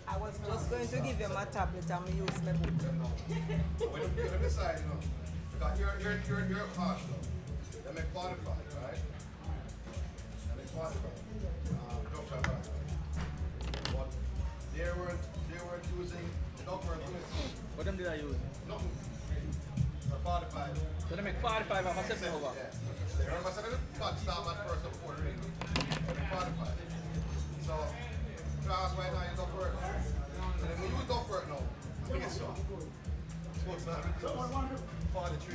I was just going to give you my tablet and use my book. When you decide, because you're harsh though. They make 45, right? They make 45. Junction price. But they weren't using the upper units. What them did I use? Nothing. So 45. So they make 45 off a 7 over. Yeah. They remember I said but start at first before the ring. They make 45. So class right now you don't work. And if you use don't work now, I think it's so. It's not really 43.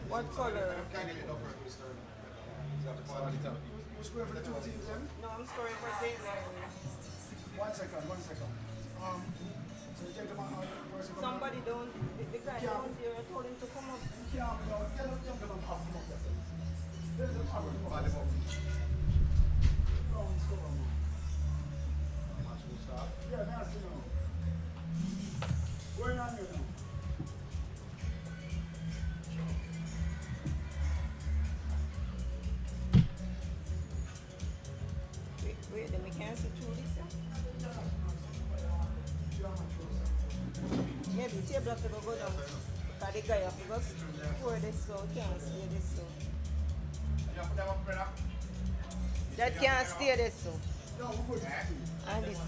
What color? You square for the two teams then? No, I'm scoring for Zayla. 1 second, 1 second. So you take them out, person from Somebody don't, the guy down there, I told him to come up. Yeah, no, tell them to come up there. There's a power to come up. No, it's over, man. Yeah, that's it now. Going on here now. Wait, then we can't see through this, yeah? Maybe table have to go down. Because the guy have to go pour this so can't stay this so. That can't stay this so. And this.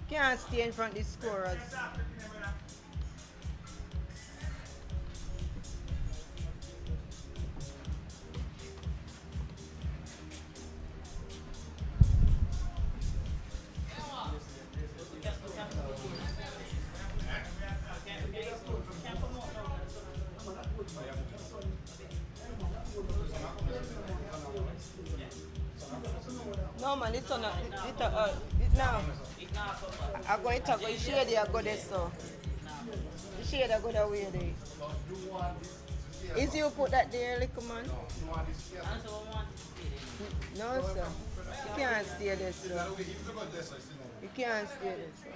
Can't stay in front of the scorers. No man, it's not. It now. I go to go shade there, go there so. The shade I go that way there. Is you put that there, little man? No sir. You can't stay there, sir. You can't stay there, sir.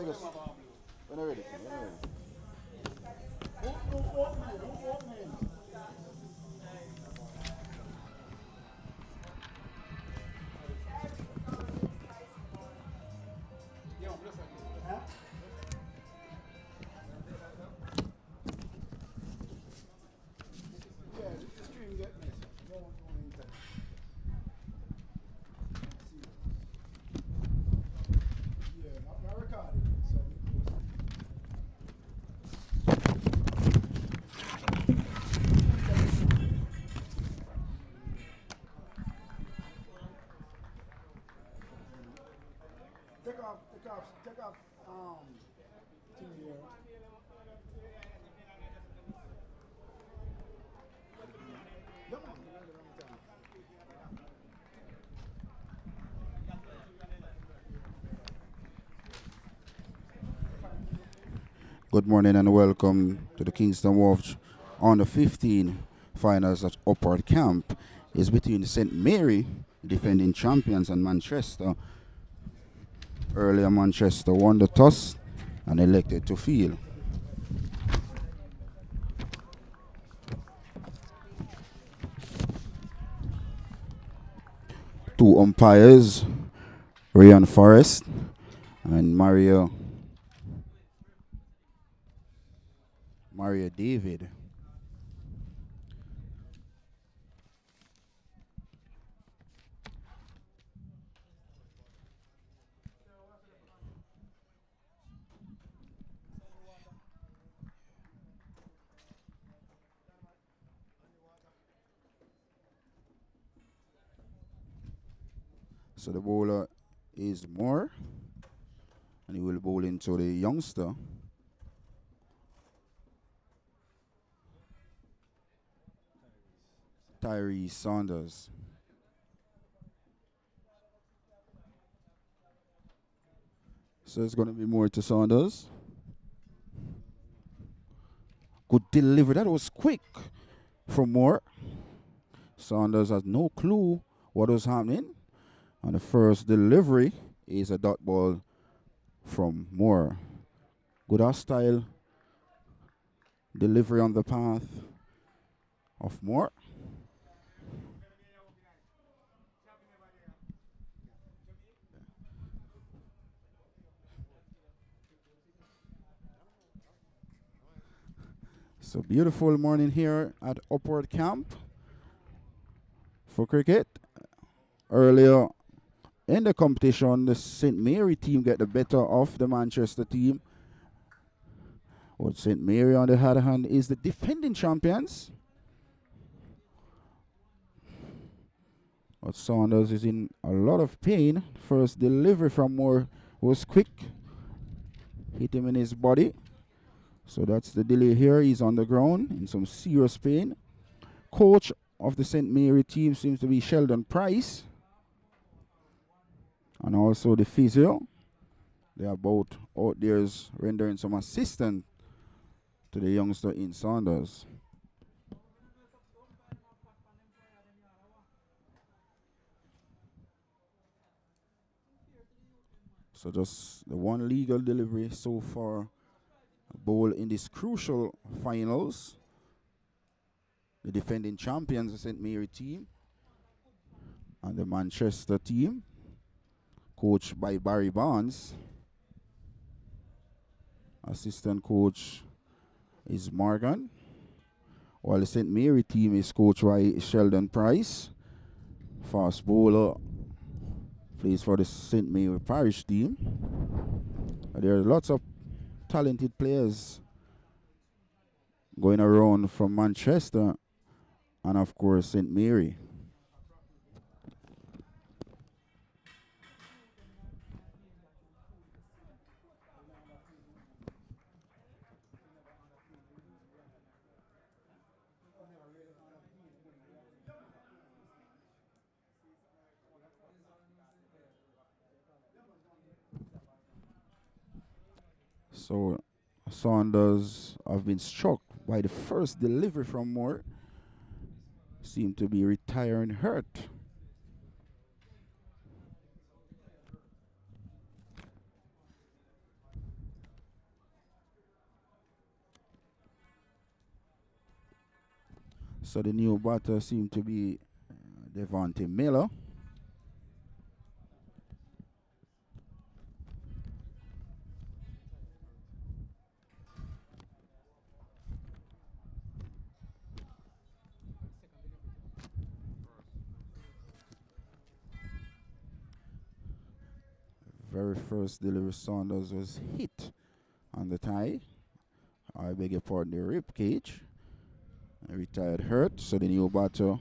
Take us. When you're ready. When you're ready. Who opening? Huh? Yeah, the stream get messy. Don't internet. Yeah, not recording, so we post it. Take off, thing there. Come on, you got the wrong time. Good morning and welcome to the Kingston Wharves on the 15 finals at Upward Camp is between St. Mary, defending champions, and Manchester. Earlier Manchester won the toss and elected to field. Two umpires, Ryan Forrest and Mario David. So the bowler is Moore, and he will bowl into the youngster, Tyree Saunders. So it's going to be Moore to Saunders. Good delivery. That was quick from Moore. Saunders has no clue what was happening. And the first delivery is a dot ball from Moore. Good hostile delivery on the path of Moore. So beautiful morning here at Upward Camp for cricket. Earlier in the competition, the St. Mary team get the better of the Manchester team. But St. Mary, on the other hand, is the defending champions. But Saunders is in a lot of pain. First delivery from Moore was quick. Hit him in his body. So that's the delay here. He's on the ground in some serious pain. Coach of the St. Mary team seems to be Sheldon Price. And also the physio. They are both out there rendering some assistance to the youngster in Saunders. So just the one legal delivery so far. A bowl in these crucial finals. The defending champions, the St. Mary team, and the Manchester team, coached by Barry Barnes. Assistant coach is Morgan, while the St. Mary team is coached by Sheldon Price. Fast bowler plays for the St. Mary Parish team. There are lots of talented players going around from Manchester and, of course, St. Mary. So Saunders have been struck by the first delivery from Moore. Seem to be retiring hurt. So the new batter seemed to be Devontae Miller. Very first delivery, Saunders was hit on the thigh. I beg your pardon, the rib cage. Retired hurt. So the new batter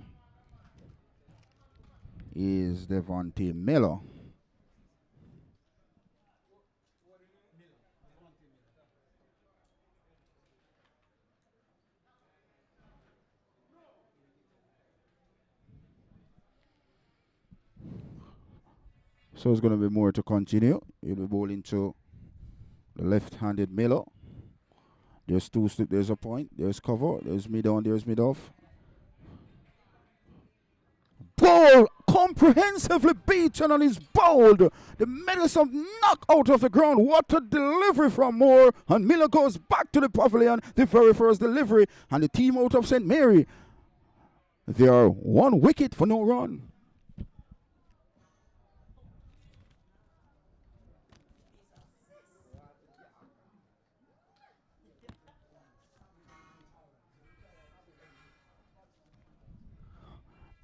is Devontae Miller. So it's going to be more to continue. He'll be bowling to the left-handed Miller. There's two slip, there's a point, there's cover, there's mid on, there's mid off. Ball comprehensively beaten and is bowled. The medicine knocked out of the ground. What a delivery from Moore. And Miller goes back to the pavilion. The very first delivery. And the team out of St. Mary. They are 1 wicket for no run.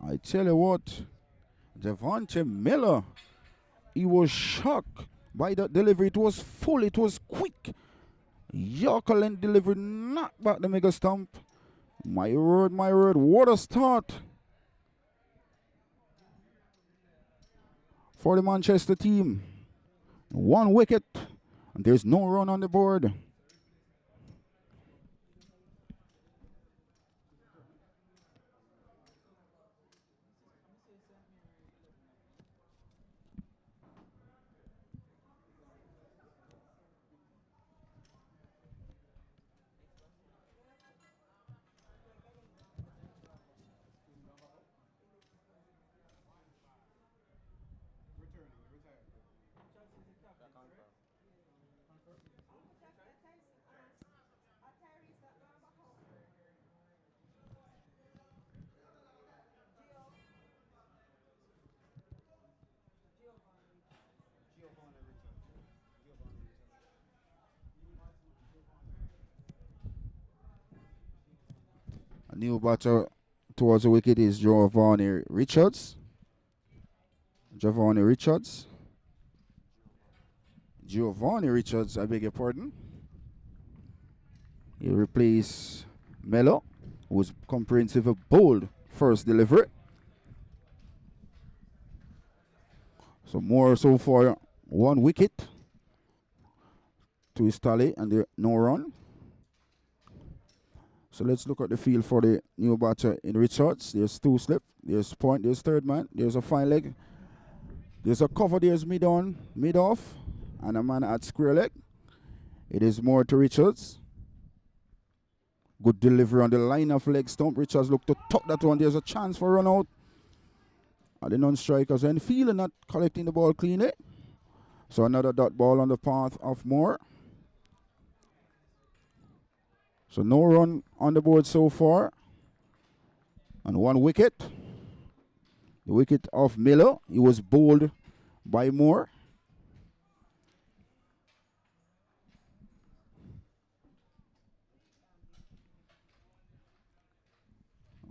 I tell you what, Devontae Miller, he was shocked by that delivery. It was full, it was quick. Yorker length delivery, knocked back the mega stump. My word, what a start for the Manchester team. 1 wicket, and there's no run on the board. A new batter towards the wicket is Giovanni Richards. Giovanni Richards, I beg your pardon. He replaced Melo, who was comprehensive, a bold first delivery. So more so for 1 wicket to his tally and there no run. So let's look at the field for the new batter in Richards. There's 2 slip, there's point, there's third man, there's a fine leg. There's a cover, there's mid on, mid off, and a man at square leg. It is more to Richards. Good delivery on the line of leg stump. Richards looked to tuck that one. There's a chance for run out. And the non-strikers and field not collecting the ball cleanly. So another dot ball on the path of Moore. So no run on the board so far. And 1 wicket. The wicket of Miller. He was bowled by Moore.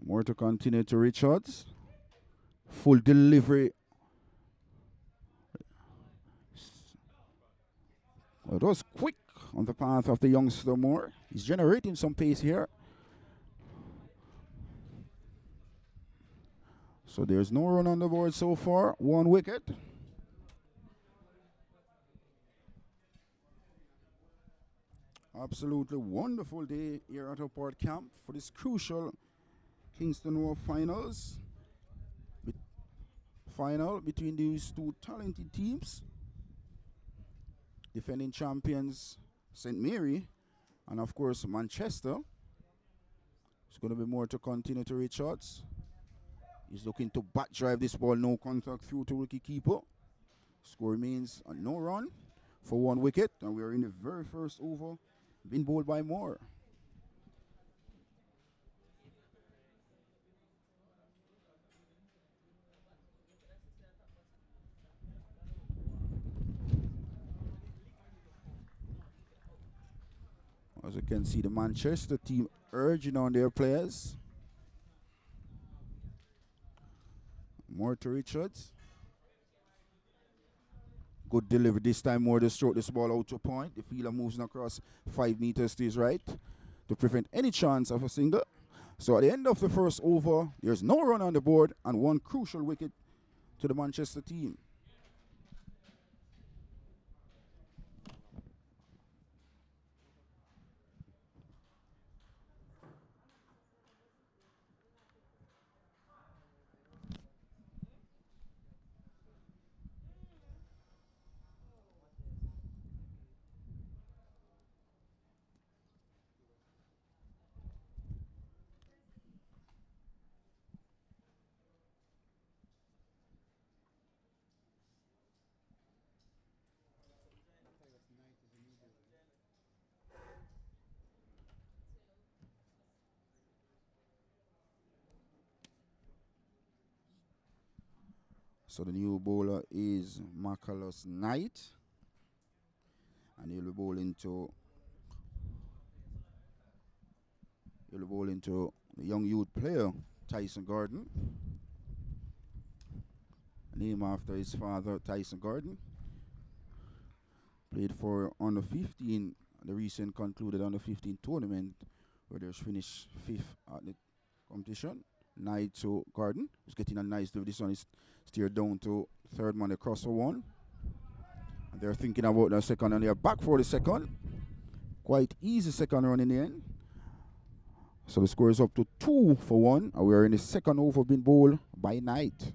More to continue to Richards. Full delivery. It was quick on the path of the youngster Moore. He's generating some pace here. So there's no run on the board so far. 1 wicket. Absolutely wonderful day here at our port camp for this crucial Kingston Wharves finals. Final between these 2 talented teams. Defending champions St. Mary and of course Manchester. It's going to be more to continue to Richards. He's looking to bat drive this ball, no contact through to wicket keeper. Score remains a no run for 1 wicket, and we are in the very first over, being bowled by Moore. you can see, the Manchester team urging on their players. More to Richards. Good delivery this time. More to stroke this ball out to point. The fielder moves across 5 meters to his right to prevent any chance of a single. So at the end of the first over, there's no run on the board and one crucial wicket to the Manchester team. So the new bowler is Marcellus Knight. And he'll be bowling to the young youth player, Tyson Gordon. Named after his father, Tyson Gordon. Played for under 15, the recent concluded under 15 tournament, where they finished 5th at the competition. Knight to Gordon. He's getting a nice delivery. This one is steered down to third man across for one. And they're thinking about the second, and they're back for the second. Quite easy second run in the end. So the score is up to 2 for 1, and we are in the second over being bowled by Knight.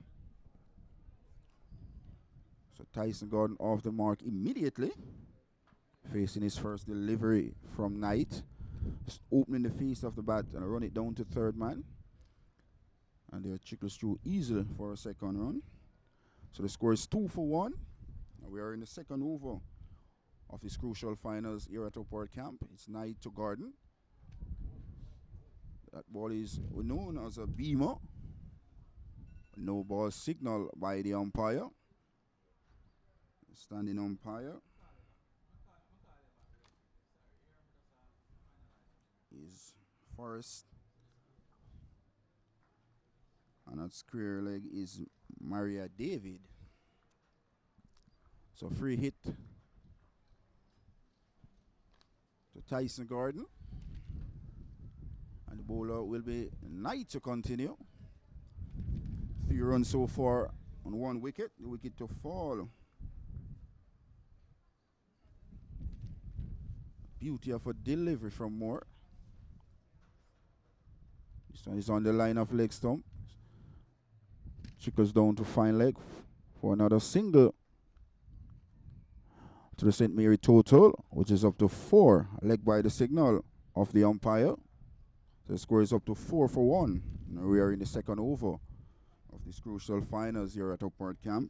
So Tyson Gordon off the mark immediately, facing his first delivery from Knight. Just opening the face of the bat and run it down to third man. And they're trickles through easily for a second run. So the score is 2 for 1. And we are in the second over of this crucial finals here at Upward Camp. It's Knight to Gordon. That ball is known as a beamer. No ball signal by the umpire. Standing umpire is Forrest. And at square leg is Maria David. So free hit to Tyson Gordon. And the bowler will be Knight to continue. 3 runs so far on 1 wicket. The wicket to fall. Beauty of a delivery from Moore. This one is on the line of leg stump. Trickles down to fine leg for another single to the St. Mary total, which is up to 4, leg by the signal of the umpire. The score is up to 4 for 1. Now we are in the second over of this crucial finals here at Upward Camp.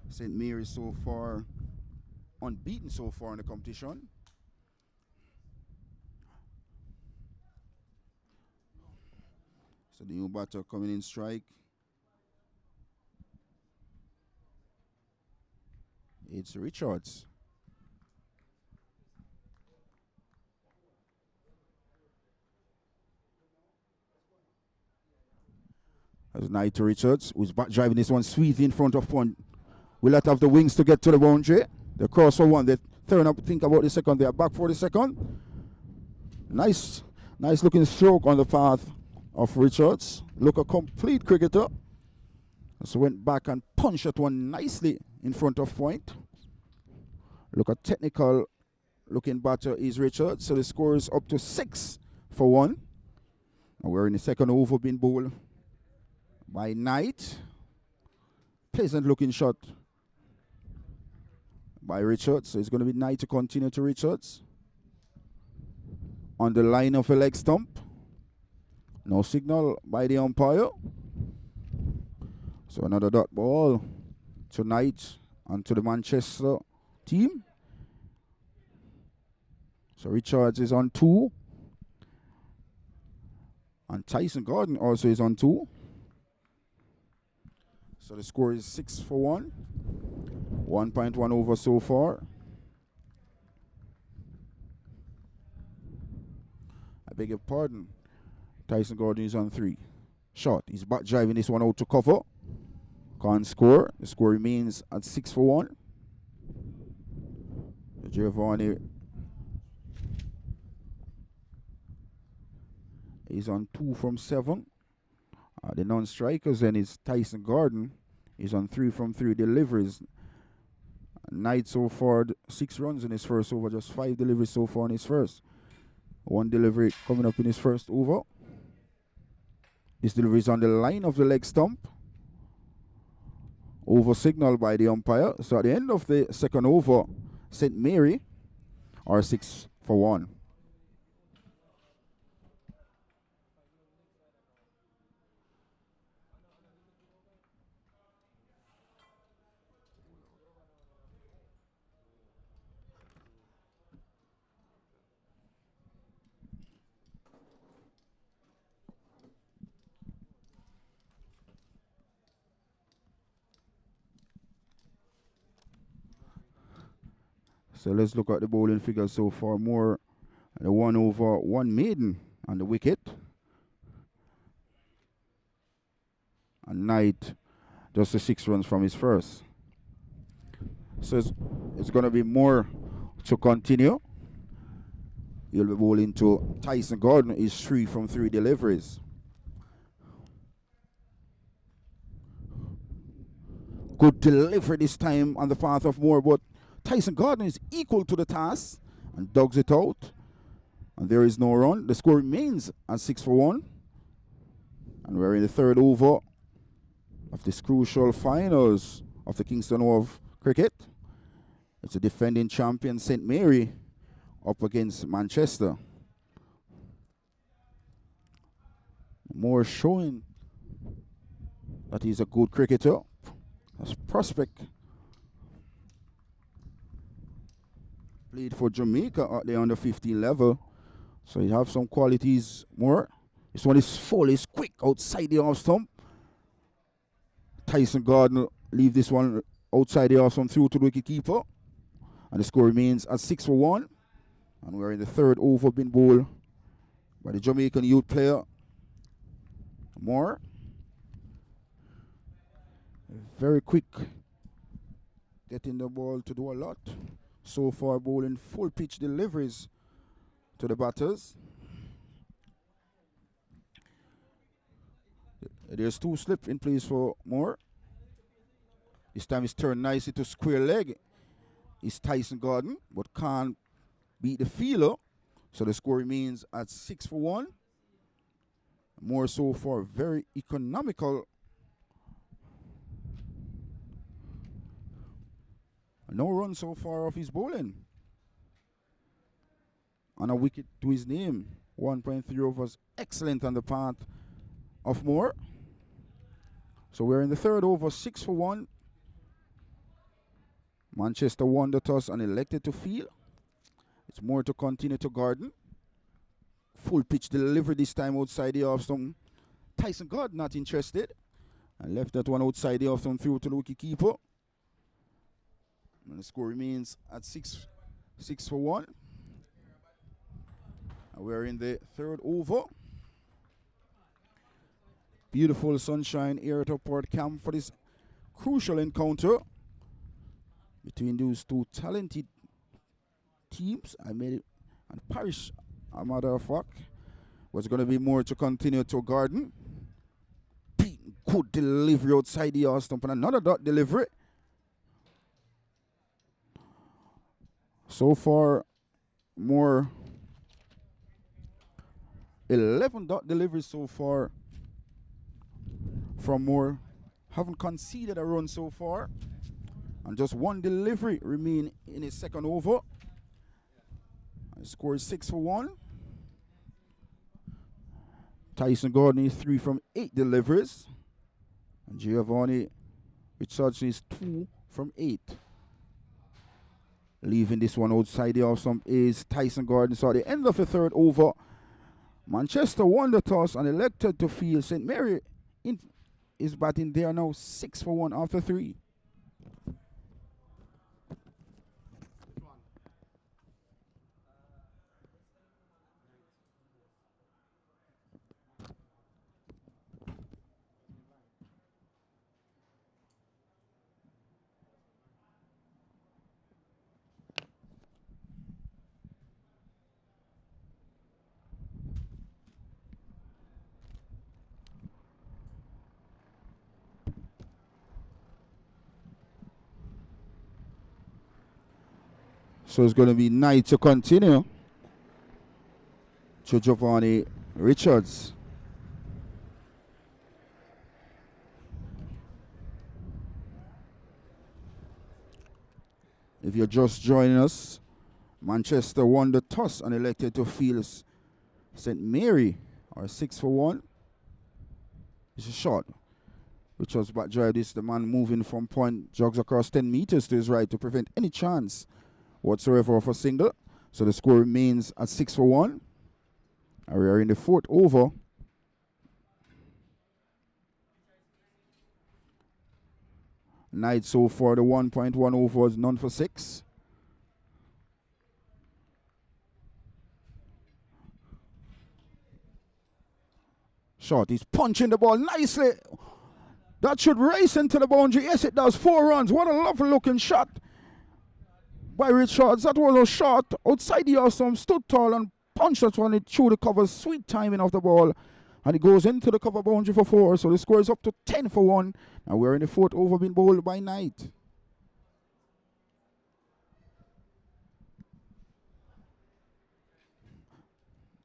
St. Mary so far unbeaten so far in the competition. So the new batter coming in strike. It's Richards. That's Knight to Richards, who's back driving this one sweet in front of one. Will not have the wings to get to the boundary. The cross for one. They turn up, think about the second. They are back for the second. Nice looking stroke on the path of Richards. Look, a complete cricketer. So went back and punched at one nicely in front of point. Look, a technical looking batter is Richards. So the score is up to 6 for 1. And we're in the second over being bowled by Knight. Pleasant looking shot by Richards. So it's going to be Knight to continue to Richards. On the line of a leg stump. No signal by the umpire. So another dot ball to Knight and to the Manchester team. So Richards is on 2. And Tyson Gordon also is on 2. So the score is 6 for 1. 1.1 over so far. I beg your pardon. Tyson Gordon is on 3. Shot. He's back driving this one out to cover. Can't score. The score remains at 6-1. Giovanni is on 2 from 7. The non-strikers then is Tyson Gordon. He's on 3 from 3 deliveries. Knight so far 6 runs in his first over, just 5 deliveries so far in his first. 1 delivery coming up in his first over. This delivery is on the line of the leg stump. Over signal by the umpire. So at the end of the second over, St. Mary are 6-1. So let's look at the bowling figures so far. More the 1 over 1 maiden on the wicket. And Knight just the 6 runs from his first. So it's going to be more to continue. He'll be bowling to Tyson Gordon. Is 3 from 3 deliveries. Good delivery this time on the path of Moore, but Tyson Gordon is equal to the task and dogs it out. And there is no run. The score remains at 6-1. And we're in the third over of this crucial finals of the Kingston Wharves cricket. It's a defending champion St. Mary up against Manchester. Moore showing that he's a good cricketer. As prospect. Played for Jamaica at the under 15 level. So he have some qualities more. This one is full, is quick outside the off stump. Tyson Gordon leave this one outside the off stump through to the wicket keeper. And the score remains at 6-1. And we're in the third over being bowled by the Jamaican youth player. Moore. Very quick. Getting the ball to do a lot. So far bowling full pitch deliveries to the batters. There's 2 slip in place for Moore. This time it's turned nicely to square leg. It's Tyson Gordon, but can't beat the fielder. So the score remains at 6-1. Moore so far very economical. No run so far off his bowling. And a wicket to his name. 1.3 overs. Excellent on the part of Moore. So we're in the third over, 6-1. Manchester won the toss and elected to field. It's Moore to continue to Gordon. Full pitch delivery this time outside the off stump. Tyson Gordon not interested. And left that one outside the off stump through to the wicket keeper. And the score remains at 6-1. And we're in the third over. Beautiful sunshine here at Port Camp for this crucial encounter between those 2 talented teams. I made it and Parish, a matter of fact, was going to be more to continue to Gordon. Good delivery outside the off stump and another dot delivery. So far, more 11 dot deliveries so far from Moore. Haven't conceded a run so far. And just 1 delivery remain in his second over. And score is 6-1. Tyson Gordon is 3 from 8 deliveries. And Giovanni Richardson is 2 from 8. Leaving this one outside the off stump is Tyson Gordon. So at the end of the third over, Manchester won the toss and elected to field. St. Mary is batting there now 6-1 after 3. So it's going to be Knight to continue to Giovanni Richards. If you're just joining us, Manchester won the toss and elected to field St. Mary, or 6-1. It's a shot. Richards back drive this, the man moving from point, jogs across 10 meters to his right to prevent any chance whatsoever of a single. So the score remains at 6-1. And we are in the fourth over. Knight so far, the 1.1 overs, none for 6. Short, he's punching the ball nicely. That should race into the boundary. Yes, it does. 4 runs. What a lovely looking shot by Richards. That was a shot outside the awesome, stood tall and punched that one through the cover. Sweet timing of the ball. And it goes into the cover boundary for 4. So the score is up to 10-1. And we're in the fourth over being bowled by Knight.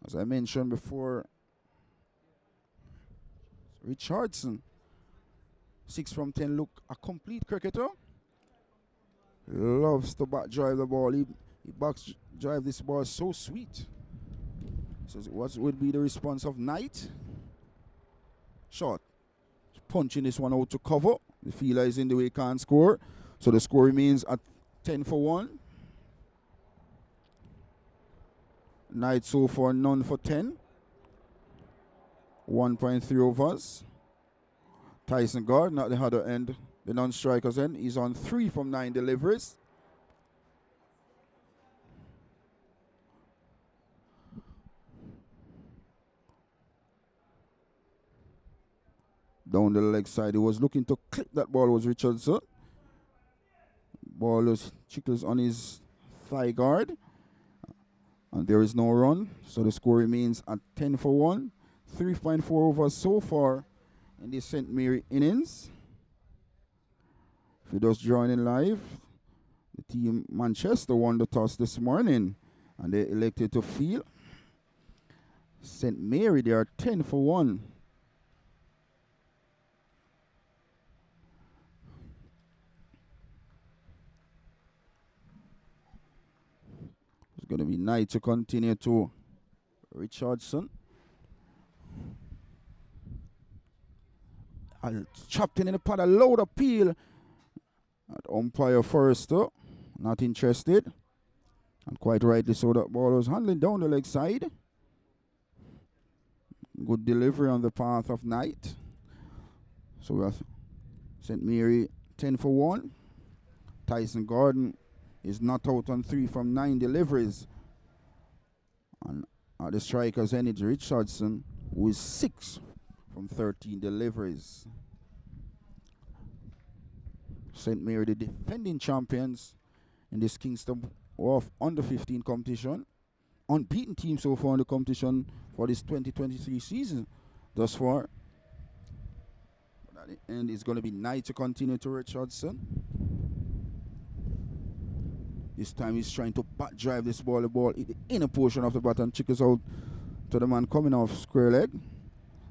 As I mentioned before, Richardson, 6 from 10, look a complete cricketer. Loves to back drive the ball. He back drive this ball so sweet. So what would be the response of Knight? Short. Punching this one out to cover. The fielder is in the way, can't score. So the score remains at 10-1. Knight so far none for 10. 1.3 overs. Tyson Gordon at the other end, the non-striker's end. He's on 3 from 9 deliveries. Down the leg side, he was looking to clip that ball, was Richardson. Ball was chickles on his thigh guard. And there is no run, so the score remains at 10-1. 3.4 overs so far in the St. Mary innings. If you're just joining live, the team Manchester won the toss this morning and they elected to field. St. Mary, they are 10-1. It's going to be Knight to continue to Richardson. Chopped in the pad, a load appeal. At umpire first, not interested. And quite rightly so, that ball was handling down the leg side. Good delivery on the path of Knight. So we have St. Mary 10-1. Tyson Gordon is not out on 3 from 9 deliveries. And at the striker's end, it's Richardson, who is 6 from 13 deliveries. St. Mary, the defending champions in this Kingston Wharves under 15 competition. Unbeaten team so far in the competition for this 2023 season thus far. And it's going to be Knight to continue to Richardson. This time he's trying to back drive this ball. The ball in the inner portion of the bat and chickens out to the man coming off square leg.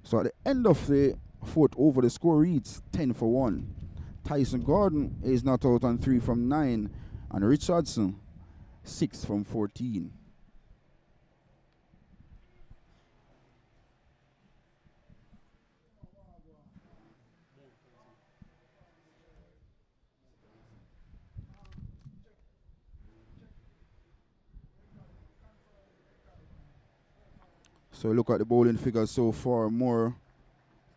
So at the end of the fourth over, the score reads 10-1. Tyson Gordon is not out on 3 from 9. And Richardson, 6 from 14. So look at the bowling figures so far. More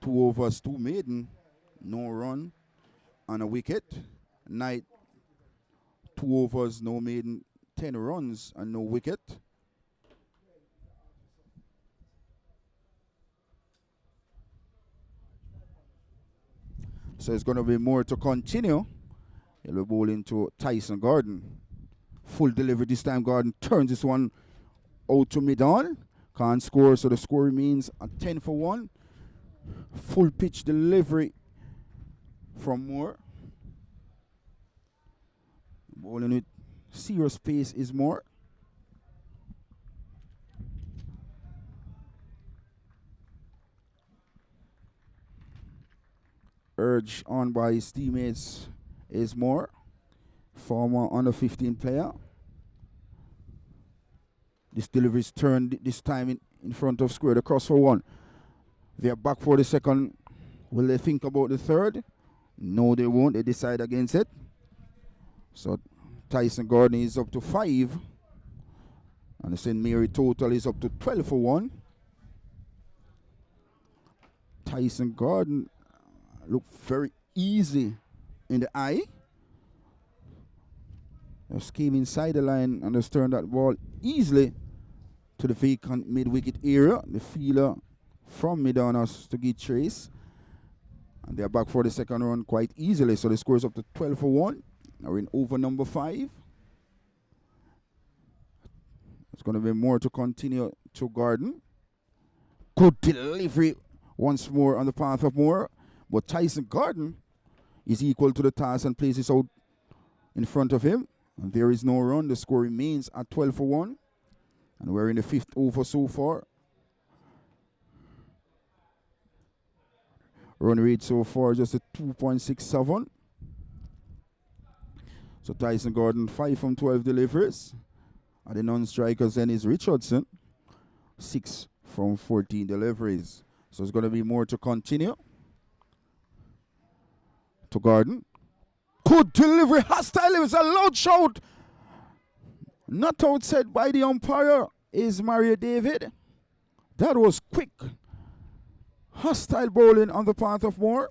2 overs, 2 maiden, no run, and a wicket. Knight 2 overs, no maiden, 10 runs and no wicket. So it's going to be more to continue. He'll be bowling to Tyson Gordon. Full delivery this time. Gordon turns this one out to mid-on. Can't score, so the score remains at 10-1. Full pitch delivery from Moore. Bowling with Serious pace is more. Urged on by his teammates is more. Former under 15 player. This delivery is turned this time in front of square. The cross for one. They are back for the second. Will they think about the third? No, they won't. They decide against it. So Tyson Gordon is up to 5. And the St. Mary total is up to 12 for 1. Tyson Gordon looked very easy in the eye. Just came inside the line and just turned that ball easily to the vacant mid-wicket area. The fielder from mid-on to get chase. And they're back for the second run quite easily. So the score is up to 12 for 1. Now we're in over number 5. It's going to be more to continue to Gordon. Good delivery once more on the path of Moore. But Tyson Gordon is equal to the task and places out in front of him. And there is no run. The score remains at 12 for 1. And we're in the 5th over so far. Run rate so far just a 2.67. So Tyson Gordon 5 from 12 deliveries. And the non-strikers then is Richardson 6 from 14 deliveries. So it's going to be more to continue. To Gordon. Good delivery. Hostile. It was a loud shout. Not outside by the umpire is Mario David. That was quick. Hostile bowling on the part of Moore.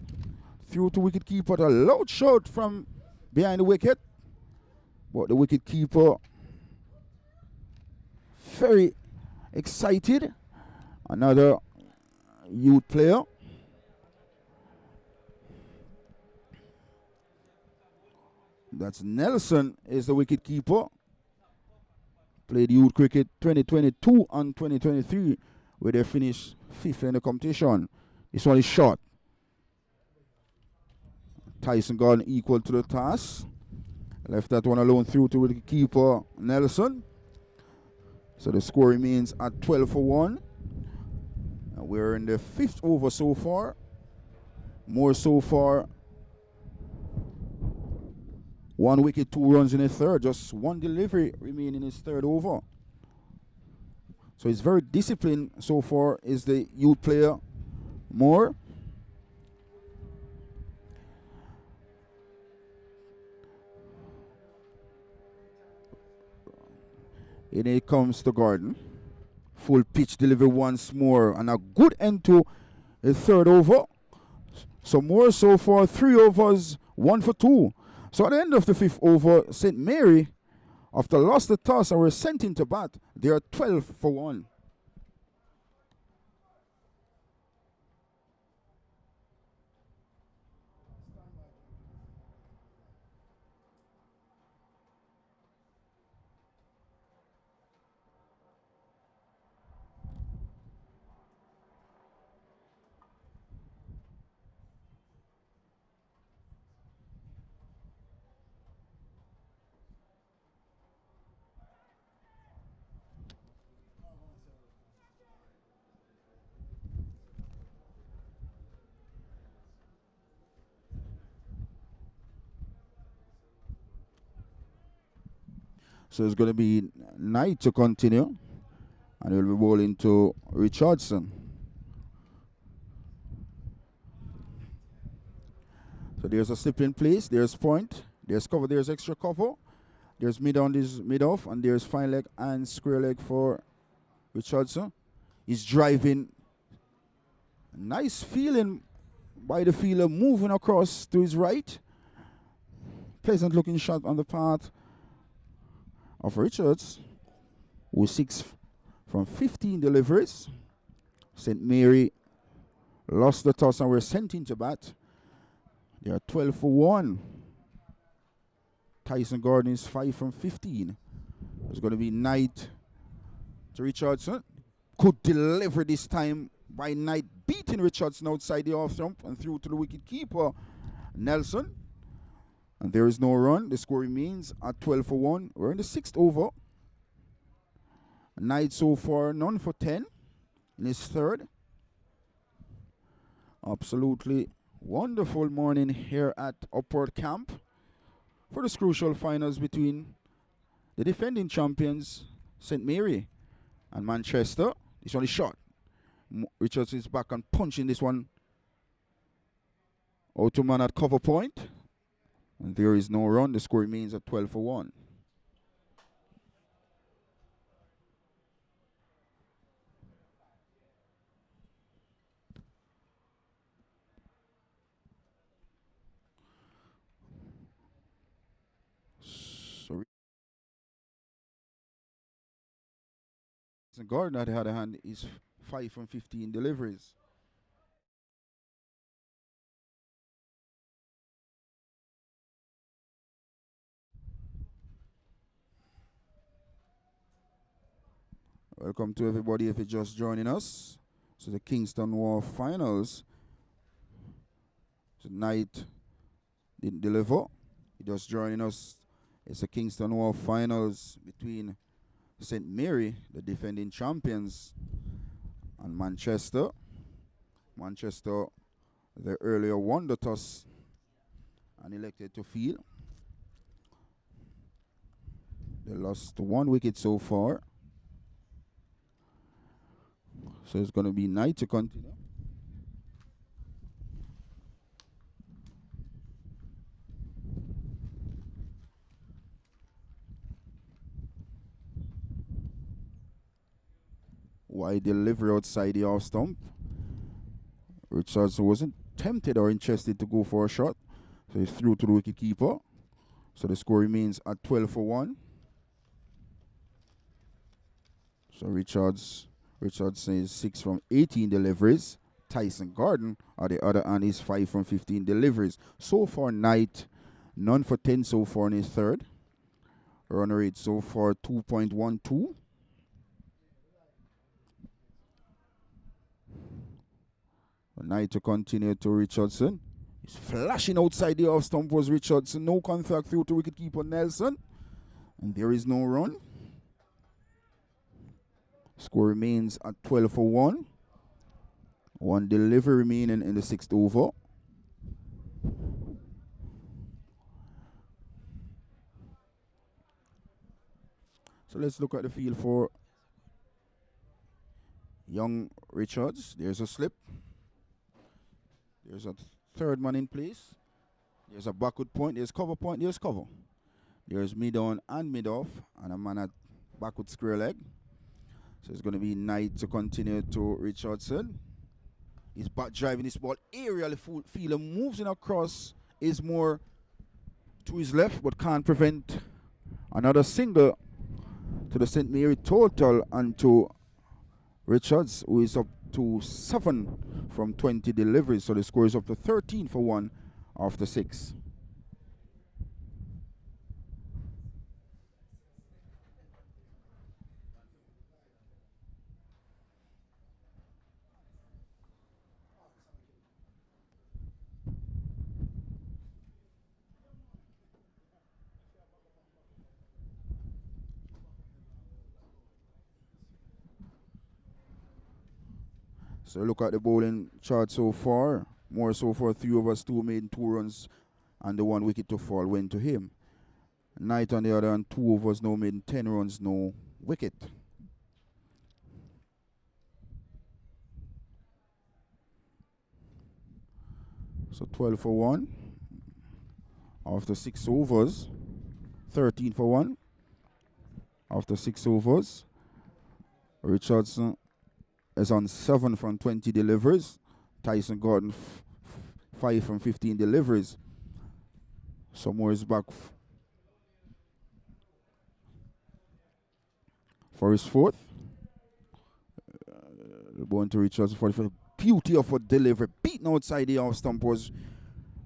Through to wicketkeeper. A loud shout from behind the wicket. But the wicketkeeper very excited. Another youth player. That's Nelson is the wicketkeeper. Played youth cricket 2022 and 2023 where they finished 5th in the competition. This one is short. Tyson Gordon equal to the task. Left that one alone through to wicketkeeper Nelson. So the score remains at 12 for 1. And we're in the 5th over so far. More so far. 1 wicket, 2 runs in the third. Just 1 delivery remaining in his third over. So he's very disciplined so far is the youth player Moore. And it comes to Gordon. Full pitch delivery once more. And a good end to the third over. So Moore so far 3 overs, 1 for 2. So at the end of the 5th over, St. Mary, after lost the toss and were sent into bat, they are 12 for 1. So it's going to be Knight to continue. And he'll be bowling to Richardson. So there's a slip in place. There's point. There's cover. There's extra cover. There's mid on this mid off. And there's fine leg and square leg for Richardson. He's driving. Nice feeling by the fielder moving across to his right. Pleasant looking shot on the part of Richards, who 6 from 15 deliveries. St. Mary lost the toss and were sent into bat. They are 12 for 1. Tyson Gordon is 5 from 15. It's going to be Knight to Richardson. Good delivery this time by Knight, beating Richardson outside the off stump and through to the wicket keeper Nelson. And there is no run. The score remains at 12 for 1. We're in the 6th over. Knight so far, none for 10 in his 3rd. Absolutely wonderful morning here at Upward Camp for this crucial finals between the defending champions, St. Mary, and Manchester. This one is shot. Richards is back and punching this one out to man at cover point. And there is no run. The score remains at 12 for 1. So Gardner, on the other hand, is 5 from 15 deliveries. Welcome to everybody if you're just joining us. So the Kingston Wharves finals. Tonight didn't deliver. You're just joining us. It's the Kingston Wharves finals between St. Mary, the defending champions, and Manchester. Manchester, they earlier won the toss and elected to field. They lost 1 wicket so far. So it's going to be Knight to continue. Wide delivery outside the off stump. Richards wasn't tempted or interested to go for a shot. So he's through to the wicket keeper. So the score remains at 12 for 1. So Richards says 6 from 18 deliveries. Tyson Garden, on the other hand, is 5 from 15 deliveries. So far, Knight, none for 10 so far in his 3rd. Run rate so far, 2.12. Knight to continue to Richardson. He's flashing outside the off stump was Richardson. No contact through to wicketkeeper Nelson. And there is no run. Score remains at 12 for 1. 1 delivery remaining in the 6th over. So let's look at the field for young Richards. There's a slip. There's a 3rd man in place. There's a backward point. There's cover point. There's cover. There's mid on and mid off. And a man at backward square leg. So it's going to be Knight to continue to Richardson. He's back driving this ball aerially. Fielder moves in across. Is more to his left, but can't prevent another single to the St. Mary total and to Richards, who is up to 7 from 20 deliveries. So the score is up to 13 for 1 after 6. So look at the bowling chart so far. More so for 3 overs, 2 made 2 runs, and the 1 wicket to fall went to him. Knight on the other hand, 2 overs, no made 10 runs, no wicket. So 12 for 1. After 6 overs, 13 for 1. After 6 overs, Richardson is on 7 from 20 deliveries. Tyson Gordon 5 from 15 deliveries. So Moore is back for his 4th. Going to Richardson for the beauty of a delivery. Beaten outside the off stump was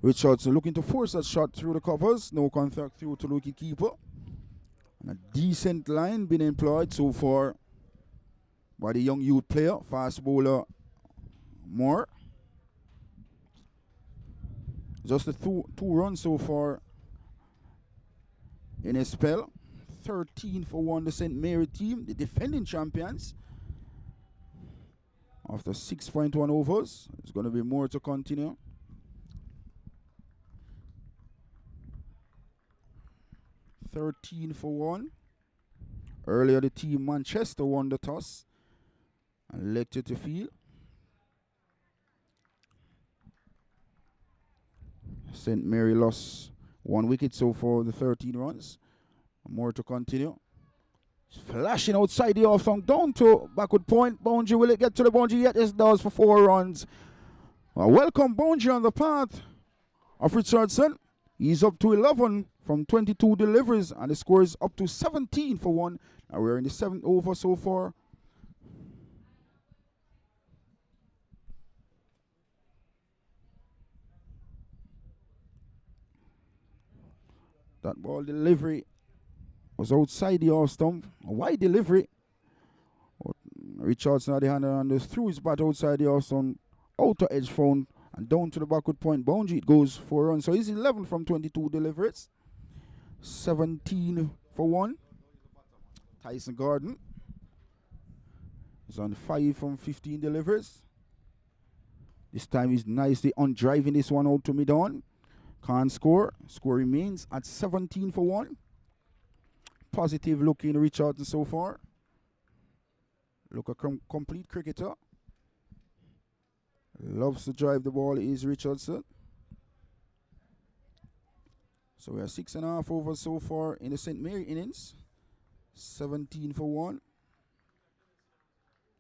Richardson looking to force that shot through the covers. No contact through to the wicket keeper. And a decent line been employed so far by the young youth player, fast bowler Moore. Just the two runs so far in a spell. 13 for 1, the St. Mary team, the defending champions. After 6.1 overs, there's going to be more to continue. (13-1). Earlier, the team Manchester won the toss and elected to field. St. Mary lost 1 wicket so far, the 13 runs. More to continue. Flashing outside the off stump, down to backward point. Boundary, will it get to the boundary yet? Yes, it does for 4 runs. A welcome boundary on the path of Richardson. He's up to 11 from 22 deliveries, and the score is up to 17 for 1. Now we're in the 7th over so far. That ball delivery was outside the off stump. A wide delivery. Richardson had the hand and threw his bat outside the off stump, outer edge phone, and down to the backward point boundary. It goes 4 runs. So he's 11 from 22 deliveries. 17 for 1. Tyson Gordon is on 5 from 15 deliveries. This time he's nicely on driving this one out to mid-on. Can't score. Score remains at 17 for 1. Positive looking Richardson so far. Look a complete cricketer. Loves to drive the ball is Richardson. So we are 6.5 overs so far in the St. Mary innings. 17 for 1.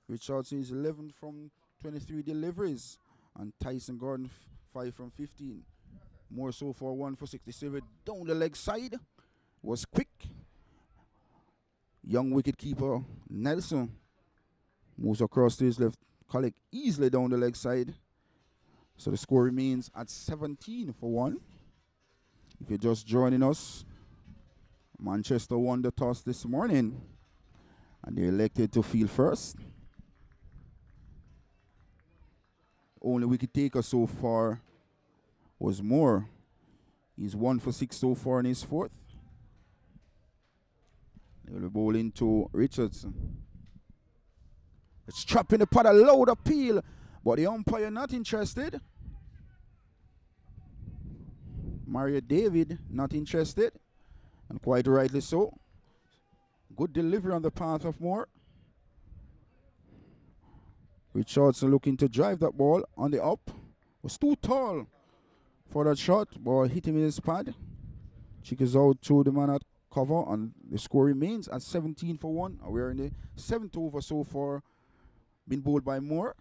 Richardson is 11 from 23 deliveries. And Tyson Gordon 5 from 15. More so for 1 for 67 down the leg side. Was quick. Young wicketkeeper Nelson moves across to his left. Colleague easily down the leg side. So the score remains at 17 for 1. If you're just joining us, Manchester won the toss this morning and they elected to field first. Only wicket taker so far was Moore. He's 1 for 6 so far in his 4th. They will be bowling to Richardson. It's trapping the pad, a loud appeal, but the umpire not interested. Mario David not interested, and quite rightly so. Good delivery on the path of Moore. Richardson looking to drive that ball on the up. Was too tall for that shot. Ball hit him in his pad. Chickens out to the man at cover, and the score remains at 17 for 1. We're in the 7th over so far. Been bowled by Moore.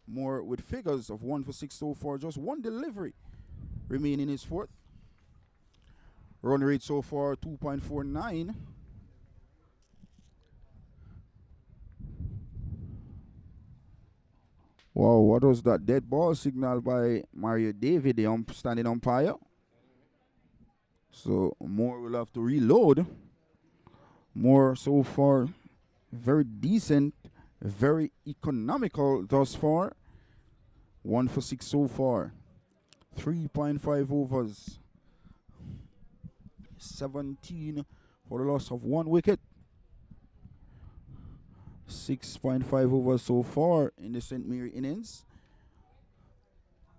Moore with figures of 1 for 6 so far. Just 1 delivery remaining in his 4th. Run rate so far 2.49. Wow, what was that dead ball signal by Mario David, the standing umpire? So Moore will have to reload. Moore so far very decent, very economical thus far. 1 for 6 so far. 3.5 overs. 17 for the loss of 1 wicket. 6.5 overs so far in the St. Mary innings.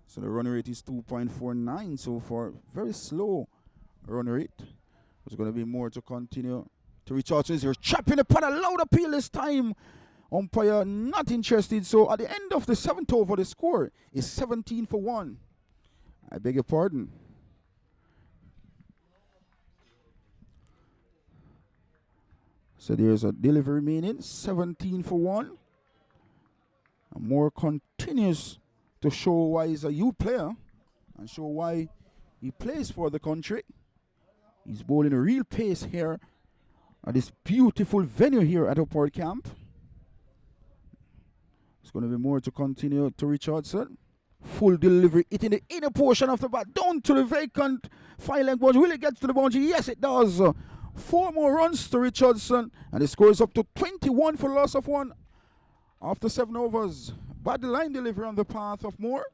So the run rate is 2.49 so far. Very slow run rate. There's going to be more to continue. To Richardson is here, chopping the pad, a loud appeal this time. Umpire not interested. So at the end of the 7th over, the score is 17 for 1. I beg your pardon. So there's a delivery remaining, 17 for 1. And Moore continues to show why he's a youth player and show why he plays for the country. He's bowling a real pace here at this beautiful venue here at Upward Camp. There's going to be more to continue to Richardson. Full delivery, hitting the inner portion of the bat, down to the vacant 5-length boundary. Will it get to the boundary? Yes, it does. 4 more runs to Richardson, and the score is up to 21 for loss of 1 after 7 overs. Bad line delivery on the path of Moore.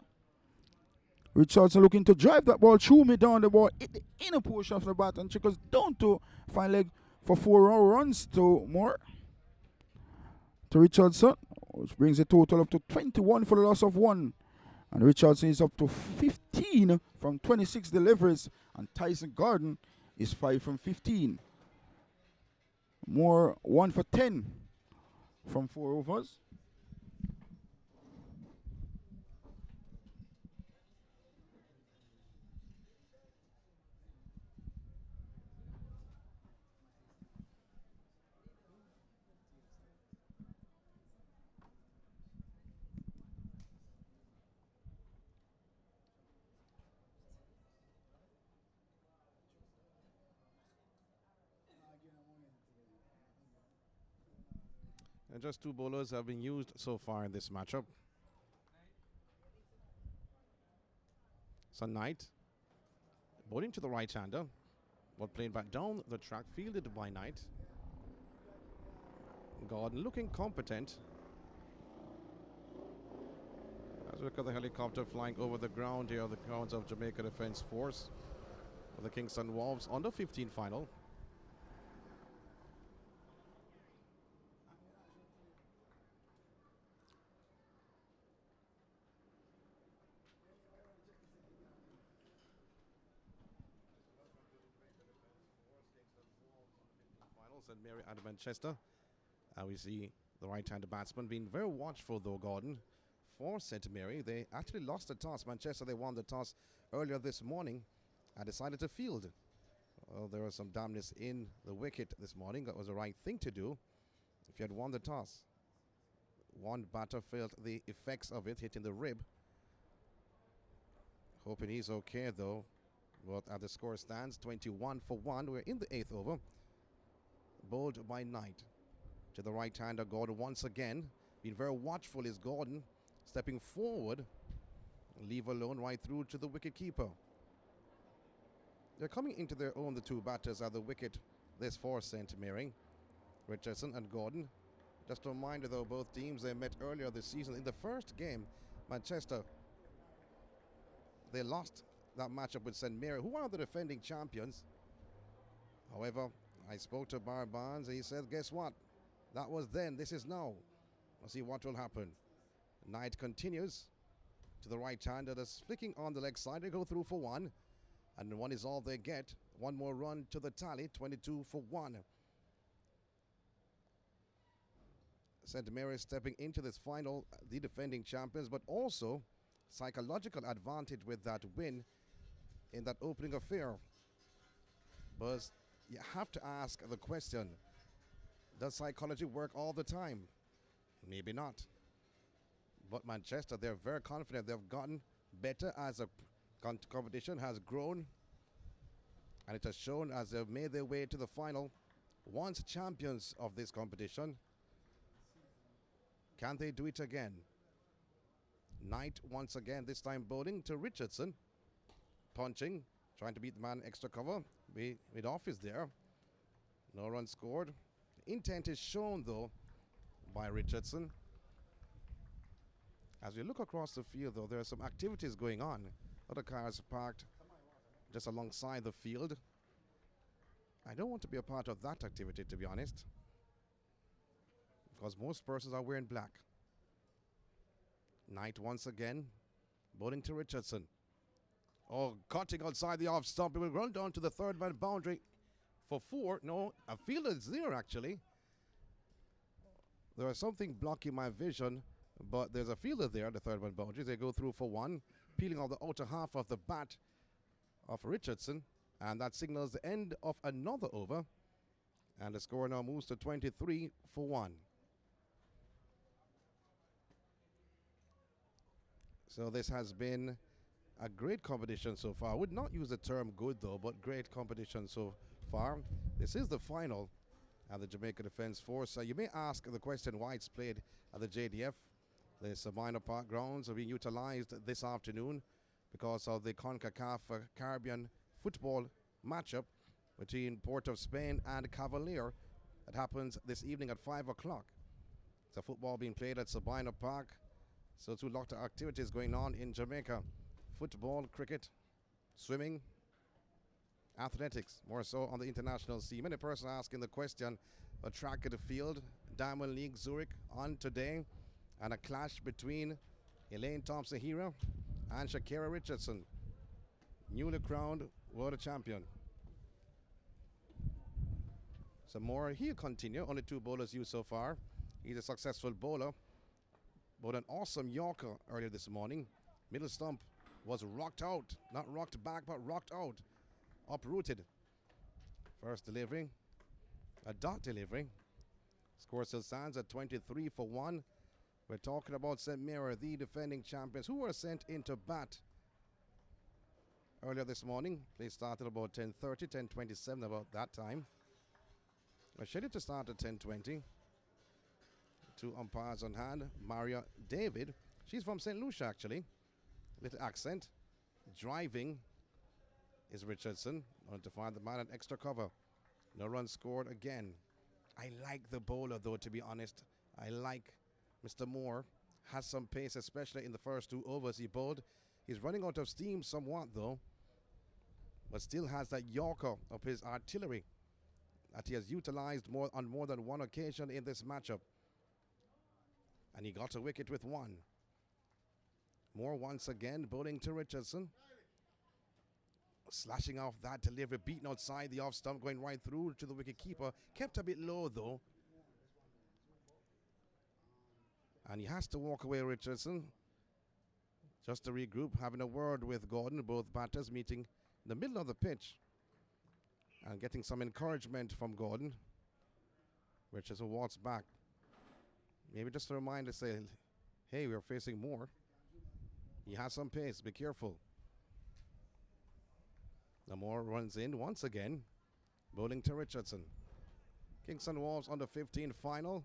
Richardson looking to drive that ball through me down the ball, hit the inner portion of the bat and trickles down to fine leg for 4 runs to more. To Richardson, which brings the total up to 21 for the loss of 1. And Richardson is up to 15 from 26 deliveries. And Tyson Garden is 5 from 15. More 1 for 10 from 4 overs. And just 2 bowlers have been used so far in this matchup. So Knight bowling to the right-hander. Ball played back down the track, fielded by Knight. Gordon looking competent. As we look at the helicopter flying over the ground here, the grounds of Jamaica Defence Force for the Kingston Wharves under 15 final. St. Mary out of Manchester. We see the right-hander batsman being very watchful though, Gordon, for St. Mary. They actually lost the toss. Manchester, they won the toss earlier this morning and decided to field. Well, there was some dampness in the wicket this morning. That was the right thing to do if you had won the toss. One batter felt the effects of it, hitting the rib. Hoping he's okay though. But as the score stands, 21 for 1. We're in the 8th over. Bowled by Knight. To the right-hander, Gordon once again. Being very watchful is Gordon. Stepping forward. Leave alone right through to the wicket-keeper. They're coming into their own, the 2 batters at the wicket. This for St. Mary. Richardson and Gordon. Just a reminder though, both teams, they met earlier this season. In the first game, Manchester, they lost that matchup with St. Mary, who are the defending champions. However, I spoke to Bar Barnes and he said, guess what? That was then, this is now. We'll see what will happen. Knight continues to the right-hander, that's flicking on the leg side. They go through for 1. And 1 is all they get. 1 more run to the tally, 22 for 1. St. Mary stepping into this final, the defending champions, but also psychological advantage with that win in that opening affair. But you have to ask the question, does psychology work all the time? Maybe not. But Manchester, they're very confident. They've gotten better as the competition has grown. And it has shown as they've made their way to the final. Once champions of this competition, can they do it again? Knight once again, this time bowling to Richardson. Punching, trying to beat the man extra cover. With office there. No run scored. Intent is shown though by Richardson. As we look across the field though, there are some activities going on. Other cars parked just alongside the field. I don't want to be a part of that activity, to be honest, because most persons are wearing black. Knight once again bowling to Richardson. Oh, cutting outside the off stump. It will run down to the 3rd man boundary for 4. No, a fielder is there actually. There is something blocking my vision, but there's a fielder there, the 3rd man boundary. They go through for 1, peeling off the outer half of the bat of Richardson, and that signals the end of another over. And the score now moves to 23 for 1. So this has been a great competition so far. I would not use the term good though, but great competition so far. This is the final at the Jamaica Defence Force. You may ask the question why it's played at the JDF. The Sabina Park grounds are being utilized this afternoon because of the CONCACAF Caribbean football matchup between Port of Spain and Cavalier. That happens this evening at 5 o'clock. So football being played at Sabina Park. So 2 lot of activities going on in Jamaica football, cricket, swimming, athletics, more so on the international scene. Many person asking the question, a track at the field, Diamond League Zurich on today, and a clash between Elaine Thompson-Hero and Shakira Richardson, newly crowned world champion. So more, he'll continue. Only 2 bowlers used so far. He's a successful bowler, but an awesome Yorker earlier this morning. Middle stump was rocked out, not rocked back, but rocked out, uprooted. First delivery, a dot delivery. Score still stands at 23 for 1. We're talking about St. Mirror, the defending champions, who were sent into bat earlier this morning. They started about 10:30, 10:27 about that time. We're scheduled to start at 10:20. 2 umpires on hand. Maria David, she's from St. Lucia actually. Little accent. Driving is Richardson. On to find the man at extra cover. No runs scored again. I like the bowler though, to be honest. I like Mr. Moore. Has some pace, especially in the first 2 overs he bowled. He's running out of steam somewhat though, but still has that Yorker of his artillery that he has utilized on more than one occasion in this matchup. And he got a wicket with 1. Moore once again bowling to Richardson. Slashing off that delivery, beaten outside the off stump, going right through to the wicket keeper. Kept a bit low though. And he has to walk away, Richardson. Just to regroup, having a word with Gordon. Both batters meeting in the middle of the pitch and getting some encouragement from Gordon. Richardson walks back. Maybe just a reminder, say, hey, we're facing Moore. He has some pace, be careful. The Moore runs in once again, bowling to Richardson. Kingston Wharves on the 15 final.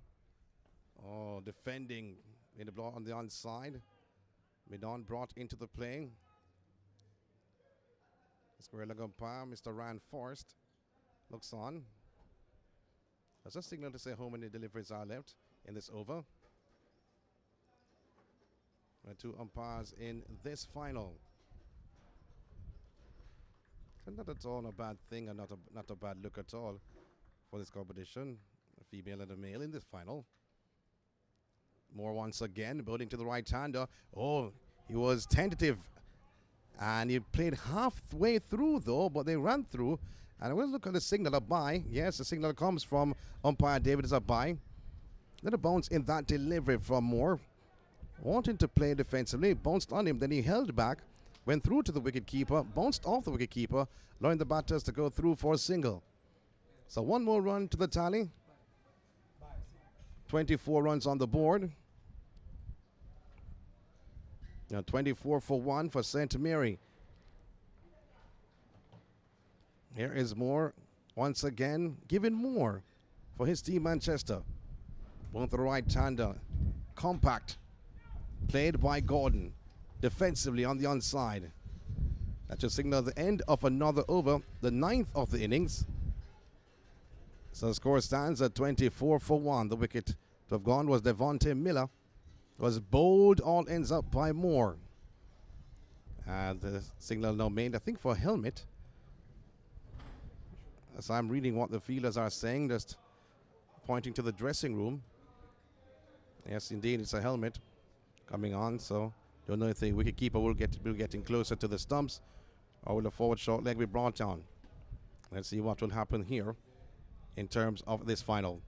Oh, defending in the block on the onside. Midon brought into the play. Square leg umpire, Mr. Rand Forrest, looks on. That's a signal to say how many deliveries are left in this over. There are 2 umpires in this final. And not at all a bad thing, and not a bad look at all for this competition. A female and a male in this final. Moore once again, bowling to the right-hander. Oh, he was tentative. And he played halfway through, though, but they ran through. And we'll look at the signal, a bye. Yes, the signal comes from umpire David is a bye. Little bounce in that delivery from Moore. Wanting to play defensively, bounced on him, then he held back, went through to the wicketkeeper, bounced off the wicketkeeper, allowing the batters to go through for a single. So 1 more run to the tally. 24 runs on the board. Now 24 for 1 for St. Mary. Here is Moore once again, giving more for his team Manchester. Both the right-hander, compact, played by Gordon, defensively on the onside. That should signal the end of another over, the 9th of the innings. So the score stands at 24 for 1. The wicket to have gone was Devontae Miller. Was bowled, all ends up by Moore. And the signal now made, I think, for a helmet. As I'm reading what the fielders are saying, just pointing to the dressing room. Yes, indeed, it's a helmet coming on. So don't know if the wicketkeeper will be getting closer to the stumps, or will the forward short leg be brought down. Let's see what will happen here in terms of this final.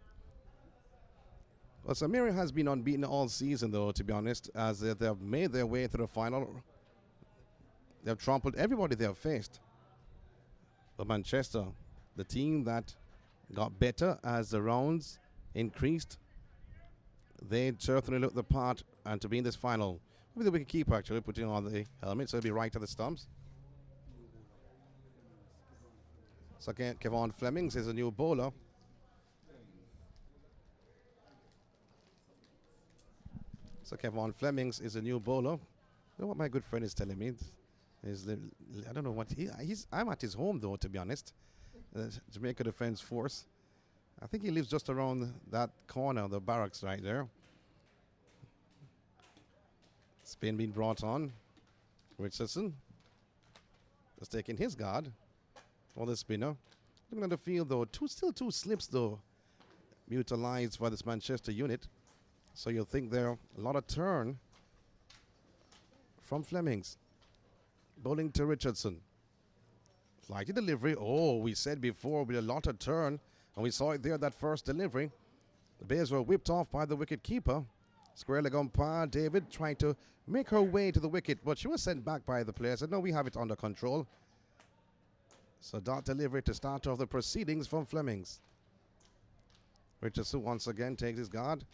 Well, Samira has been unbeaten all season, though, to be honest, as they have made their way to the final. They have trampled everybody they have faced. But Manchester, the team that got better as the rounds increased, they certainly looked the part, and to be in this final, with the wicketkeeper actually putting on the helmet, so it'll be right to the stumps. So again, Kevon Flemings is a new bowler. So Kevon Flemings is a new bowler. You know what my good friend is telling me? I don't know what I'm at his home though, to be honest. Jamaica Defence Force. I think he lives just around that corner, the barracks right there. Spin being brought on. Richardson just taking his guard for the spinner. Looking at the field though, still two slips though utilized for this Manchester unit. So you'll think there a lot of turn from Flemings. Bowling to Richardson. Flighty delivery. Oh, we said before with a lot of turn, and we saw it there, that first delivery. The Bears were whipped off by the wicket keeper. Square leg umpire David trying to make her way to the wicket, but she was sent back by the player. Said, no, we have it under control. So dot delivery to start off the proceedings from Flemings. Richardson once again takes his guard.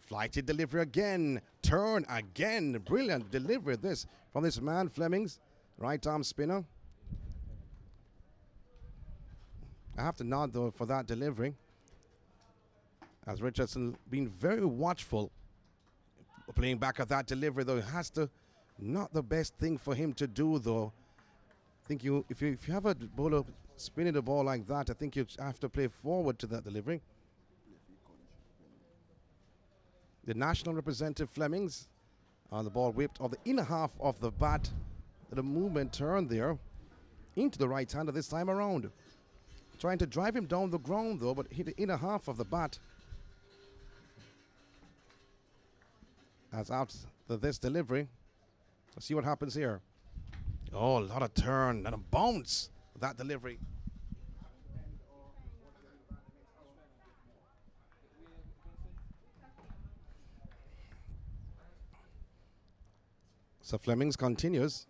Flighted delivery again. Turn again. Brilliant delivery this from this man, Flemings. Right arm spinner. I have to nod though for that delivery, as Richardson being very watchful. Playing back at that delivery though, it has to, not the best thing for him to do though. I think if you have a bowler spinning the ball like that, I think you have to play forward to that delivery. The national representative Flemings on the ball whipped off the inner half of the bat. The movement turned there into the right hander this time around. Trying to drive him down the ground though, but hit the inner half of the bat. As after this delivery, let's see what happens here. Oh, a lot of turn and a bounce with that delivery. So Flemings continues.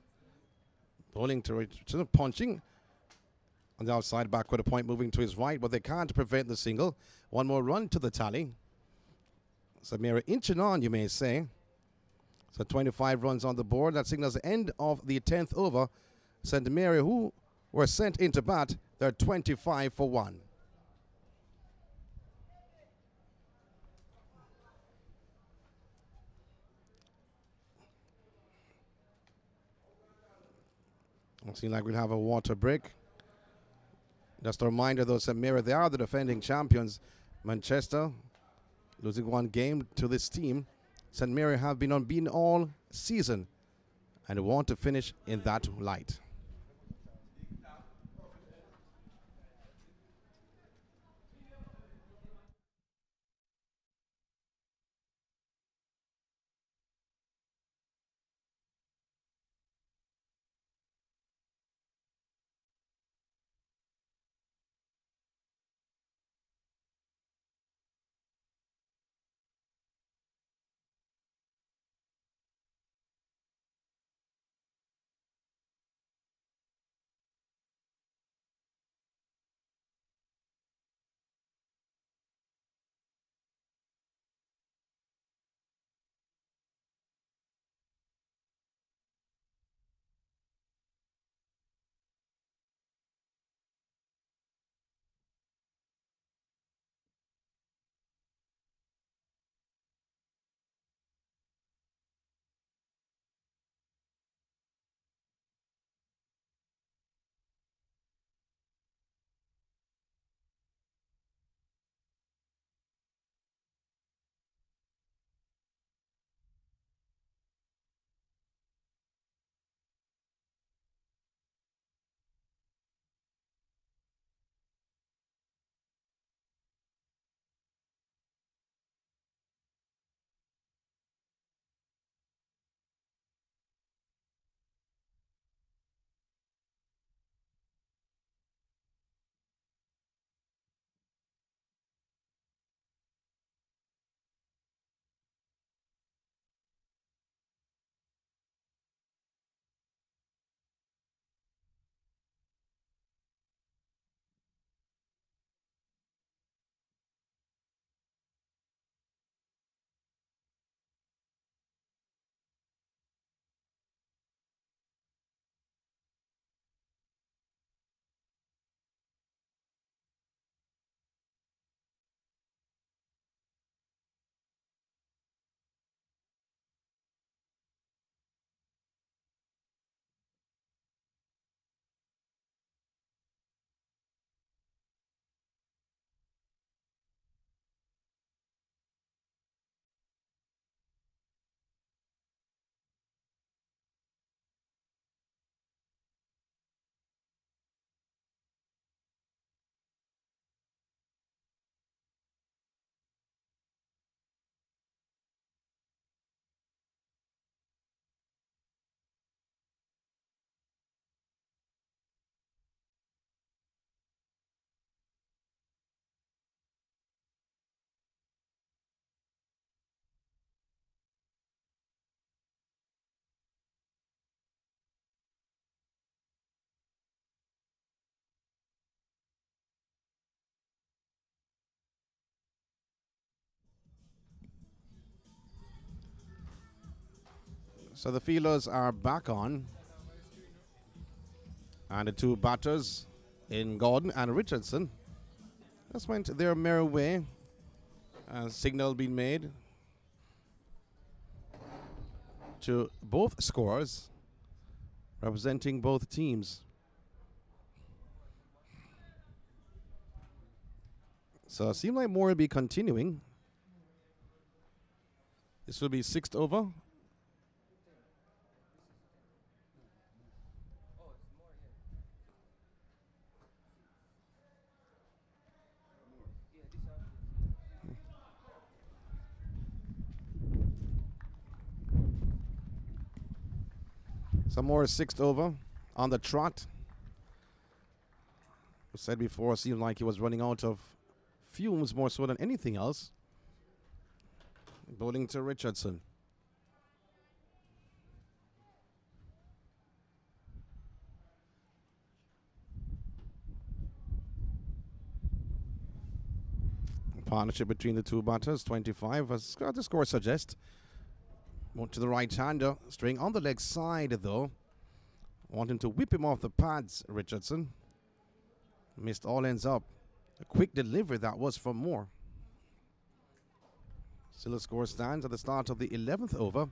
Bowling to Richardson, punching on the outside back with a point moving to his right, but they can't prevent the single. One more run to the tally. So Mary inching on, you may say. So 25 runs on the board. That signals the end of the 10th over. St. Mary, who were sent into bat, they're 25 for 1. Looks like we'll have a water break. Just a reminder though, St. Mary, they are the defending champions. Manchester losing one game to this team. St. Mary have been unbeaten all season and want to finish in that light. So the fielders are back on. And the two batters in Gordon and Richardson just went their merry way. Signal being made to both scorers representing both teams. So it seems like more will be continuing. This will be 6th over. Some more 6th over on the trot. I said before, it seemed like he was running out of fumes more so than anything else. Bowling to Richardson. Partnership between the two batters, 25, as the score suggests. More to the right-hander, straying on the leg side though. Wanting to whip him off the pads, Richardson. Missed all ends up. A quick delivery that was from Moore. Still the score stands at the start of the 11th over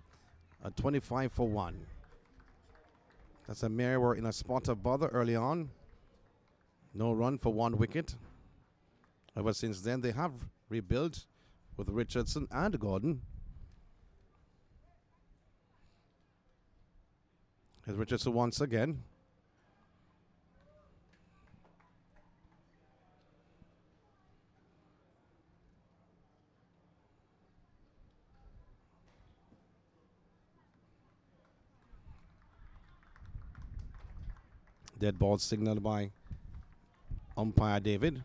at 25 for 1. That's a Mary were in a spot of bother early on. No run for 1 wicket. Ever since then, they have rebuilt with Richardson and Gordon. Here's Richardson once again. Dead ball signaled by umpire David.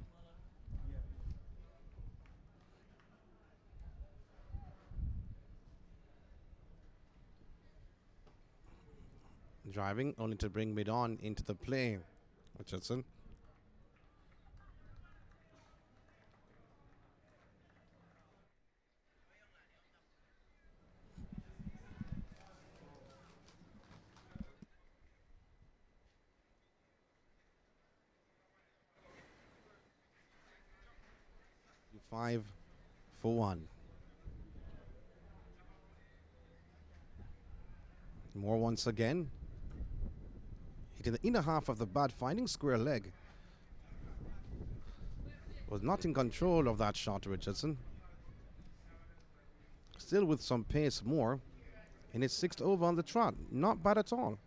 Driving only to bring mid-on into the play. Richardson. Five for 1. Moore once again. Hitting the inner half of the bat, finding square leg. Was not in control of that shot, Richardson. Still with some pace, Moore. In his 6th over on the trot. Not bad at all.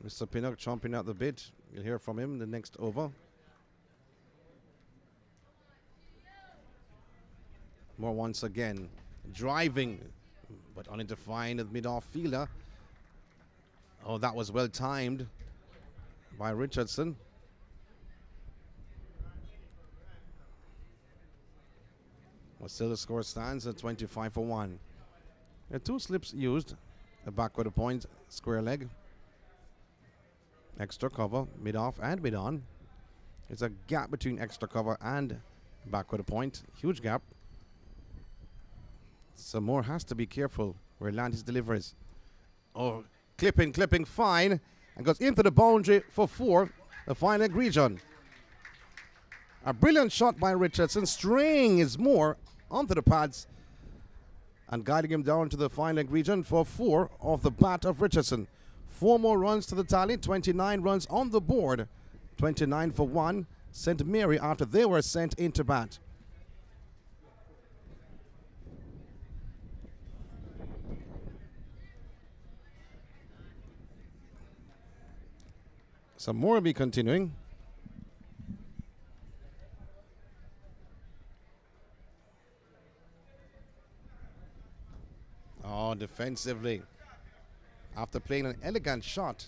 Mr. Pinnock chomping at the bit. You'll hear from him the next over. Moore once again driving, but only to find the mid-off fielder. Oh, that was well timed by Richardson. But still the score stands at 25 for 1. There are 2 slips used. A backward point, square leg. Extra cover, mid-off and mid-on. There's a gap between extra cover and backward point. Huge gap. So Moore has to be careful where he lands his deliveries. Oh, clipping, fine. And goes into the boundary for 4. The final region. A brilliant shot by Richardson. String is Moore onto the pads. And guiding him down to the final region for 4 off the bat of Richardson. 4 more runs to the tally, 29 runs on the board. 29 for 1, St. Mary after they were sent into bat. Some more will be continuing. Oh, defensively. After playing an elegant shot,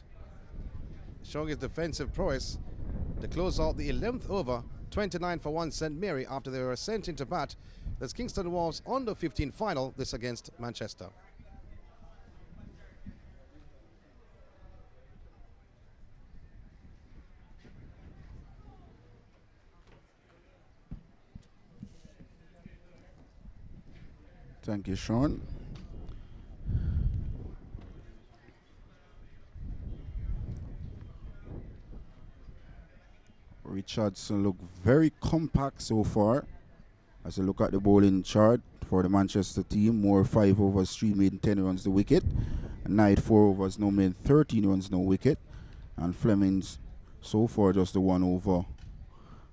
showing his defensive prowess to close out the 11th over, 29 for 1 St. Mary after they were sent into bat. That's Kingston Wharves on the 15 final, this against Manchester. Thank you, Sean. Richardson look very compact so far. As I look at the bowling chart for the Manchester team, Moore 5 overs, 3 made 10 runs, the wicket. Knight 4 overs, no made 13 runs, no wicket. And Fleming's so far just the 1 over,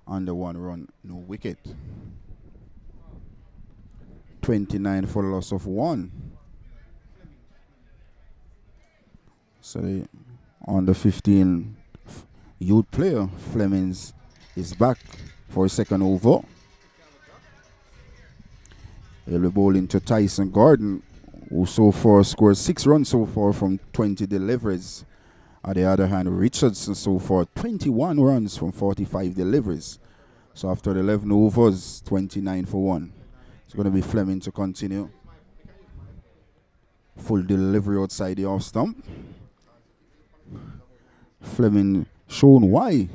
under 1 run, no wicket. 29 for loss of 1. So the under 15 youth player Flemings is back for a second over. He'll be bowling to Tyson Gordon, who so far scored 6 runs so far from 20 deliveries. On the other hand, Richardson so far 21 runs from 45 deliveries. So after the 11 overs, 29 for 1. It's going to be Fleming to continue. Full delivery outside the off stump. Fleming shown why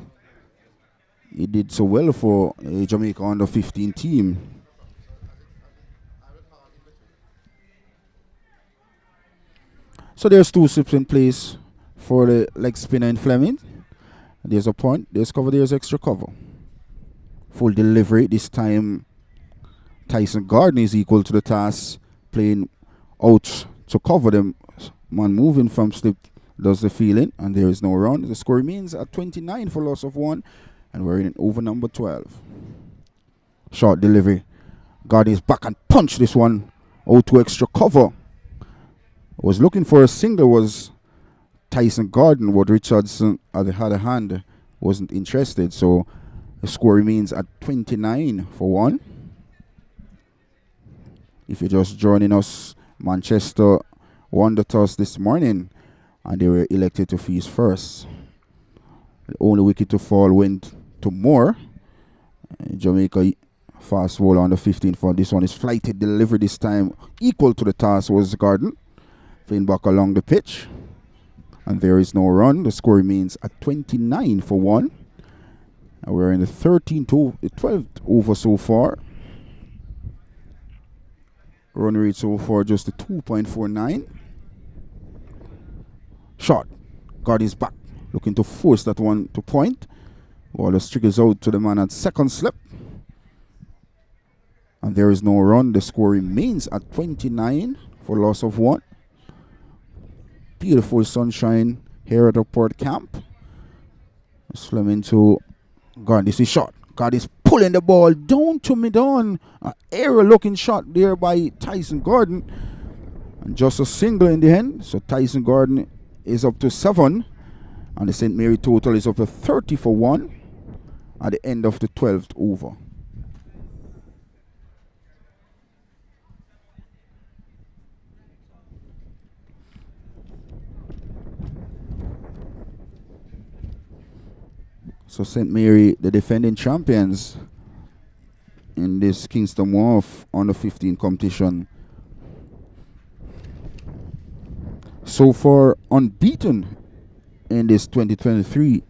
he did so well for a Jamaica under 15 team. So there's 2 slips in place for the leg spinner in Fleming. There's a point, there's cover, there's extra cover. Full delivery. This time Tyson Gardner is equal to the task, playing out to cover them. Man moving from slip does the feeling, and there is no run. The score remains at 29 for loss of 1, and we're in over number 12. Short delivery. Gardner is back and punch this one out to extra cover. Was looking for a single was Tyson Gordon, but Richardson at the other hand wasn't interested, so the score remains at 29 for 1. If you're just joining us, Manchester won the toss this morning and they were elected to face first. The only wicket to fall went to Moore. Jamaica fast bowler on the 15 for this one is flighted delivery this time. Equal to the task was Gordon. Playing back along the pitch. And there is no run. The score remains at 29 for 1. And we're in the 12th over so far. Run rate so far just a 2.49. Shot. Guard is back. Looking to force that one to point. Ball triggers out to the man at second slip. And there is no run. The score remains at 29 for loss of 1. Beautiful sunshine here at the Port Camp. Slam into Guard. This is shot. Guard is pulling the ball down to mid-on. An aerial looking shot there by Tyson Gordon. And just a single in the end. So Tyson Gordon is up to 7. And the St. Mary total is up to 30 for 1 at the end of the 12th over. So St. Mary, the defending champions in this Kingston Wharves under 15 competition. So far unbeaten in this 2023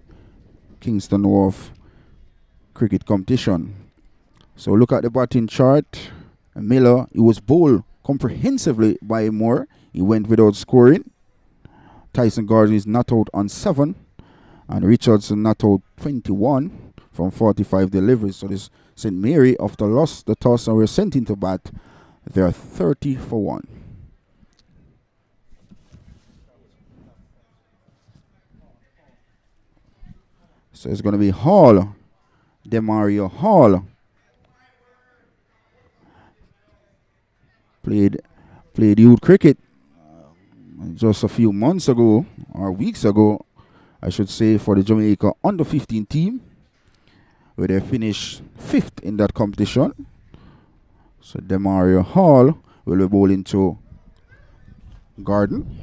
Kingston Wharves cricket competition. So look at the batting chart. Miller, he was bowled comprehensively by Moore. He went without scoring. Tyson Gordon is not out on 7. And Richardson not out 21 from 45 deliveries. So this St. Mary, after lost the toss and were sent into bat, they are 30 for 1. So it's going to be Hall, Demario Hall. Played youth cricket just a few months ago, or weeks ago, I should say, for the Jamaica under 15 team, where they finished 5th in that competition. So Demario Hall will be bowling to Garden.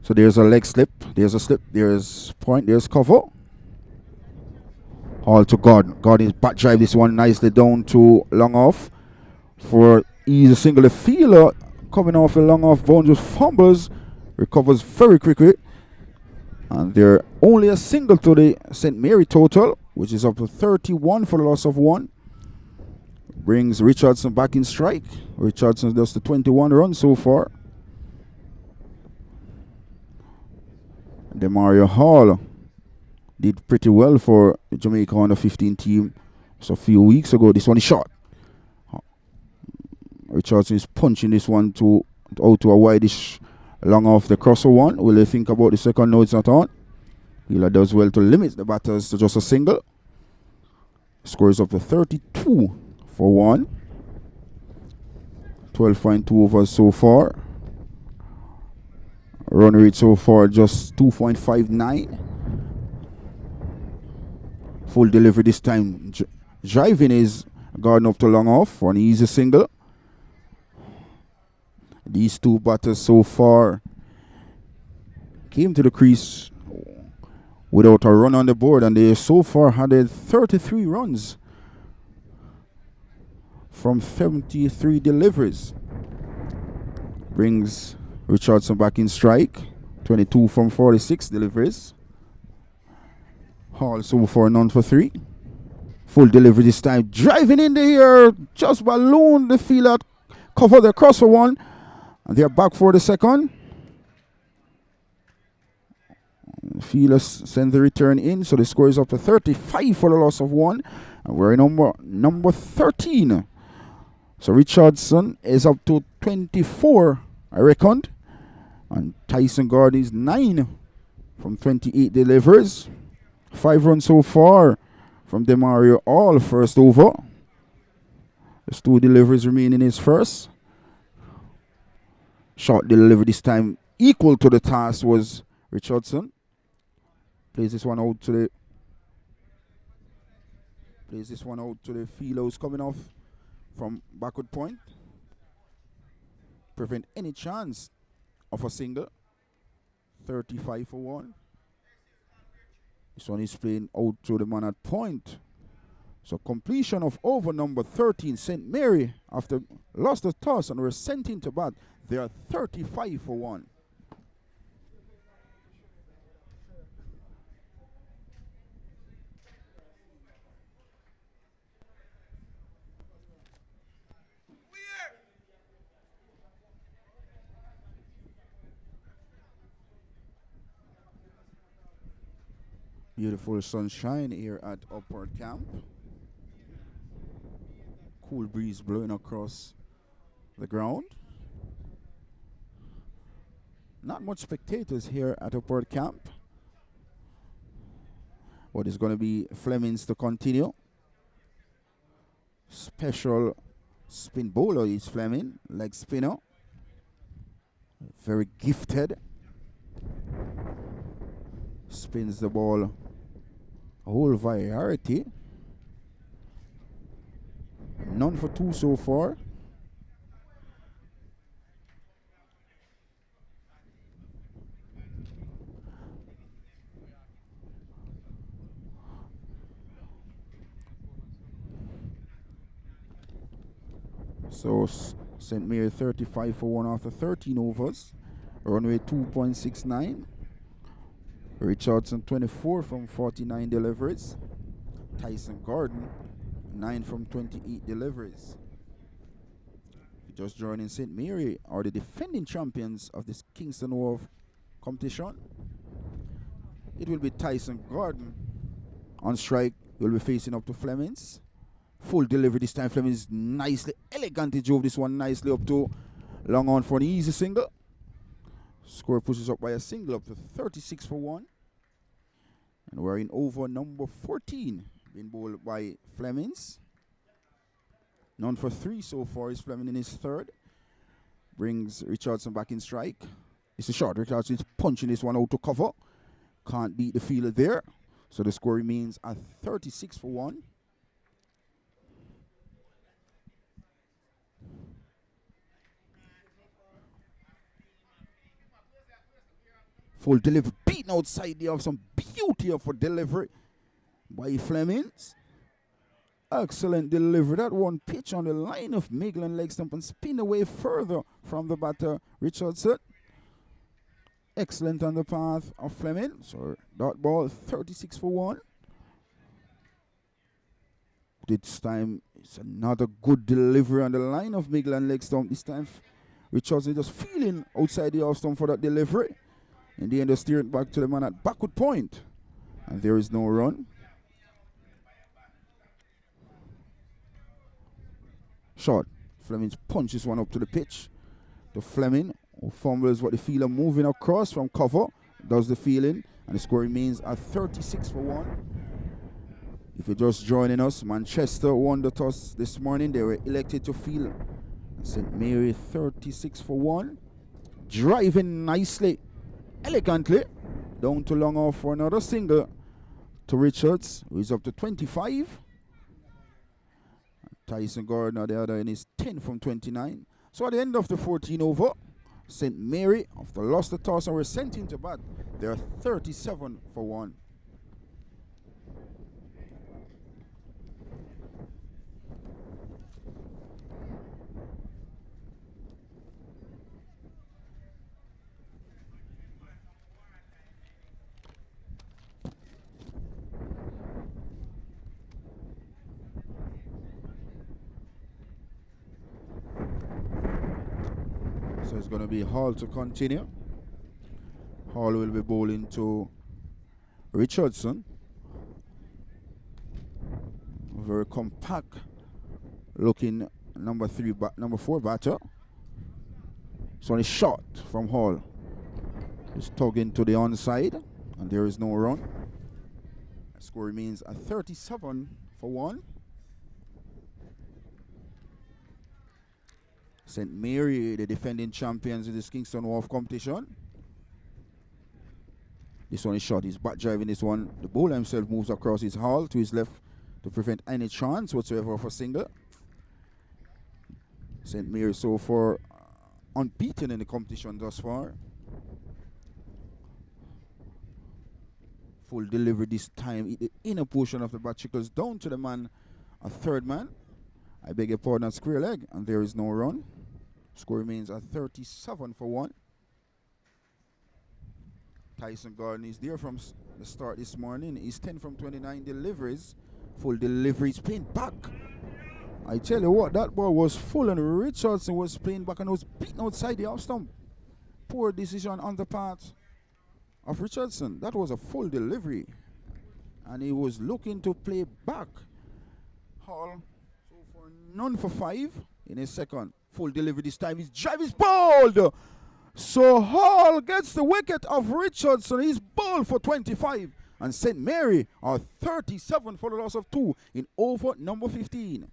So there's a leg slip, there's a slip, there's point, there's cover. Hall to Gordon. Gordon is back drive this one nicely down to long off for easy single. The fielder coming off a long off ball, just fumbles, recovers very quickly, And they're only a single to the St. Mary total, which is up to 31 for the loss of 1. Brings Richardson back in strike. Richardson does the 21 runs so far. Demario Hall did pretty well for the Jamaica under 15 team. So a few weeks ago, this one is short. Richardson is punching this one out to a wideish long off the crosser one. Will they think about the second? No, it's not on. Wheeler does well to limit the batters to just a single. Score is up to 32 for 1. 12.2 overs so far. Run rate so far just 2.59. Full delivery this time. Driving is Garden up to long off for an easy single. These two batters so far came to the crease without a run on the board, and they so far had 33 runs from 73 deliveries. Brings Richardson back in strike. 22 from 46 deliveries. Hall so far none for 3. Full delivery this time. Driving in the air. Just balloon the fielder. Cover the cross for 1. And they're back for the second. Fielders send the return in. So the score is up to 35 for the loss of 1. And we're in number 13. So Richardson is up to 24, I reckon. And Tyson Gordon is 9 from 28 delivers. 5 runs so far from Demario All first over. There's 2 deliveries remaining in his first. Short delivery this time equal to the task was Richardson. Plays this one out to the fielder who's coming off from backward point. Prevent any chance of a single. 35 for 1. This one is playing out to the man at point. So completion of over number 13, St. Mary, after lost the toss and were sent into bat. They are 35 for 1. Beautiful sunshine here at Upward Camp. Cool breeze blowing across the ground. Not much spectators here at Upward Camp. But it's going to be Flemings to continue. Special spin bowler is Fleming, leg spinner. Very gifted. Spins the ball a whole variety. None for 2 so far. So St. Mary 35 for 1 after 13 overs. Run rate 2.69. Richardson 24 from 49 deliveries. Tyson Gordon 9 from 28 deliveries. Just joining St. Mary are the defending champions of this Kingston Wharves competition. It will be Tyson Gordon on strike. He will be facing up to Flemings. Full delivery this time. Flemings nicely, elegantly drove this one nicely up to long on for an easy single. Score pushes up by a single up to 36 for 1. And we're in over number 14, being bowled by Flemings. None for 3 so far is Fleming in his third. Brings Richardson back in strike. It's a short. Richardson is punching this one out to cover. Can't beat the fielder there. So the score remains at 36 for 1. Full delivery, beaten outside there of some beauty of a delivery by Flemings. Excellent delivery. That one pitch on the line of Miglen leg stump and spin away further from the batter Richardson. excellent on the path of Fleming. So dot ball 36 for 1. This time it's another good delivery on the line of middle and leg stump. This time Richardson just feeling outside the off stump for that delivery. In the end, they steer it back to the man at backward point. And there is no run. Short. Fleming punches one up to the pitch. The Fleming, who fumbles what the fielder moving across from cover, does the fielding, and the score remains at 36 for 1. If you're just joining us, Manchester won the toss this morning. They were elected to field. St. Mary 36 for 1. Driving nicely, elegantly, down to long off for another single to Richards, who is up to 25. Tyson Gordon at the other end is 10 from 29. So at the end of the 14 over, St. Mary, after lost the toss and were sent into bat, they're 37 for 1. So it's going to be Hall to continue. Hall will be bowling to Richardson. Very compact looking number 4 batter. So a shot from Hall. He's tugging to the onside, and there is no run. The score remains at 37 for 1. St. Mary, the defending champions in this Kingston Wharves competition. This one is shot. He's back driving this one. The bowler himself moves across his hull to his left to prevent any chance whatsoever of a single. St. Mary so far unbeaten in the competition thus far. Full delivery this time. The inner portion of the bat trickles down to the man, a third man. I beg your pardon, square leg, and there is no run. Score remains at 37 for 1. Tyson Gordon is there from the start this morning. He's 10 from 29 deliveries. Full deliveries, playing back. I tell you what, that ball was full and Richardson was playing back and was beaten outside the off stump. Poor decision on the part of Richardson. That was a full delivery. And he was looking to play back. Hall, so for none for 5 in his second. Full delivery this time. His drive is bowled. So Hall gets the wicket of Richardson. He's bowled for 25. And St. Mary are 37 for the loss of 2 in over number 15.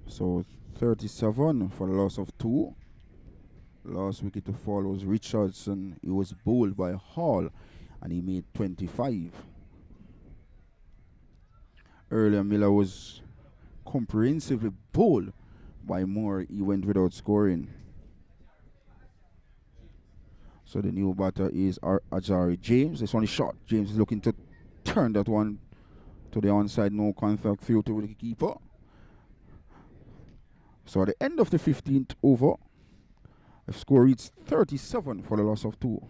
So 37 for the loss of 2. Last wicket to fall was Richardson. He was bowled by Hall and he made 25. Earlier Miller was comprehensively bowled by Moore. He went without scoring. So the new batter is Ajari James. This one is short. James is looking to turn that one to the onside, no contact, 3-2 with the keeper. So at the end of the 15th over, the score reads 37 for the loss of 2.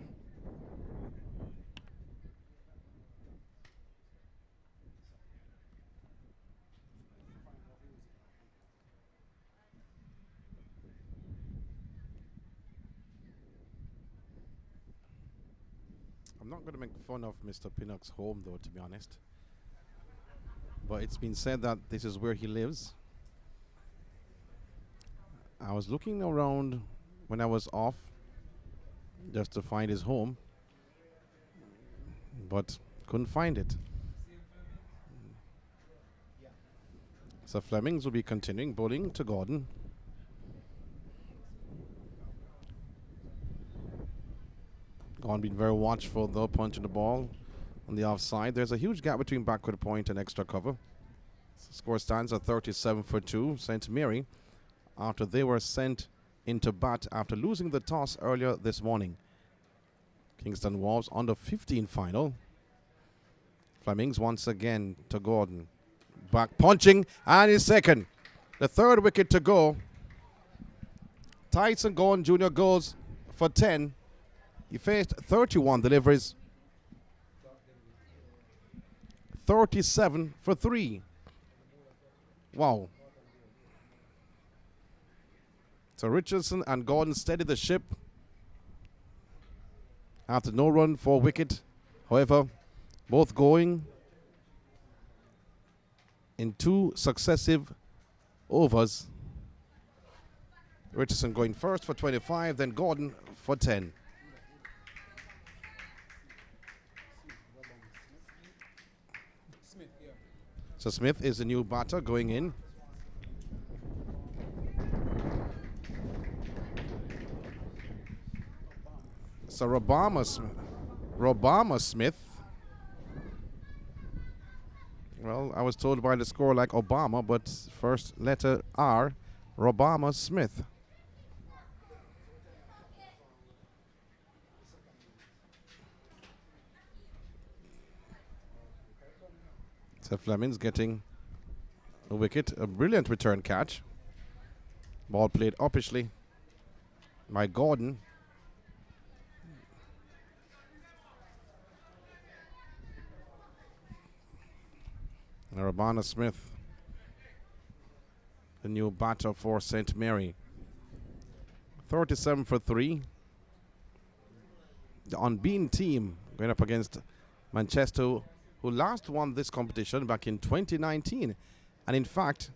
I'm not going to make fun of Mr. Pinnock's home, though, to be honest. But it's been said that this is where he lives. I was looking around when I was off just to find his home, but couldn't find it. So Flemings will be continuing bowling to Gordon. Gordon being very watchful though, punching the ball on the offside. There's a huge gap between backward point and extra cover. Score stands at 37 for 2. St. Mary, after they were sent into bat after losing the toss earlier this morning. Kingston Wharves on the 15 final. Flemings once again to Gordon. Back punching, and his second. The third wicket to go. Tyson Gordon Jr. goes for 10. He faced 31 deliveries. 37 for 3. Wow. So Richardson and Gordon steadied the ship after no run for wicket. However, both going in 2 successive overs. Richardson going first for 25, then Gordon for 10. So Smith is the new batter going in. So Robama Smith. Well, I was told by the score like Obama, but first letter R, Robama Smith. So Flemings getting a wicket, a brilliant return catch. Ball played uppishly by Gordon. Rabana Smith, the new batter for St. Mary. 37 for 3. The unbeaten team going up against Manchester, who last won this competition back in 2019. And in fact,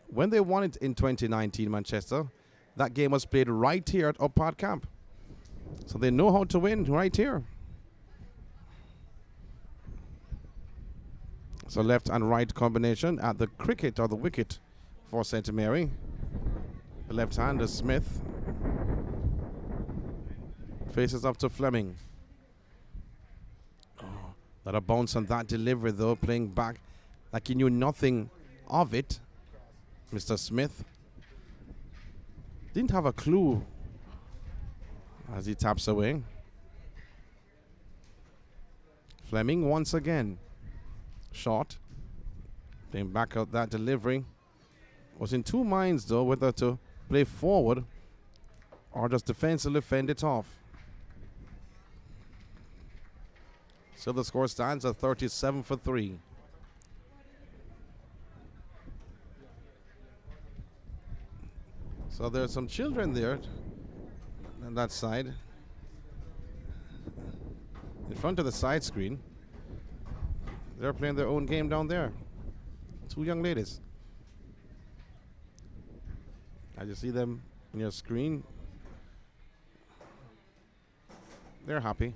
when they won it in 2019, Manchester, that game was played right here at Up Park Camp. So they know how to win right here. So left and right combination at the cricket or the wicket for St. Mary. The left-hander Smith faces up to Fleming. Oh, not a bounce on that delivery though, playing back like he knew nothing of it. Mr. Smith didn't have a clue as he taps away. Fleming once again. Shot. Playing back out that delivery. Was in 2 minds though whether to play forward or just defensively fend it off. So the score stands at 37 for 3. So there's some children there on that side. In front of the side screen. They're playing their own game down there. 2 young ladies. As you see them on your screen, they're happy.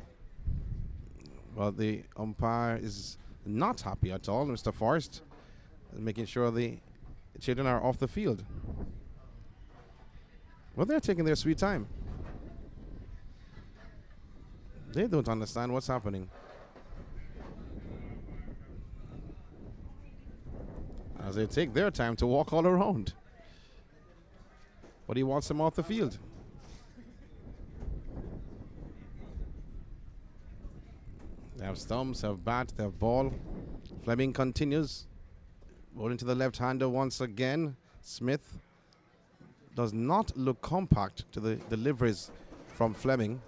Well, the umpire is not happy at all, Mr. Forrest, making sure the children are off the field. Well, they're taking their sweet time. They don't understand what's happening. As they take their time to walk all around. But he wants them off the field. They have stumps, they have bat, they have ball. Fleming continues. Bowling to the left-hander once again. Smith does not look compact to the deliveries from Fleming.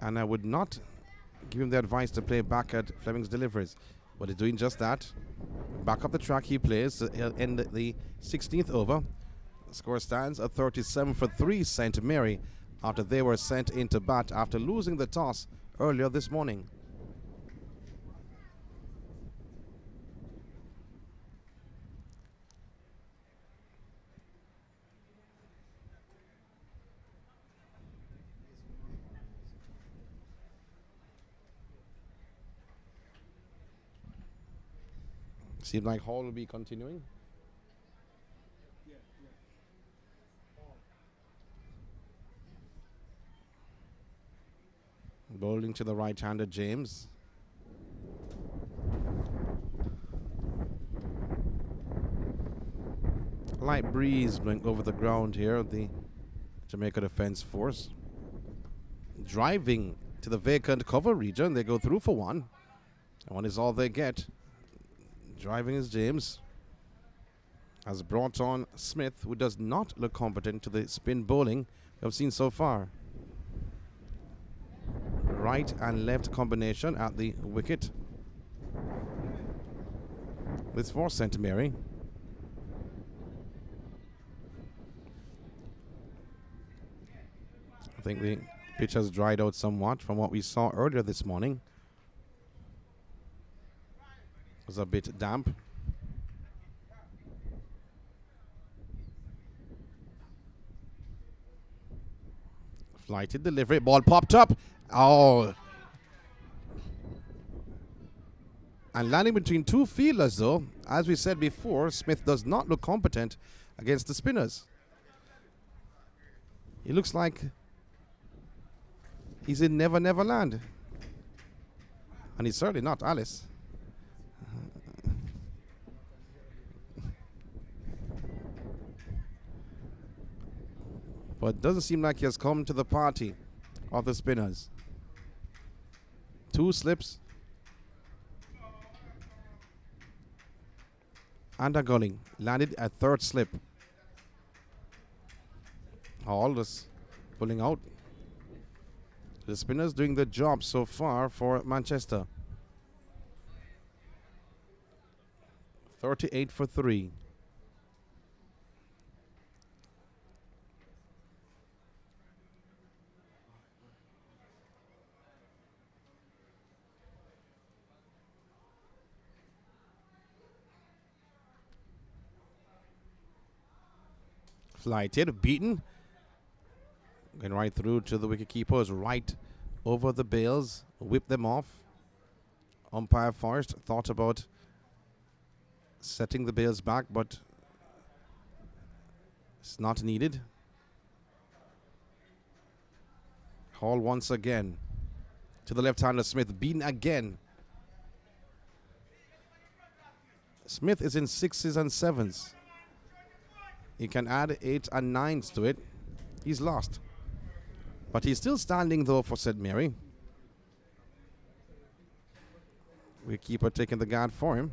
And I would not give him the advice to play back at Fleming's deliveries. But he's doing just that. Back up the track he plays. He'll end the 16th over. The score stands at 37 for 3 St. Mary after they were sent into bat after losing the toss earlier this morning. Seems like Hall will be continuing. Bowling to the right-hander James. Light breeze blowing over the ground here of the Jamaica Defence Force. Driving to the vacant cover region. They go through for one. And one is all they get. Driving is James. Has brought on Smith, who does not look competent to the spin bowling we have seen so far. Right and left combination at the wicket. This for St. Mary. I think the pitch has dried out somewhat from what we saw earlier this morning. It was a bit damp. Flighted delivery, ball popped up. Oh. And landing between two fielders though, as we said before, Smith does not look competent against the spinners. He looks like he's in Never Never Land. And he's certainly not Alice. But it doesn't seem like he has come to the party of the spinners. Two slips. And a gulling. Landed at third slip. Hall is pulling out. The spinners doing the job so far for Manchester. 38 for 3. Flighted, beaten. Going right through to the wicket keepers, right over the bails, whip them off. Umpire Forrest thought about setting the bails back, but it's not needed. Hall once again to the left-hander Smith, beaten again. Smith is in 6s and 7s. He can add 8s and 9s to it. He's lost. But he's still standing though for St. Mary. Wicketkeeper taking the guard for him.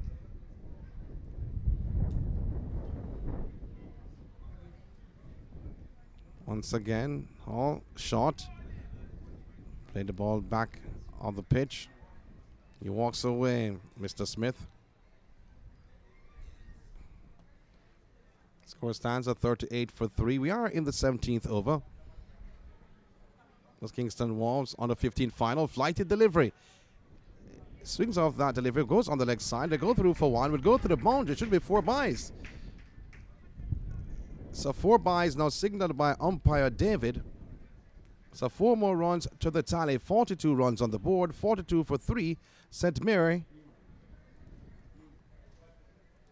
Once again, all short. Play the ball back on the pitch. He walks away, Mr. Smith. Score stands at 38 for 3. We are in the 17th over. Was Kingston Wharves on the 15th final. Flighted delivery. Swings off that delivery. Goes on the leg side. They go through for one. Will go to the boundary. It should be 4 byes. So 4 byes now signaled by umpire David. So 4 more runs to the tally. 42 runs on the board. 42 for 3. St. Mary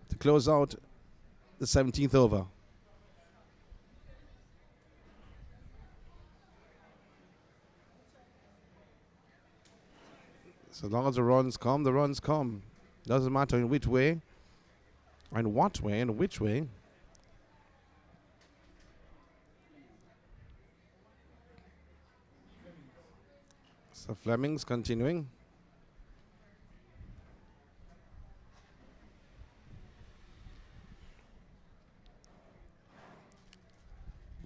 to close out the 17th over. So as long as the runs come, the runs come. Doesn't matter in which way, and what way, and which way. So Fleming's continuing.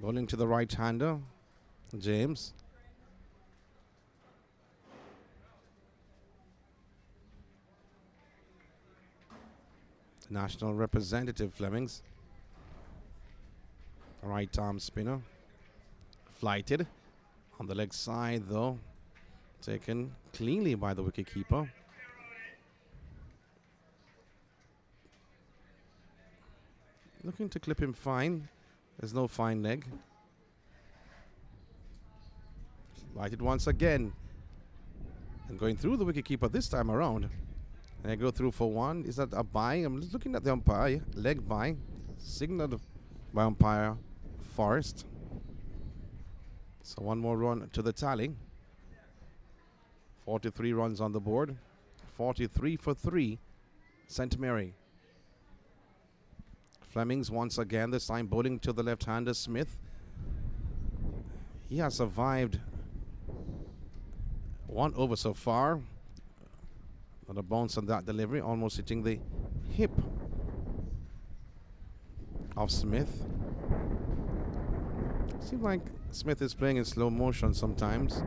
Bowling to the right-hander, James. National representative Flemings. Right arm spinner. Flighted. On the leg side though. Taken cleanly by the wicketkeeper. Looking to clip him fine. There's no fine leg. Flighted once again. And going through the wicketkeeper this time around. And I go through for one. Is that a bye? I'm just looking at the umpire. Leg bye. Signaled by umpire Forrest. So one more run to the tally. 43 runs on the board. 43 for 3. St. Mary. Flemings once again, this time bowling to the left-hander Smith. He has survived one over so far. But a bounce on that delivery, almost hitting the hip of Smith. Seems like Smith is playing in slow motion sometimes.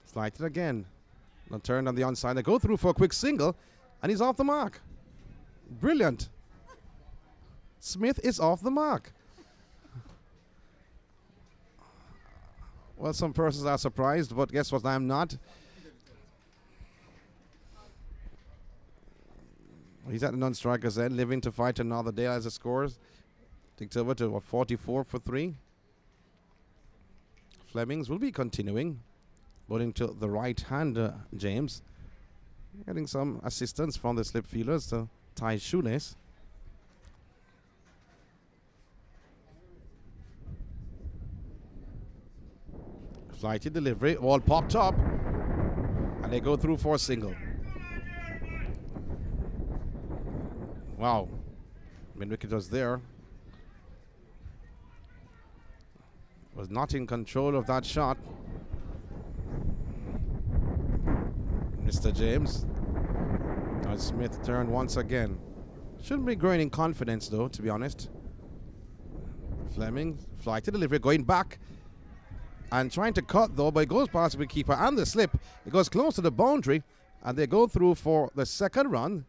Slighted again. Now turned on the onside. They go through for a quick single, and he's off the mark. Brilliant. Smith is off the mark. Well, some persons are surprised, but guess what? I'm not. He's at the non-striker's end, living to fight another day as a score. Takes over to what, 44 for 3. Flemings will be continuing. Bowling to the right-hander, James. Getting some assistance from the slip fielders to tie his shoelace. Flighty delivery, all popped up. And they go through for a single. Wow. Mid-wicket was there. Was not in control of that shot. Mr. James. Now Smith turned once again. Shouldn't be growing in confidence though, to be honest. Fleming, flighted delivery, going back. And trying to cut though, but it goes past the keeper and the slip. It goes close to the boundary. And they go through for the second run.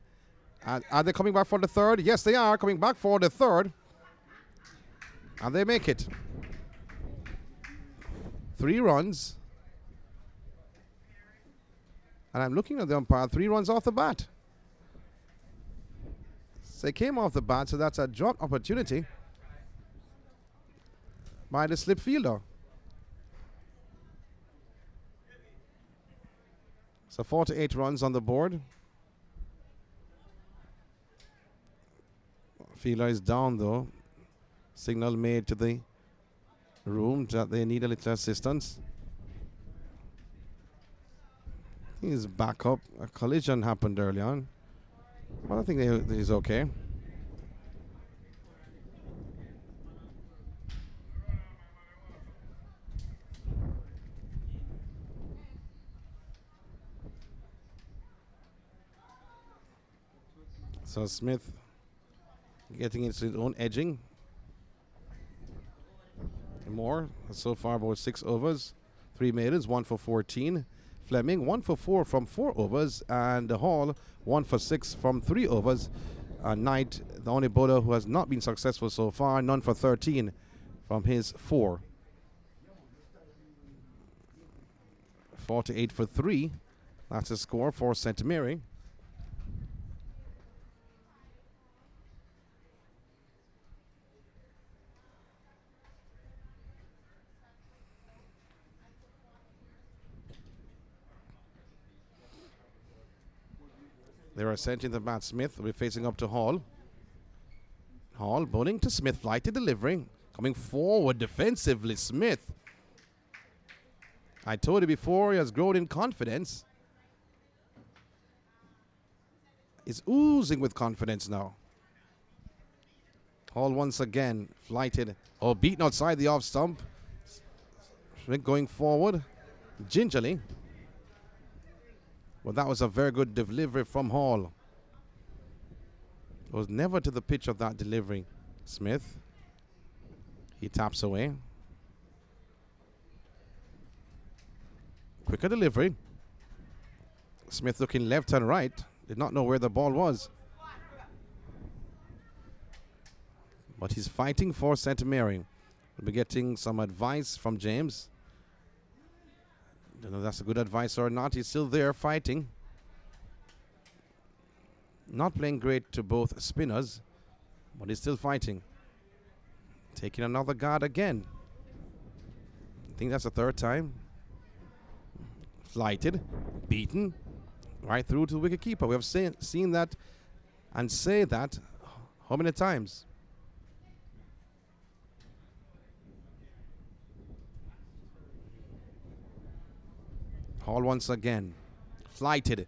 And are they coming back for the third? Yes, they are coming back for the third. And they make it. 3 runs. And I'm looking at the umpire, 3 runs off the bat. So they came off the bat, so that's a drop opportunity by the slip fielder. So 48 runs on the board. Fielder is down though. Signal made to the room that they need a little assistance. He's back up. A collision happened early on. But I think he's okay. So Smith getting into his own edging. More. So far about 6 overs. 3 maidens, 1 for 14. Fleming, 1 for 4 from 4 overs. And Hall, 1 for 6 from 3 overs. Knight, the only bowler who has not been successful so far, none for 13 from his 4. 48 for 3. That's a score for St. Mary. They are sent in the bat. Smith will be facing up to Hall. Hall bowling to Smith. Flighty delivering. Coming forward defensively. Smith. I told you before, he has grown in confidence. He's oozing with confidence now. Hall once again. Flighted. Oh, beaten outside the off stump. Smith going forward. gingerly. Well, that was a very good delivery from Hall. Was never to the pitch of that delivery. Smith. He taps away. Quicker delivery. Smith looking left and right. Did not know where the ball was. But he's fighting for St. Mary. We'll be getting some advice from James. Don't know if that's a good advice or not. He's still there fighting. Not playing great to both spinners, but he's still fighting. Taking another guard again. I think that's the third time. Flighted, beaten, right through to the wicketkeeper. We have seen that and say that how many times? Hall once again. Flighted.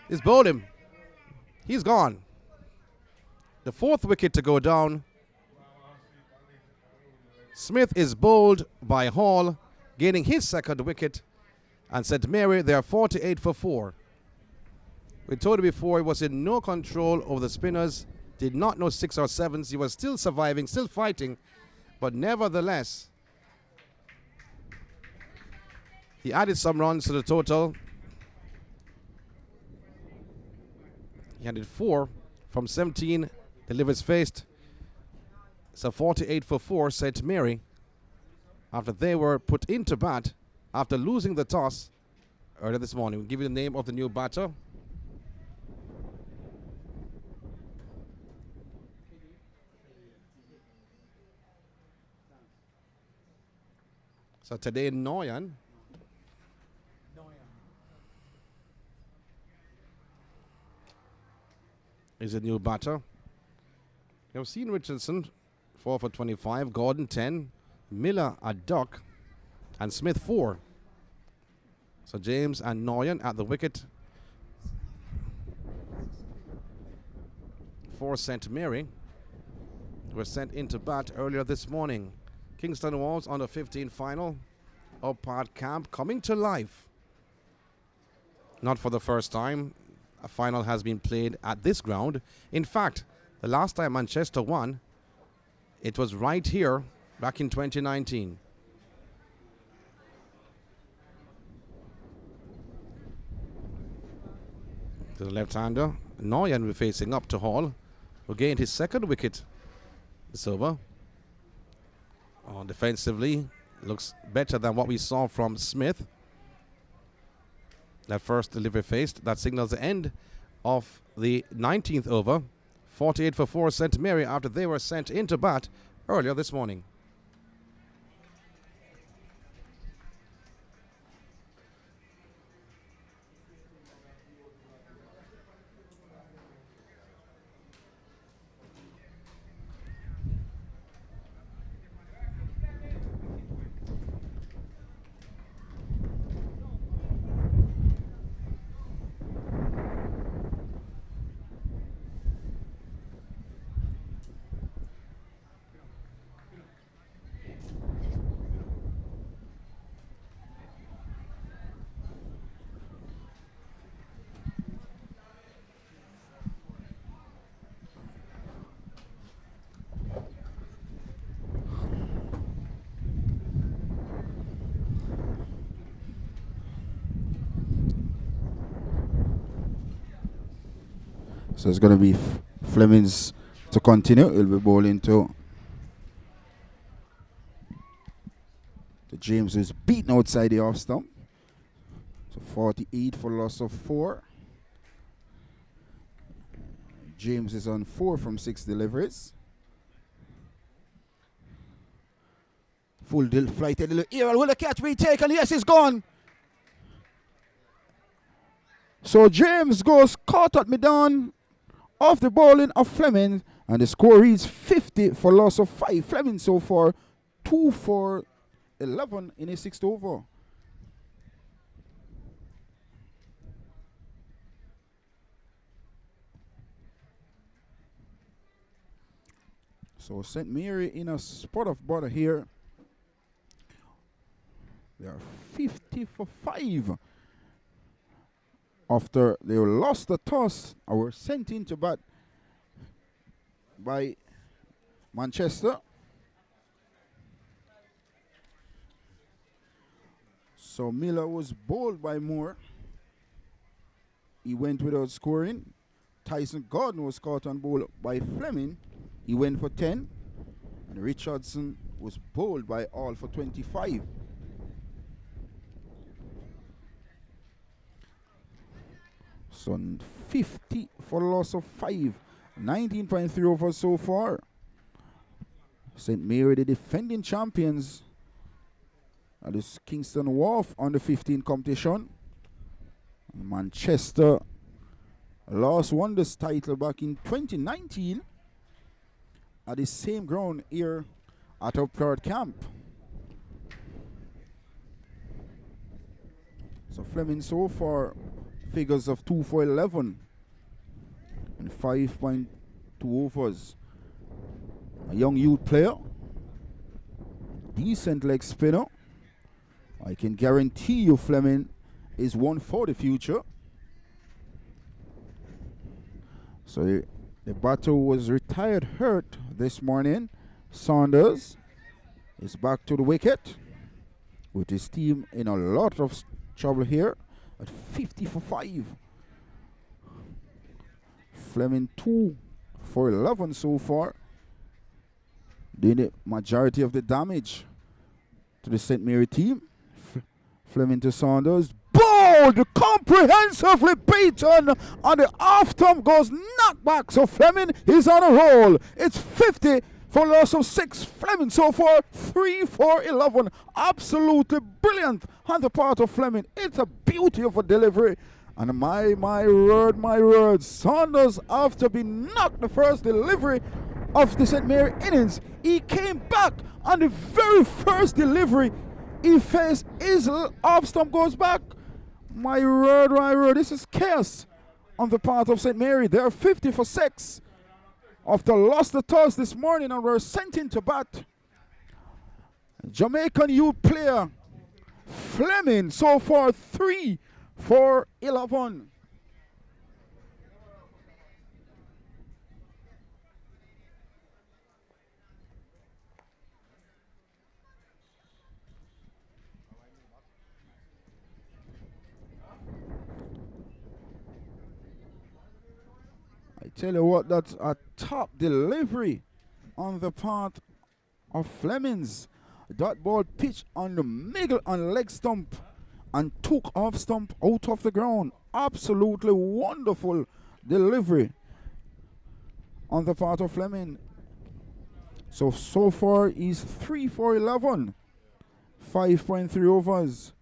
He's bowled him. He's gone. The fourth wicket to go down. Smith is bowled by Hall, gaining his second wicket. And St. Mary, they are 48 for 4. We told you before, he was in no control over the spinners. Did not know 6 or 7s. He was still surviving, still fighting. But nevertheless, he added some runs to the total. He added 4 from 17 delivers faced. So 48 for 4, St. Mary, after they were put into bat after losing the toss earlier this morning. We'll give you the name of the new batter. So today Noyan is a new batter. You have seen Richardson 4 for 25, Gordon 10, Miller a duck, and Smith 4. So James and Noyan at the wicket for St. Mary were sent into bat earlier this morning. Kingston Wharves on the 15 final. Upart camp coming to life. Not for the first time. A final has been played at this ground. In fact, the last time Manchester won, it was right here back in 2019. To the left-hander, Noyan will be facing up to Hall, who gained his second wicket this over. Defensively, looks better than what we saw from Smith. That first delivery faced, that signals the end of the 19th over. 48 for 4 St. Mary after they were sent into bat earlier this morning. So it's going to be Flemings to continue. He'll be bowling to James, who's beaten outside the off stump. So 48 for loss of 4. James is on 4 from 6 deliveries. Full flight. Here, will the catch be taken? Yes, it's gone. So James goes caught at me down off the bowling of Fleming, and the score reads 50 for loss of 5. Fleming so far 2 for 11 in his 6th over. So St. Mary in a spot of bother here. They are 50 for 5. After they lost the toss and were sent into bat by Manchester. So Miller was bowled by Moore. He went without scoring. Tyson Gordon was caught on ball by Fleming. He went for 10. And Richardson was bowled by All for 25. So 50 for loss of 5. 19.3 overs so far. St. Mary, the defending champions at this Kingston Wharves under 15 competition. Manchester won this title back in 2019 at the same ground here at Upcard Camp. So Fleming so far figures of 2 for 11 and 5.2 overs. A young youth player, decent leg spinner. I can guarantee you Fleming is one for the future. So the batter was retired hurt this morning. Saunders is back to the wicket with his team in a lot of trouble here at 50 for 5. Fleming 2 for 11 so far. Doing the majority of the damage to the St. Mary team. Fleming to Saunders. Bowled comprehensively beaten, and the off stump goes knocked back. So Fleming is on a roll. It's 50 for loss of 6. Fleming so far 3 for 11. Absolutely brilliant on the part of Fleming. It's a beauty of a delivery. And my word, Saunders, after being knocked the first delivery of the St. Mary innings, he came back on the very first delivery. He faced his off stump goes back. My word, this is chaos on the part of St. Mary. They're 50 for 6. After lost the toss this morning and were sent into bat. Jamaican youth player Fleming so far 3 for 11. Tell you what, that's a top delivery on the part of Flemings. That ball pitched on the middle and leg stump and took off stump out of the ground. Absolutely wonderful delivery on the part of Fleming. So far he's 3 for 11. 5.3 overs.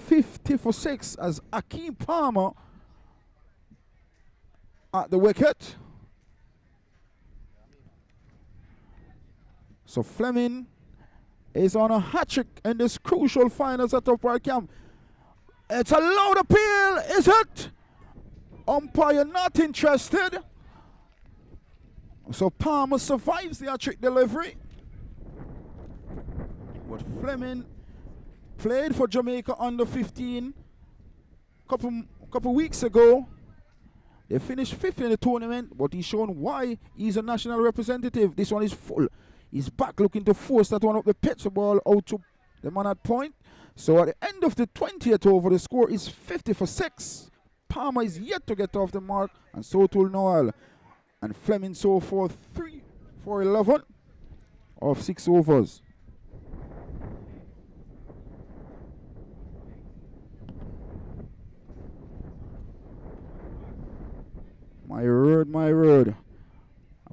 50 for 6 as Akeem Palmer at the wicket. So Fleming is on a hat-trick in this crucial finals at Upper Camp. It's a loud appeal, is it? Umpire not interested. So Palmer survives the hat-trick delivery. But Fleming played for Jamaica under 15 couple weeks ago. They finished 5th in the tournament, but he's shown why he's a national representative. This one is full. He's back looking to force that one up the pitch, the ball out to the man at point. So at the end of the 20th over, the score is 50 for 6. Palmer is yet to get off the mark, and so too Noel. And Fleming so for 3 for 11 of 6 overs. My word.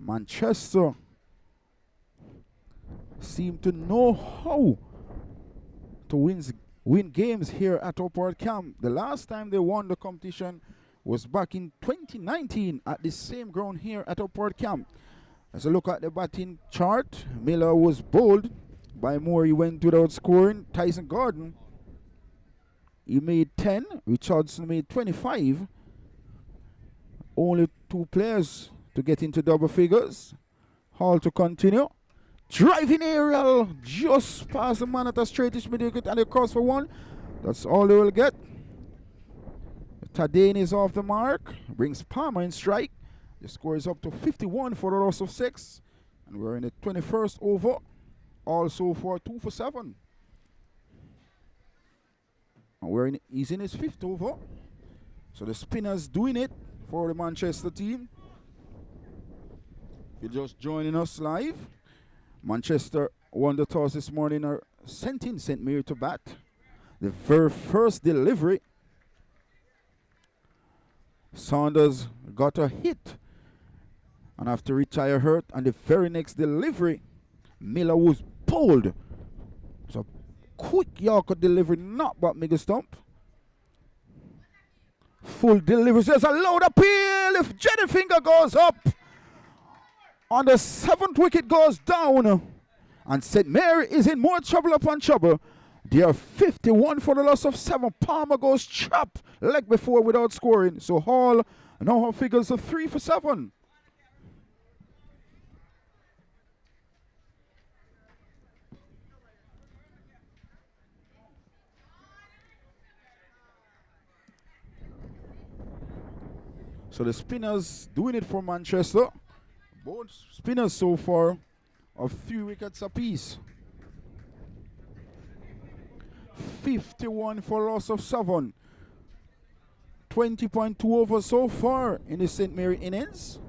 Manchester seem to know how to win games here at Upward Camp. The last time they won the competition was back in 2019 at the same ground here at Upward Camp. As a look at the batting chart, Miller was bowled by Moore. He went without scoring. Tyson Gordon, he made 10. Richardson made 25. Only 2 players to get into double figures. Hall to continue. Driving aerial just past the man at a straightish mid wicket and they cross for one. That's all they will get. Tadane is off the mark. Brings Palmer in strike. The score is up to 51 for the loss of 6. And we're in the 21st over. Also for 2 for 7. And he's in his 5th over. So the spinner's doing it for the Manchester team. If you're just joining us live, Manchester won the toss this morning, are sent in St. Mary to bat. The very first delivery, Saunders got a hit and have to retire hurt. And the very next delivery, Miller was pulled. So quick Yorker delivery, not but mega stump. Full delivery, there's a loud appeal. If Jenny Finger goes up, on the 7th wicket goes down. And St. Mary is in more trouble upon trouble. They are 51 for the loss of 7. Palmer goes chop leg before without scoring. So Hall now her figures of 3 for 7. So the spinners doing it for Manchester. Both spinners so far of 3 wickets apiece. 51 for loss of 7. 20.2 over so far in the St. Mary innings.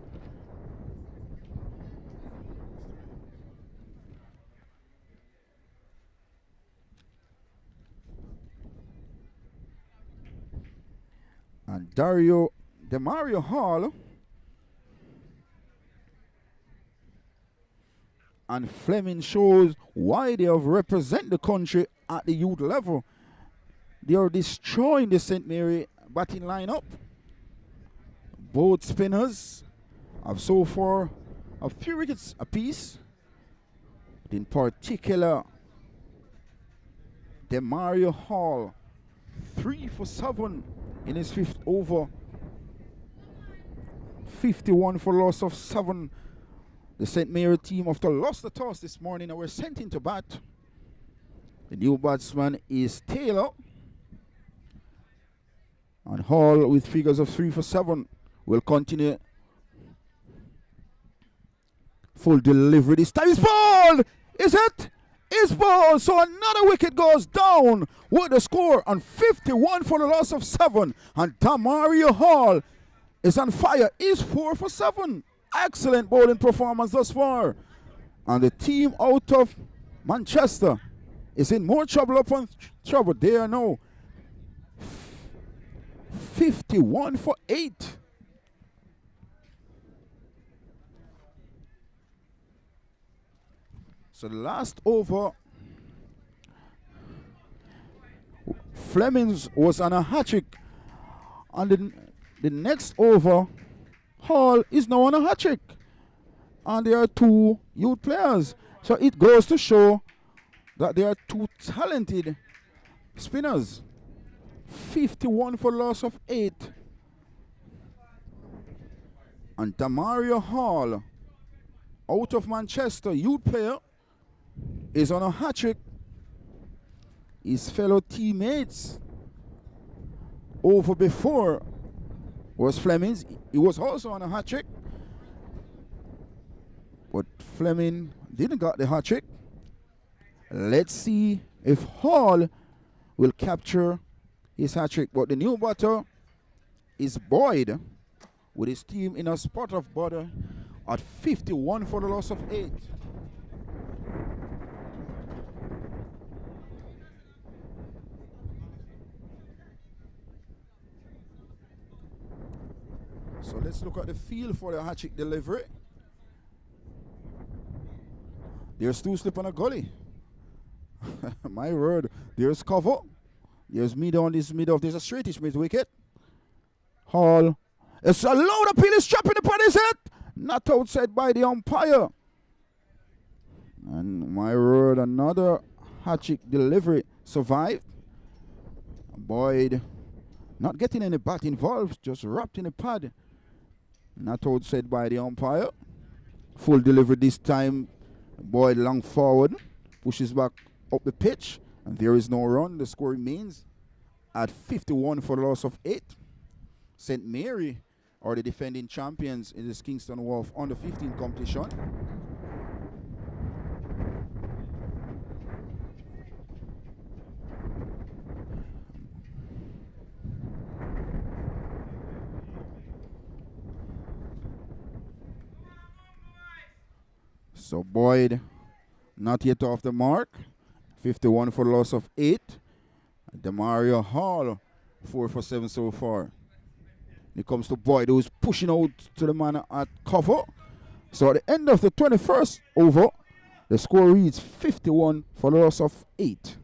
And Demario Hall and Fleming shows why they have represent the country at the youth level. They are destroying the St. Mary batting lineup. Both spinners have so far a few wickets apiece. In particular, Demario Hall, 3 for 7 in his 5th over. 51 for loss of 7. The St. Mary team, after lost the toss this morning, were sent into bat. The new batsman is Taylor. And Hall, with figures of 3 for 7, will continue. Full delivery. This time is ball! Is it? Is ball. So another wicket goes down with the score on 51 for the loss of 7. And Demario Hall is on fire. Is 4 for 7. Excellent bowling performance thus far. And the team out of Manchester is in more trouble upon trouble. They are now 51 for 8. So the last over, Flemings was on a hat-trick. And the next over, Hall is now on a hat-trick. And there are 2 youth players. So it goes to show that they are 2 talented spinners. 51 for loss of 8. And Demario Hall, out of Manchester, youth player, is on a hat-trick. His fellow teammates over before was Fleming's. He was also on a hat-trick. But Fleming didn't got the hat-trick. Let's see if Hall will capture his hat-trick. But the new batter is Boyd with his team in a spot of bother at 51 for the loss of 8. So let's look at the field for the hat-trick delivery. There's 2 slip on a gully. My word. There's cover. There's mid on this mid off. There's a straightish mid wicket. Hall. It's a loud appeal. Is trapping upon his head. Not outside by the umpire. And my word, another hat-trick delivery survived. Boyd not getting any bat involved, just wrapped in a pad. Not outside by the umpire. Full delivery this time Boyd long forward, pushes back up the pitch, and there is no run. The score remains at 51 for the loss of 8. St. Mary are the defending champions in this Kingston Wharves under 15 competition. So Boyd not yet off the mark. 51 for the loss of 8. Demario Hall 4 for 7 so far. It comes to Boyd, who is pushing out to the man at cover. So at the end of the 21st over, the score reads 51 for the loss of 8.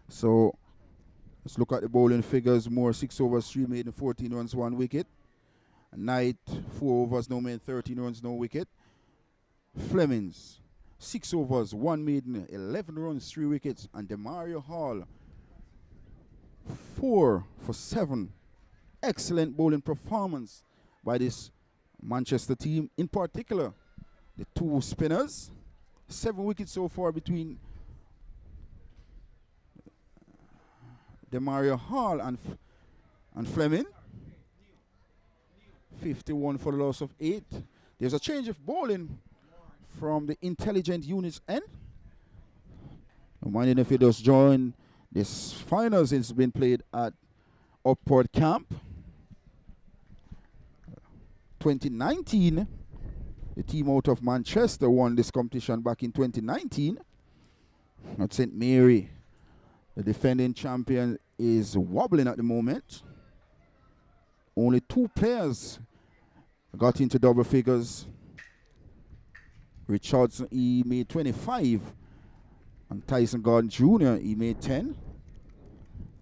So let's look at the bowling figures. Moore 6 overs, 3 made, and 14 runs, 1 wicket. Knight 4 overs, no made, 13 runs, no wicket. Flemings 6 overs, 1 maiden, 11 runs, 3 wickets. And Demario Hall 4 for 7. Excellent bowling performance by this Manchester team. In particular, the 2 spinners. 7 wickets so far between Demario Hall and Fleming. 51 for the loss of 8. There's a change of bowling from the intelligent units end. Reminding if you just join this finals, it's been played at Upward Camp. 2019, the team out of Manchester won this competition back in 2019 at St. Mary. The defending champion is wobbling at the moment. Only 2 players got into double figures. Richardson, he made 25. And Tyson Gordon Jr., he made 10.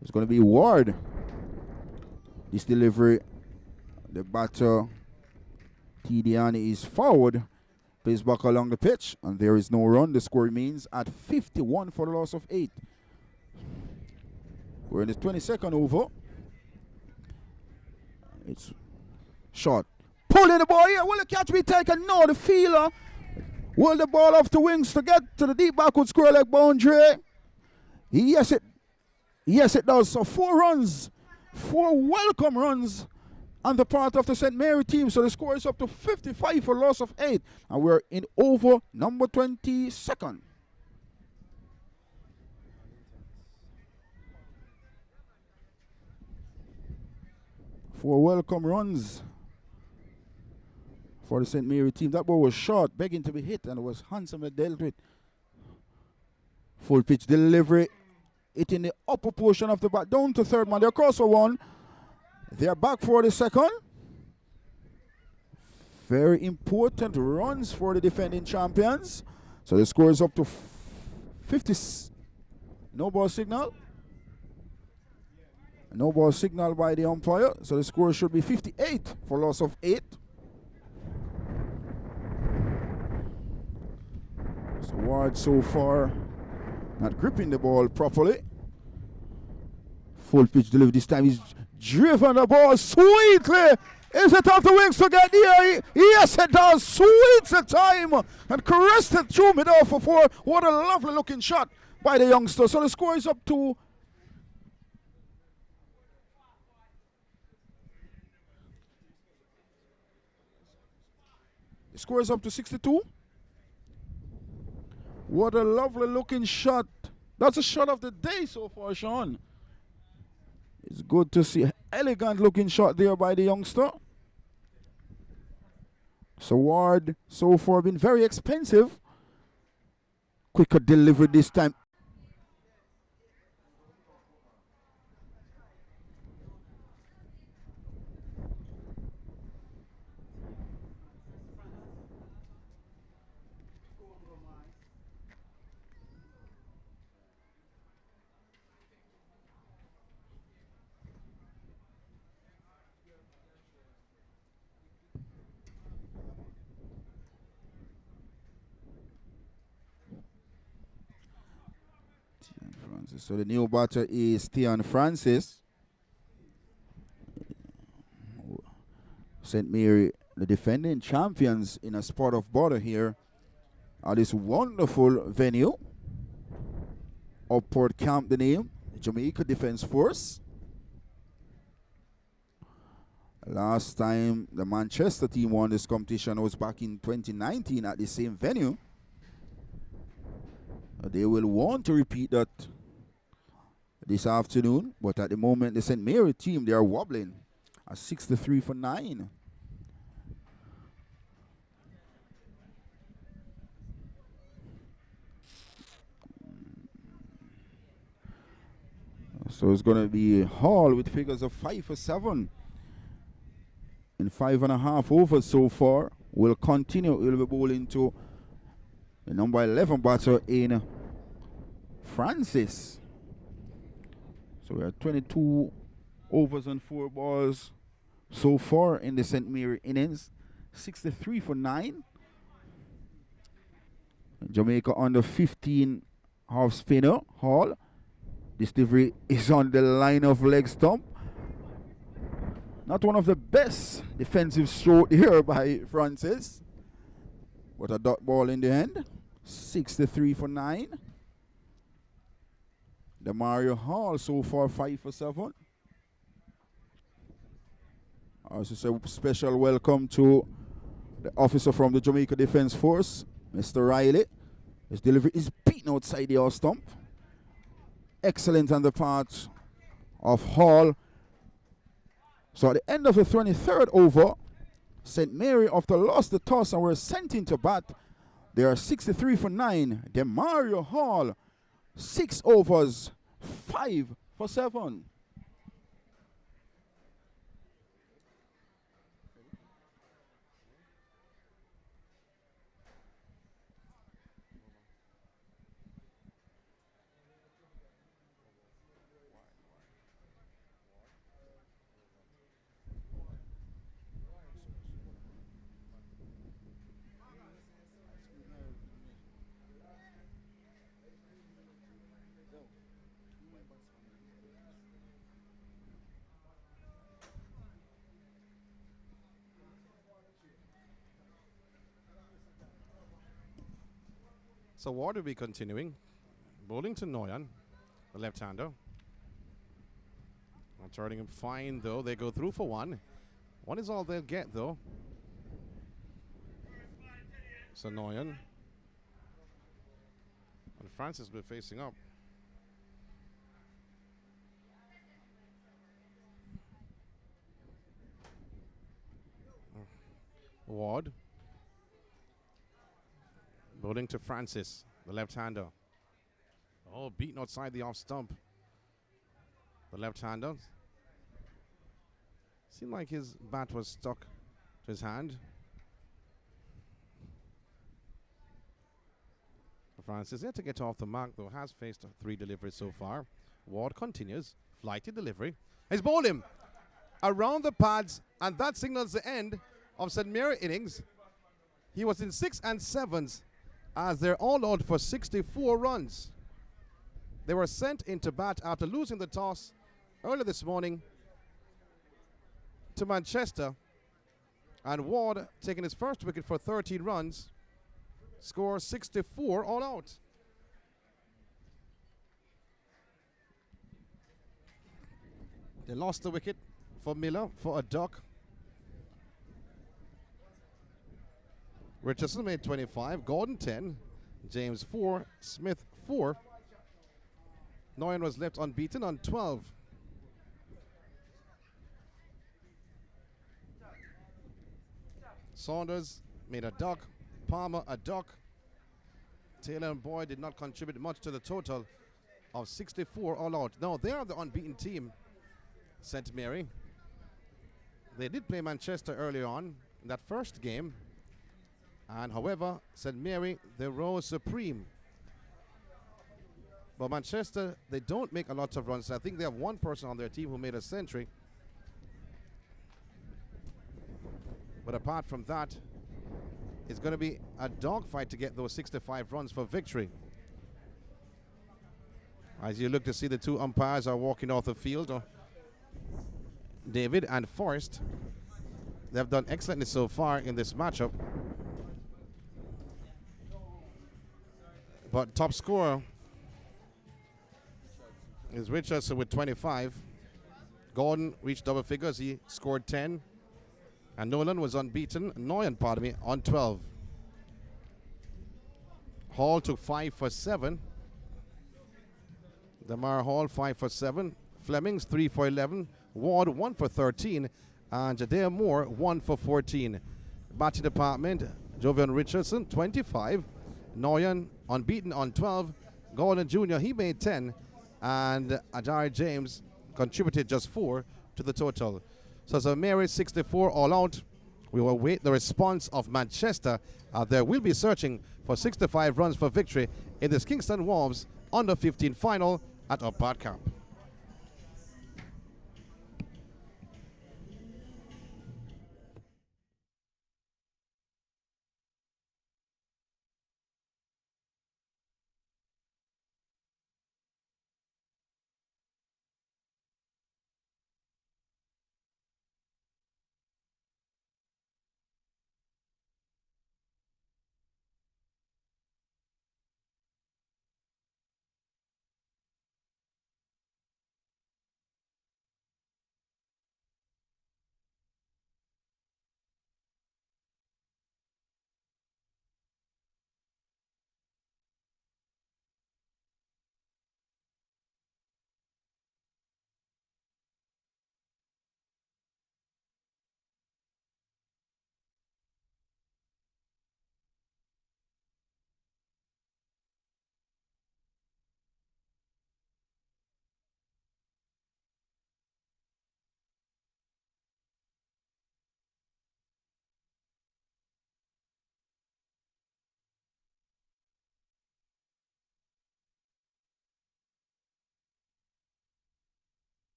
It's going to be Ward. This delivery, the batter, Tidiane, is forward. Plays back along the pitch. And there is no run. The score remains at 51 for the loss of 8. We're in the 22nd over. It's short. Pulling the ball here. Will the catch be taken? No, the fielder will the ball off the wings to get to the deep backward square leg boundary. Yes, it does. So 4 runs. 4 welcome runs on the part of the St. Mary team. So the score is up to 55 for loss of 8. And we're in over number 22nd. 4 welcome runs for the St. Mary team. That ball was short, begging to be hit, and it was handsomely dealt with. Full pitch delivery. It in the upper portion of the bat, down to third man. They're across for 1. They're back for the second. Very important runs for the defending champions. So the score is up to 50. No ball signal. No ball signal by the umpire. So the score should be 58 for loss of 8. So Ward so far not gripping the ball properly. Full pitch delivery this time. He's driven the ball sweetly. Is it off the wings to get there? Yes, it does. Sweet the time. And caressed it through mid off for 4. What a lovely looking shot by the youngster. So the score is up to the score is up to 62. What a lovely looking shot. That's a shot of the day so far, Sean. It's good to see. Elegant looking shot there by the youngster. So Ward so far been very expensive. Quicker delivery this time. So the new batter is Theon Francis. St. Mary, the defending champions in a spot of border here at this wonderful venue. Upport Camp, the name, Jamaica Defence Force. Last time the Manchester team won this competition was back in 2019 at the same venue. They will want to repeat that this afternoon, but at the moment the St. Mary team, they are wobbling at 63 for 9. So it's going to be Hall with figures of 5 for 7 in 5.5 overs so far. Will continue. He'll be bowling to the number 11 batter in Francis. So we are 22 overs and 4 balls so far in the St. Mary innings. 63 for 9. Jamaica under 15 half spinner Hall. This delivery is on the line of leg stump. Not one of the best defensive stroke here by Francis. But a dot ball in the end. 63 for 9. The Mario Hall so far 5 for 7. Also say special welcome to the officer from the Jamaica Defence Force, Mr. Riley. His delivery is beaten outside the off stump. Excellent on the part of Hall. So at the end of the 23rd over, St. Mary, after lost the toss and were sent into bat, they are 63 for 9. Demario Hall, 6 overs, 5 for 7. So Ward will be continuing. Bowling to Noyan, the left-hander. Not turning him fine, though. They go through for 1. 1 is all they'll get, though. So Noyan. And Francis will be facing up. Ward. Bowling to Francis, the left-hander. Oh, beaten outside the off stump. The left-hander. Seemed like his bat was stuck to his hand. Francis yet to get off the mark, though, has faced 3 deliveries so far. Ward continues. Flighty delivery. He's bowled him around the pads, and that signals the end of St. Mary innings. He was in 6 and 7s. As they're all out for 64 runs. They were sent into bat after losing the toss earlier this morning to Manchester. And Ward taking his first wicket for 13 runs. Score 64 all out. They lost the wicket for Miller for a duck. Richardson made 25, Gordon 10, James 4, Smith 4. Noyan was left unbeaten on 12. Saunders made a duck, Palmer a duck. Taylor and Boyd did not contribute much to the total of 64 all out. No, they are the unbeaten team, St. Mary. They did play Manchester earlier on in that first game. And however, St. Mary, they rose supreme. But Manchester, they don't make a lot of runs. I think they have 1 person on their team who made a century. But apart from that, it's going to be a dogfight to get those 65 runs for victory. As you look to see the two umpires are walking off the field, David and Forrest. They have done excellently so far in this matchup. But top scorer is Richardson with 25. Gordon reached double figures. He scored 10. And Nolan was unbeaten. Noyan, pardon me, on 12. Hall took 5 for 7. Damar Hall 5 for 7. Flemings 3 for 11. Ward 1 for 13. And Jadea Moore 1 for 14. Batting department, Jovian Richardson 25. Noyan unbeaten on 12. Gordon Jr. he made 10. And Ajari James contributed just 4 to the total. So it's a merry 64 all out. We will wait the response of Manchester. They will be searching for 65 runs for victory in this Kingston Wharves under 15 final at our park camp.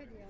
video.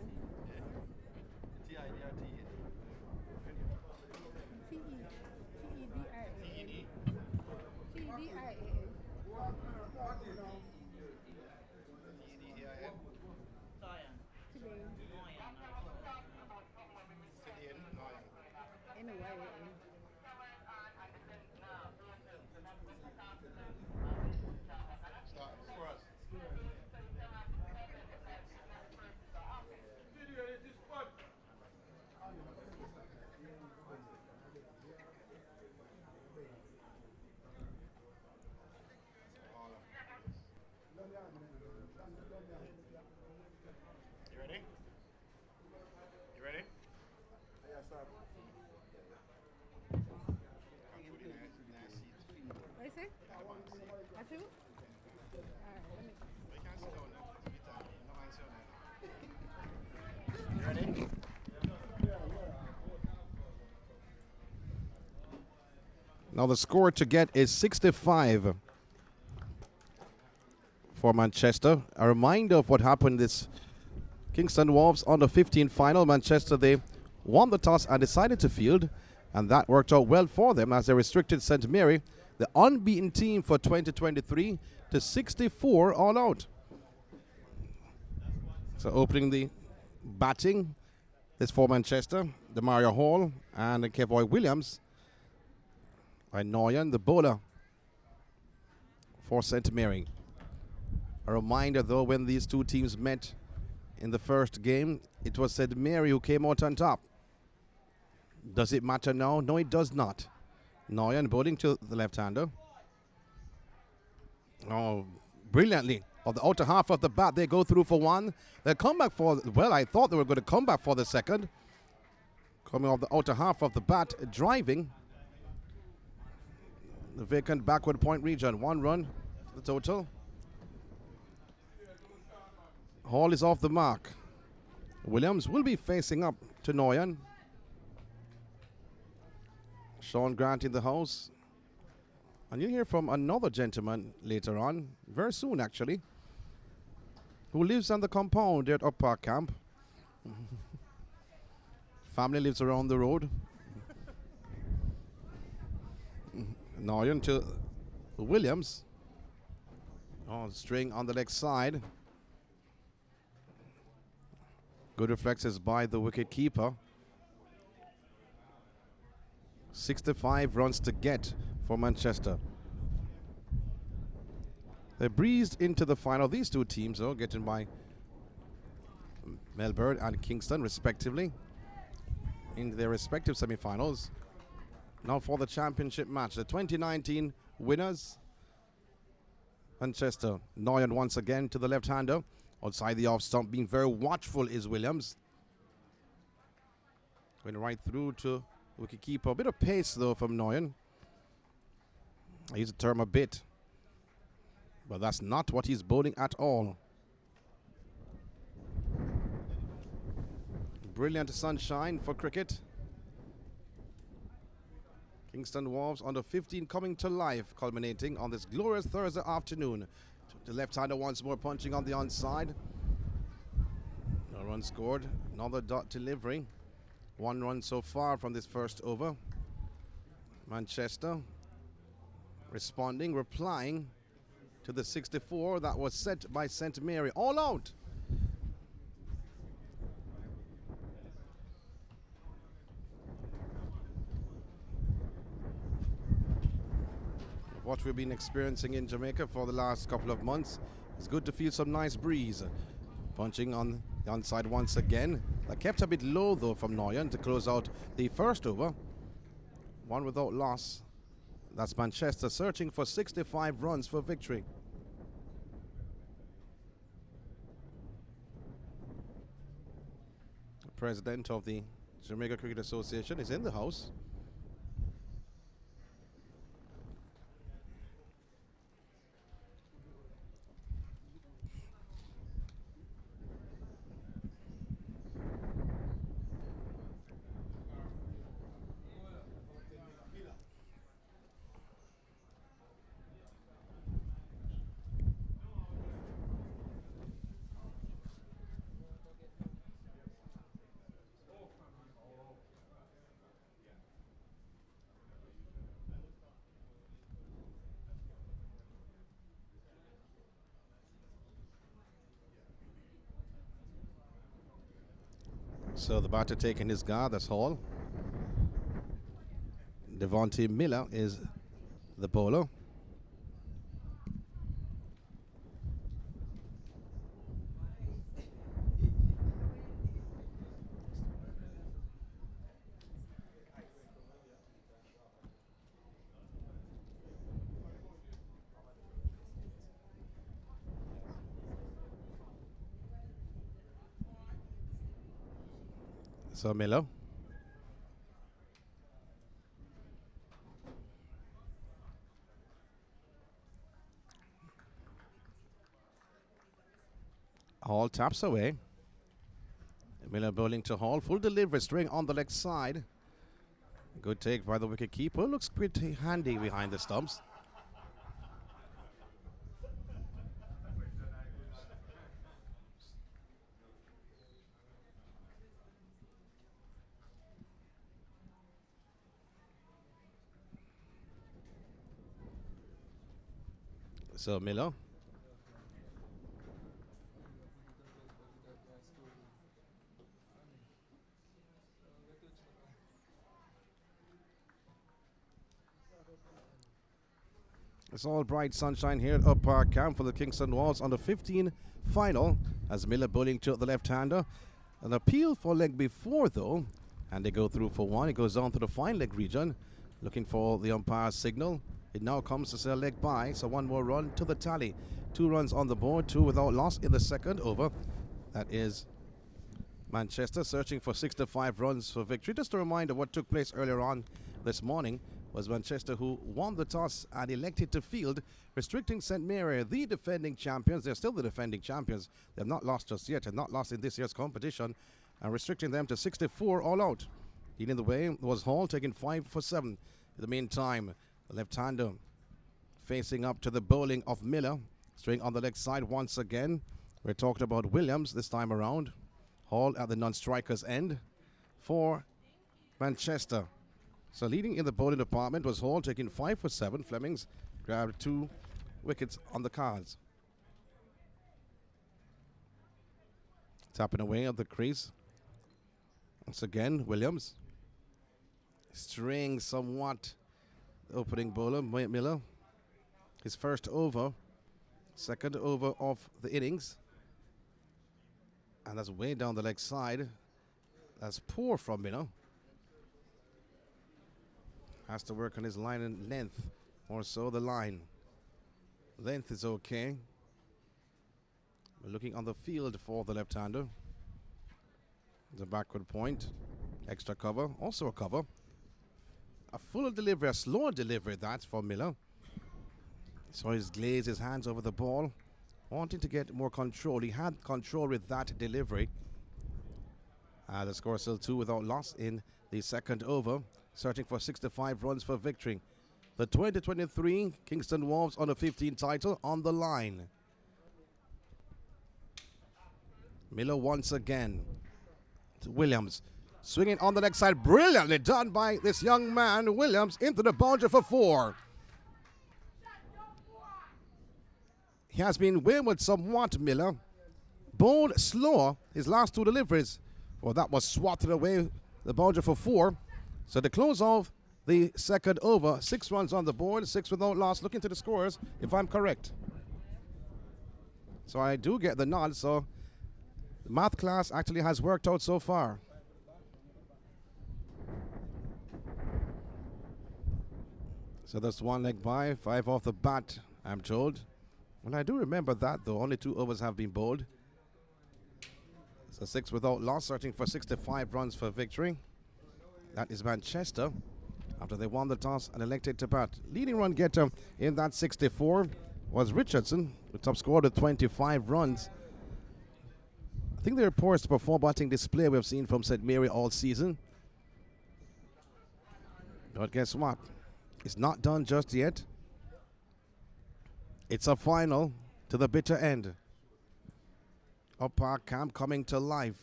You ready? You ready? Yeah, start. What you say? I too? Alright, let me. You ready? Now the score to get is 65 for Manchester. A reminder of what happened this Kingston Wharves on the 15 final. Manchester, they won the toss and decided to field, and that worked out well for them as they restricted St. Mary, the unbeaten team for 2023, to 64 all out. So opening the batting is for Manchester, Demario Hall and Kevoy Williams. And Noyan, the bowler for St. Mary. A reminder, though, when these two teams met in the first game, it was St. Mary who came out on top. Does it matter now? No, it does not. Noyan bowling to the left-hander. Oh, brilliantly. Of the outer half of the bat, they go through for one. They come back for, well, I thought they were going to come back for the second. Coming off the outer half of the bat, driving. The vacant backward point region. 1 run, the total. Hall is off the mark. Williams will be facing up to Noyan. Sean Grant in the house. And you'll hear from another gentleman later on, very soon actually, who lives on the compound there at Up Park Camp. Family lives around the road. Noyan to Williams. Oh, string on the leg side. Good reflexes by the wicket keeper. 65 runs to get for Manchester. They breezed into the final. These two teams, though, getting by Melbourne and Kingston, respectively, in their respective semi-finals. Now for the championship match, the 2019 winners, Manchester. Noyan once again to the left-hander. Outside the off stump, being very watchful is Williams. Going right through to wicketkeeper. A bit of pace, though, from Noyan. I use the term a bit, but that's not what he's bowling at all. Brilliant sunshine for cricket. Kingston Wharves under 15 coming to life, culminating on this glorious Thursday afternoon. The left-hander once more punching on the onside. No run scored. Another dot delivery. 1 run so far from this first over. Manchester responding, replying to the 64 that was set by St. Mary. All out. What we've been experiencing in Jamaica for the last couple of months. It's good to feel some nice breeze. Punching on the onside once again. That kept a bit low, though, from Noyan to close out the first over. 1 without loss. That's Manchester searching for 65 runs for victory. The president of the Jamaica Cricket Association is in the house. So the batter taking his guard, that's Hall. Devontae Miller is the bowler. So Miller. Hall taps away. Miller bowling to Hall. Full delivery, string on the leg side. Good take by the wicket keeper. Looks pretty handy behind the stumps. So Miller. It's all bright sunshine here at Up Park Camp for the Kingston Wharves on the 15 final as Miller bowling to the left-hander. An appeal for leg before though, and they go through for one. It goes on to the fine leg region, looking for the umpire's signal. It now comes to say a leg by, so one more run to the tally. 2 runs on the board, 2 without loss in the second over. That is Manchester searching for 65 runs for victory. Just a reminder what took place earlier on this morning was Manchester who won the toss and elected to field, restricting St. Mary, the defending champions. They're still the defending champions. They have not lost just yet, have not lost in this year's competition, and restricting them to 64 all out. Leading the way was Hall, taking 5 for 7. In the meantime, the left-hander facing up to the bowling of Miller. String on the leg side once again. We're talking about Williams this time around. Hall at the non-striker's end for Manchester. So leading in the bowling department was Hall, taking 5 for 7. Flemings grabbed 2 wickets on the cards. Tapping away at the crease. Once again, Williams. String somewhat. The opening bowler, Miller. His first over. Second over of the innings. And that's way down the leg side. That's poor from Miller. Has to work on his line and length, more so the line. Length is okay. We're looking on the field for the left-hander. The backward point, extra cover, also a cover. A fuller delivery, a slower delivery, that's for Miller. So he's glazed his hands over the ball, wanting to get more control. He had control with that delivery. The score still 2 without loss in the second over. Searching for 65 runs for victory. The 2023 Kingston Wharves under 15 title on the line. Miller once again. To Williams. Swinging on the next side. Brilliantly done by this young man, Williams, into the boundary for 4. He has been wayward somewhat, Miller. Bowled slower his last 2 deliveries. Well, that was swatted away the boundary for 4. So to close off the second over, 6 runs on the board, 6 without loss. Looking to the scores, if I'm correct. So I do get the nod. So the math class actually has worked out so far. So that's 1 leg by, 5 off the bat, I'm told. Well, I do remember that, though. Only 2 overs have been bowled. So 6 without loss, searching for 65 runs for victory. That is Manchester, after they won the toss and elected to bat. Leading run getter in that 64 was Richardson, who top scored with 25 runs. I think they're poorest perform batting display we've seen from St. Mary all season. But guess what? It's not done just yet. It's a final to the bitter end. Up Park Camp coming to life.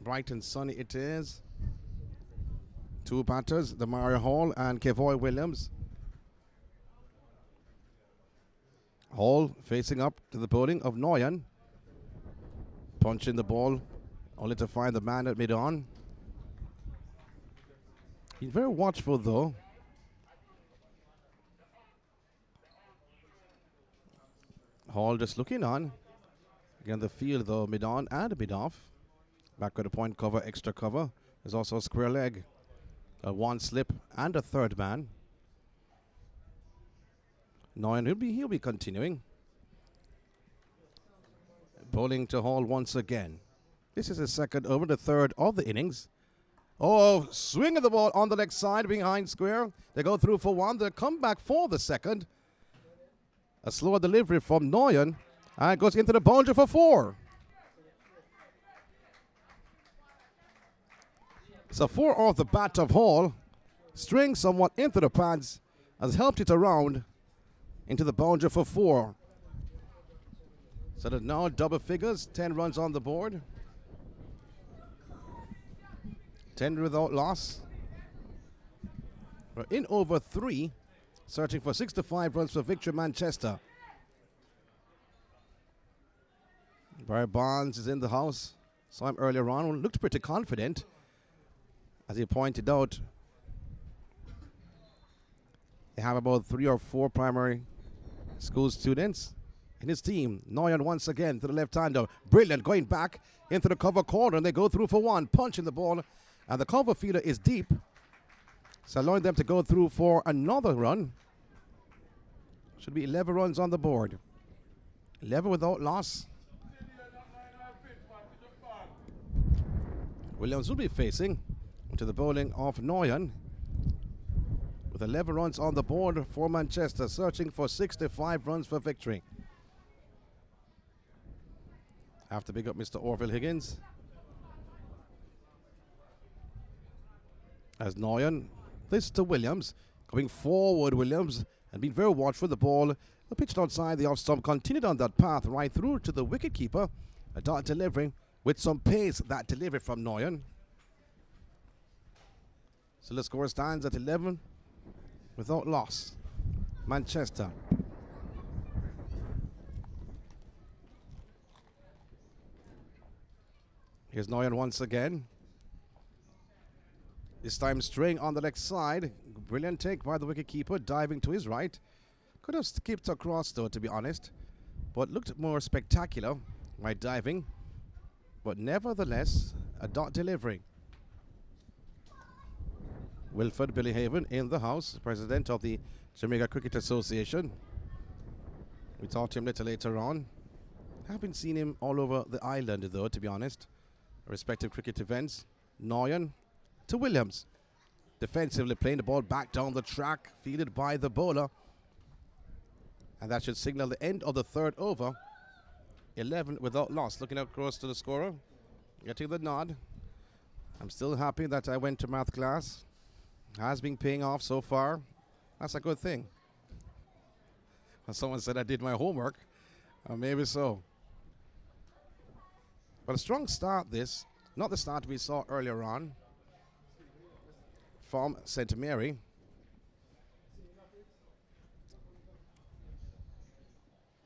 Bright and sunny it is. 2 batters, Demario Hall and Kevoy Williams. Hall facing up to the bowling of Noyan. Punching the ball, only to find the man at mid-on. He's very watchful though. Hall just looking on. Again, the field though, mid-on and mid-off. Back with a point cover, extra cover. There's also a square leg, a one slip, and a third man. Noyan, he'll be continuing. Bowling to Hall once again. This is his second over, the third of the innings. Oh, swing of the ball on the leg side behind square. They go through for one. They come back for the second. A slower delivery from Noyan. And goes into the boundary for 4. So 4 off the bat of Hall. String somewhat into the pads. Has helped it around into the boundary for 4. So there's now double figures. 10 runs on the board. 10 without loss. We're in over 3. Searching for 65 runs for victory, Manchester. Barry Barnes is in the house. Saw him earlier on. Looked pretty confident. As he pointed out, they have about 3 or 4 primary school students in his team. Noyan once again to the left-hander. Brilliant, going back into the cover corner, and they go through for 1, punching the ball. And the cover fielder is deep, so allowing them to go through for another run. Should be 11 runs on the board. 11 without loss. Williams will be facing to the bowling of Noyan with 11 runs on the board for Manchester, searching for 65 runs for victory. Have to pick up Mr. Orville Higgins. As Noyan, this to Williams. Coming forward, Williams, and being very watchful the ball. The pitched outside the off stump, continued on that path right through to the wicketkeeper. A dot delivery with some pace, that delivery from Noyan. So the score stands at 11 without loss. Manchester. Here's Noyan once again. This time String on the left side. Brilliant take by the wicketkeeper, diving to his right. Could have skipped across though, to be honest. But looked more spectacular by diving. But nevertheless, a dot delivery. Wilford Billy Haven in the house, president of the Jamaica Cricket Association. We talked to him later on. Haven't seen him all over the island though, to be honest. Respective cricket events. Noyan to Williams. Defensively playing the ball back down the track, fielded by the bowler. And that should signal the end of the third over. 11 without loss. Looking across to the scorer, getting the nod. I'm still happy that I went to math class. Has been paying off so far. That's a good thing. Someone said I did my homework. Maybe so. But a strong start this. Not the start we saw earlier on from St. Mary.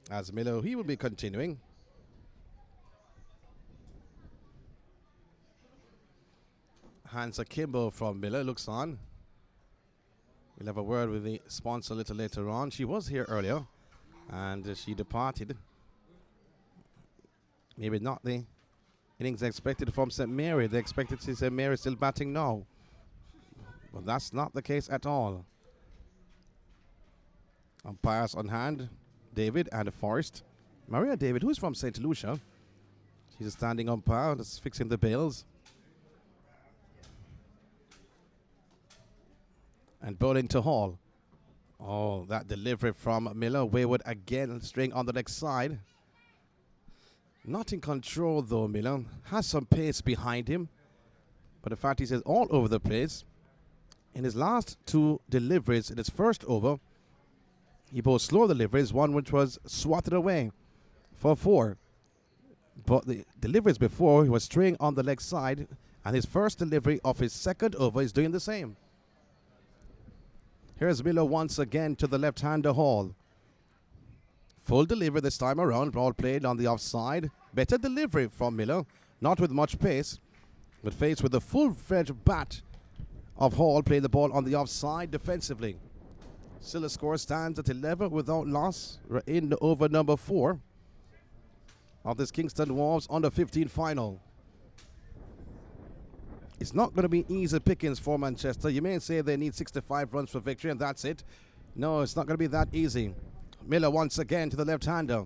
As Miller, he will be continuing. Hans Akimbo from Miller looks on. We'll have a word with the sponsor a little later on. She was here earlier and she departed. Maybe not the innings expected from St. Mary. They expected to see St. Mary still batting now. But that's not the case at all. Umpires on hand, David and Forrest. Maria David, who's from St. Lucia. She's a standing umpire that's fixing the bails. And bowling to Hall. Oh, that delivery from Miller. Wayward again, string on the next side. Not in control though, Miller. Has some pace behind him. But the fact is he's all over the place. In his last 2 deliveries in his first over, he bowled slow deliveries, one which was swatted away for 4. But the deliveries before, he was string on the leg side, and his first delivery of his second over is doing the same. Here's Miller once again to the left-hander Hall. Full delivery this time around. Ball played on the offside. Better delivery from Miller. Not with much pace, but faced with the full-fledged bat of Hall. Played the ball on the offside defensively. Still the score stands at 11 without loss. We're in over number 4 of this Kingston Wharves under 15 final. It's not going to be easy pickings for Manchester. You may say they need 65 runs for victory and that's it. No, it's not going to be that easy. Miller once again to the left-hander.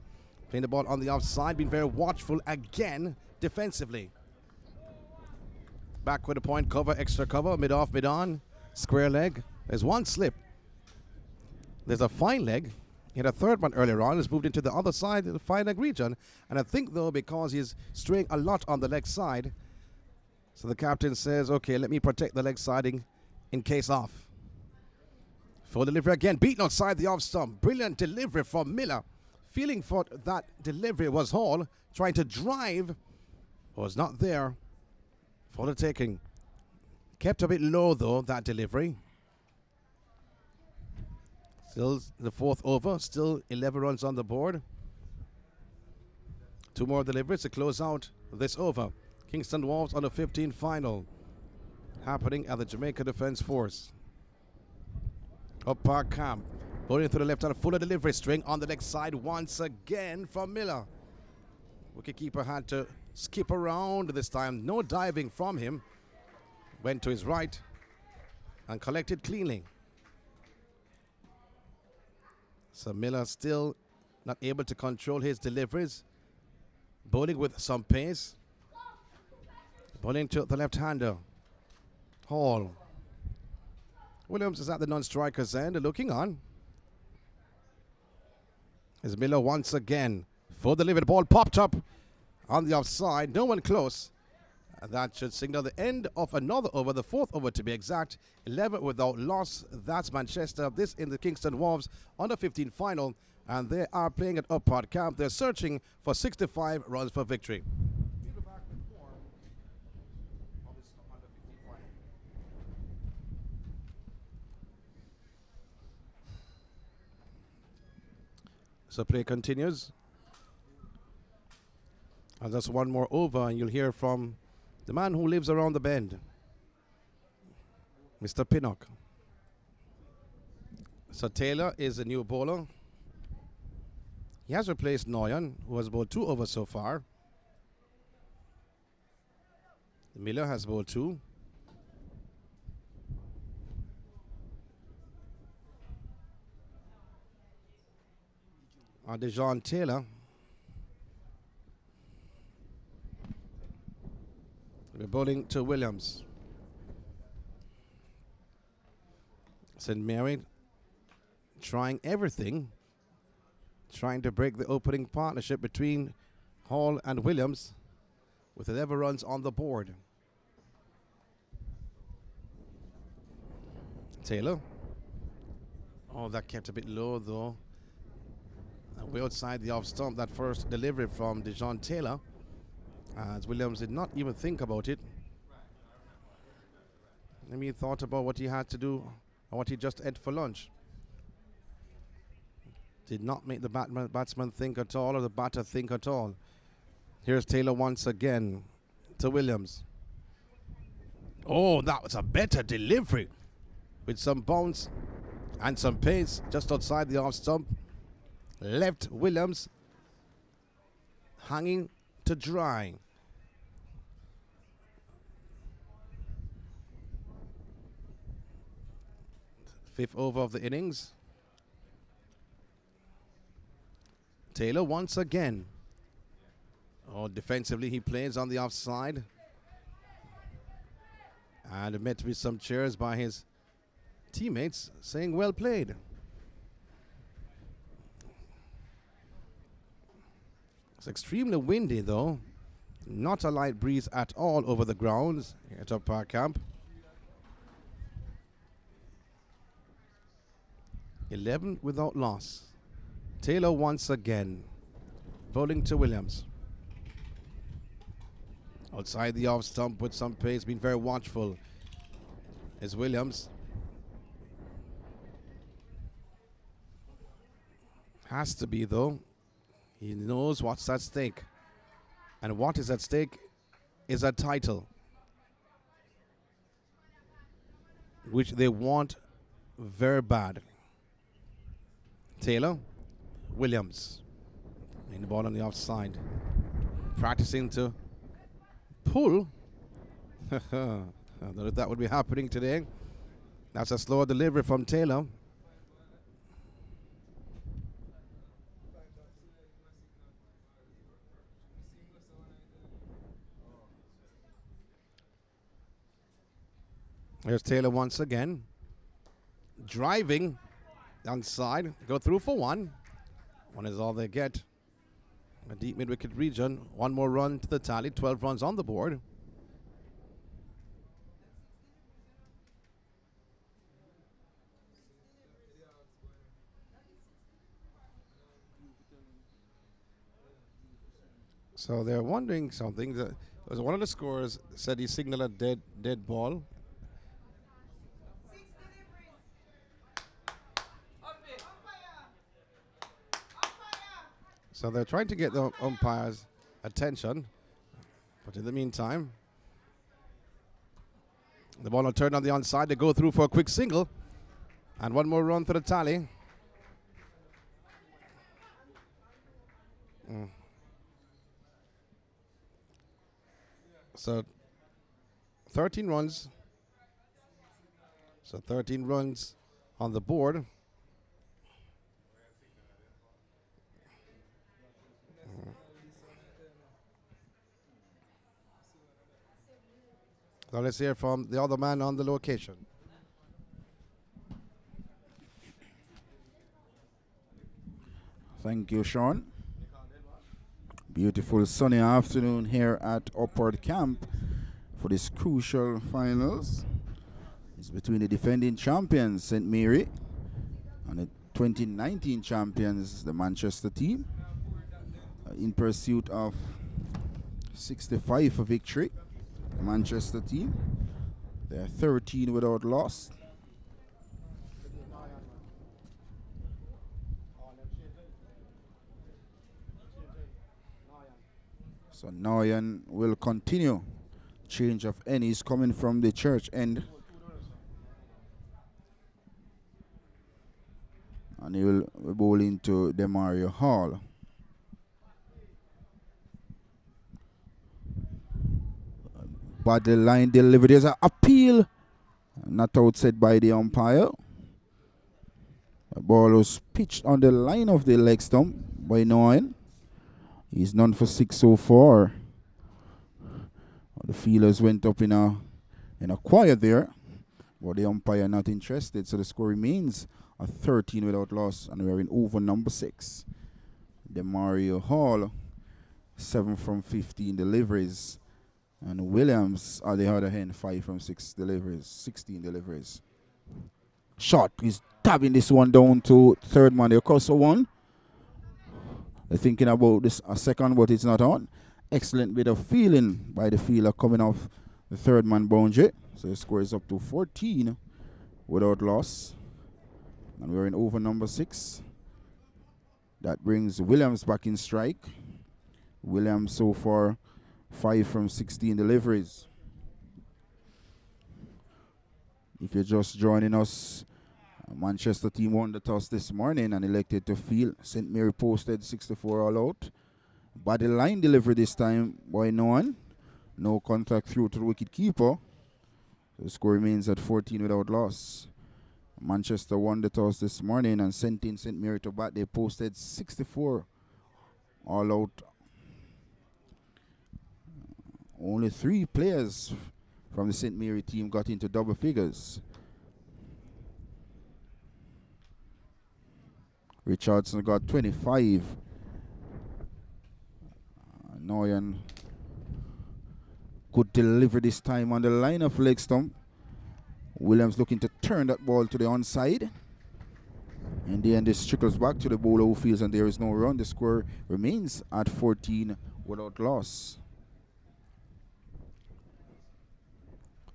Playing the ball on the offside, being very watchful again defensively. Back with a point cover, extra cover, mid-off, mid-on. Square leg. There's one slip. There's a fine leg. He had a third one earlier on. He's moved into the other side of the fine leg region. And I think, though, because he's straying a lot on the leg side, so the captain says, okay, let me protect the leg siding in case of. Full delivery again, beaten outside the off stump. Brilliant delivery from Miller. Feeling for that delivery was Hall. Trying to drive, was not there for the taking. Kept a bit low, though, that delivery. Still the 4th over, still 11 runs on the board. 2 more deliveries to close out this over. Kingston Wharves on the 15 final. Happening at the Jamaica Defence Force. Up Park Camp. Bowling through the left hand, fuller delivery string on the next side once again from Miller. Wicketkeeper had to skip around this time. No diving from him. Went to his right and collected cleanly. So Miller still not able to control his deliveries. Bowling with some pace. Bowling to the left-hander. Hall. Williams is at the non-striker's end, looking on. As Miller once again. Full delivery, the ball popped up on the offside. No one close. And that should signal the end of another over, the 4th over to be exact. 11 without loss. That's Manchester. This in the Kingston Wharves under 15 final. And they are playing at Up Park Camp. They're searching for 65 runs for victory. So play continues. And that's one more over, and you'll hear from the man who lives around the bend, Mr. Pinnock. So Taylor is a new bowler. He has replaced Noyan, who has bowled 2 overs so far. Miller has bowled 2. Dejan Taylor. We're bowling to Williams. St. Mary trying everything, trying to break the opening partnership between Hall and Williams with 11 runs on the board. Taylor. Oh, that kept a bit low though. Way outside the off stump, that first delivery from Dejan Taylor. As Williams did not even think about it. Maybe he thought about what he had to do or what he just ate for lunch. Did not make the batsman think at all or the batter think at all. Here's Taylor once again to Williams. Oh, that was a better delivery with some bounce and some pace just outside the off stump. Left Williams hanging to dry. Fifth over of the innings. Taylor once again. Oh, defensively he plays on the offside. And met with some cheers by his teammates saying well played. It's extremely windy though. Not a light breeze at all over the grounds at Up Park Camp. 11 without loss. Taylor once again. Bowling to Williams. Outside the off stump with some pace, being very watchful is Williams. Has to be though. He knows what's at stake. And what is at stake is a title, which they want very bad. Taylor, Williams, in the ball on the outside, practicing to pull. I don't know if that would be happening today. That's a slower delivery from Taylor. Here's Taylor once again. Driving onside. Go through for one. One is all they get. A deep mid-wicket region. One more run to the tally. 12 runs on the board. So they're wondering something. One of the scorers said he signaled a dead ball. So they're trying to get the umpire's attention. But in the meantime, the ball will turn on the onside. They go through for a quick single. And one more run to the tally. So 13 runs. So 13 runs on the board. So let's hear from the other man on the location. Thank you, Sean. Beautiful sunny afternoon here at Upward Camp for this crucial finals. It's between the defending champions, St. Mary, and the 2019 champions, the Manchester team, in pursuit of 65 for victory. The Manchester team, they're 13 without loss. So Noyan will continue. Change of Innings coming from the church end. And he will bowl into Demario Hall. But the line delivery, there's an appeal. Not outside by the umpire. The ball was pitched on the line of the leg stump by Noyan. He's none for 6 so far. The fielders went up in a quiet there, but the umpire not interested. So the score remains a 13 without loss, and we're in over number 6. Demario Hall, 7 from 15 deliveries, and Williams at the other hand, 5 from 6 deliveries, 16 deliveries. Shot, he's tabbing this one down to third man. They're across for one. They're thinking about this a second, but it's not on. Excellent bit of feeling by the fielder coming off the third man boundary. So the score is up to 14 without loss. And we're in over number 6. That brings Williams back in strike. Williams so far 5 from 16 deliveries. If you're just joining us, Manchester team won the toss this morning and elected to field. St. Mary posted 64 all out. Body line delivery this time by Noyan. No contact through to the wicket keeper. The score remains at 14 without loss. Manchester won the toss this morning and sent in St. Mary to bat. They posted 64 all out. Only 3 players from the St. Mary team got into double figures. Richardson got 25. Noyan could deliver this time on the line of leg stump. Williams looking to turn that ball to the onside. In the end, this trickles back to the bowler who feels and there is no run. The score remains at 14 without loss.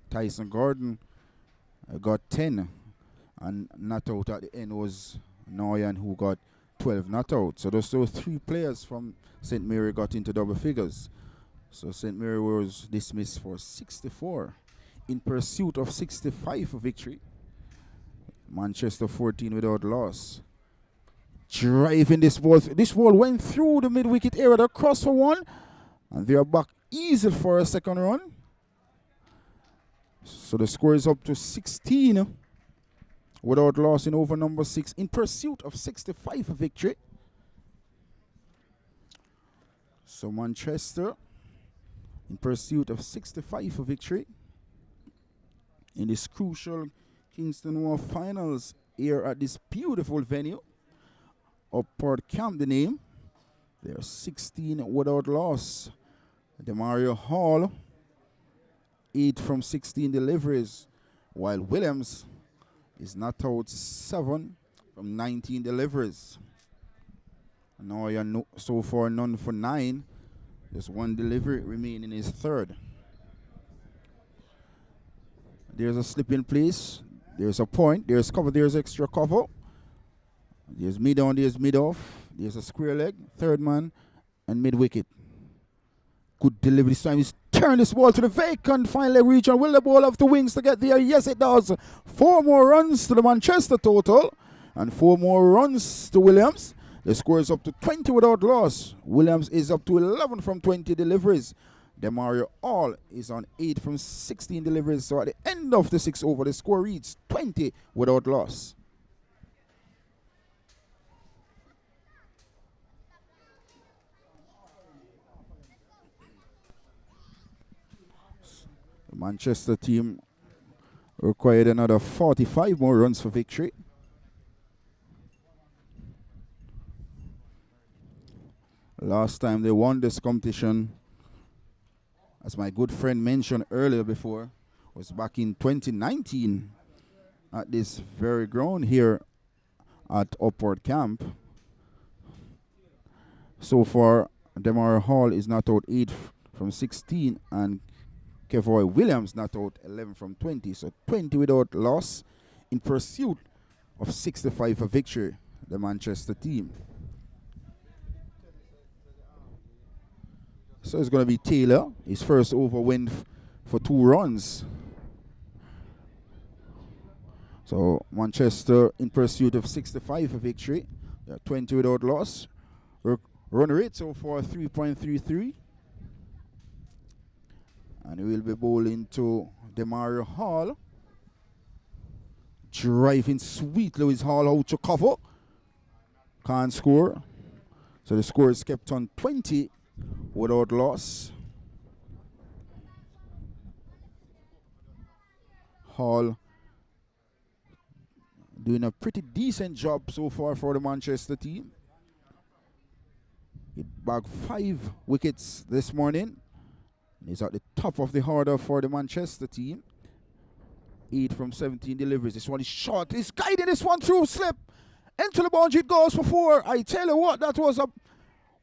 Tyson Gordon got 10, and not out at the end was Noyan, who got 12 not out. So those 3 players from St. Mary got into double figures. So St. Mary was dismissed for 64 in pursuit of 65 for victory. Manchester 14 without loss. Driving this ball. This ball went through the mid-wicket area. They're cross for 1. And they are back easy for a second run. So the score is up to 16 without loss in over number 6 in pursuit of 65 for victory. So Manchester in pursuit of 65 for victory in this crucial Kingston Wharves finals here at this beautiful venue. Upward Camp, the name. They are 16 without loss. Demario Hall, 8 from 16 deliveries, while Williams is not out 7 from 19 deliveries. Now you're so far none for 9. Just 1 delivery remaining is third. There's a slip in place. There's a point. There's cover. There's extra cover. There's mid on. There's mid off. There's a square leg. Third man and mid wicket. Good delivery this time. He's turned this ball to the vacant final leg region. Will the ball have the wings to get there? Yes, it does. 4 more runs to the Manchester total and 4 more runs to Williams. The score is up to 20 without loss. Williams is up to 11 from 20 deliveries. Demario Hall is on 8 from 16 deliveries. So at the end of the 6 over, the score reads 20 without loss. The Manchester team required another 45 more runs for victory. Last time they won this competition, as my good friend mentioned earlier before, was back in 2019 at this very ground here at Upward Camp. So far, Demario Hall is not out 8 from 16 and Kevoy Williams not out 11 from 20. So 20 without loss in pursuit of 65 for victory, the Manchester team. So it's going to be Taylor. His first over win for 2 runs. So Manchester in pursuit of 65 for victory. 20 without loss. Run rate so far 3.33. And we will be bowling to Demario Hall. Driving sweet Lewis Hall out to cover. Can't score. So the score is kept on 20 without loss. Hall doing a pretty decent job so far for the Manchester team. He bagged 5 wickets this morning. He's at the top of the order for the Manchester team. 8 from 17 deliveries. This one is short. He's guiding this one through slip. Into the boundary it goes for 4. I tell you what, that was a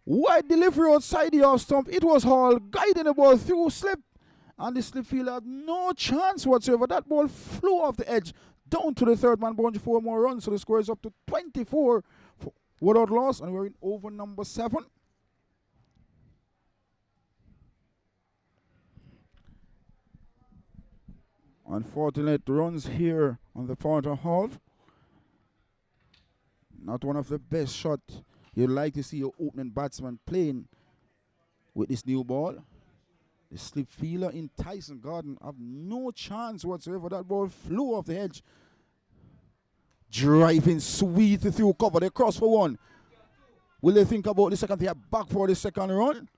wide delivery outside the off stump. It was Hall guiding the ball through slip. And the slip fielder had no chance whatsoever. That ball flew off the edge down to the third man boundary. 4 more runs. So the score is up to 24 without loss. And we're in over number 7. Unfortunate runs here on the part of Hall. Not one of the best shots you'd like to see your opening batsman playing with this new ball. The slip fielder in Tyson Garden have no chance whatsoever. That ball flew off the edge. Driving sweet through cover. They cross for 1. Will they think about the second? They are back for the second run.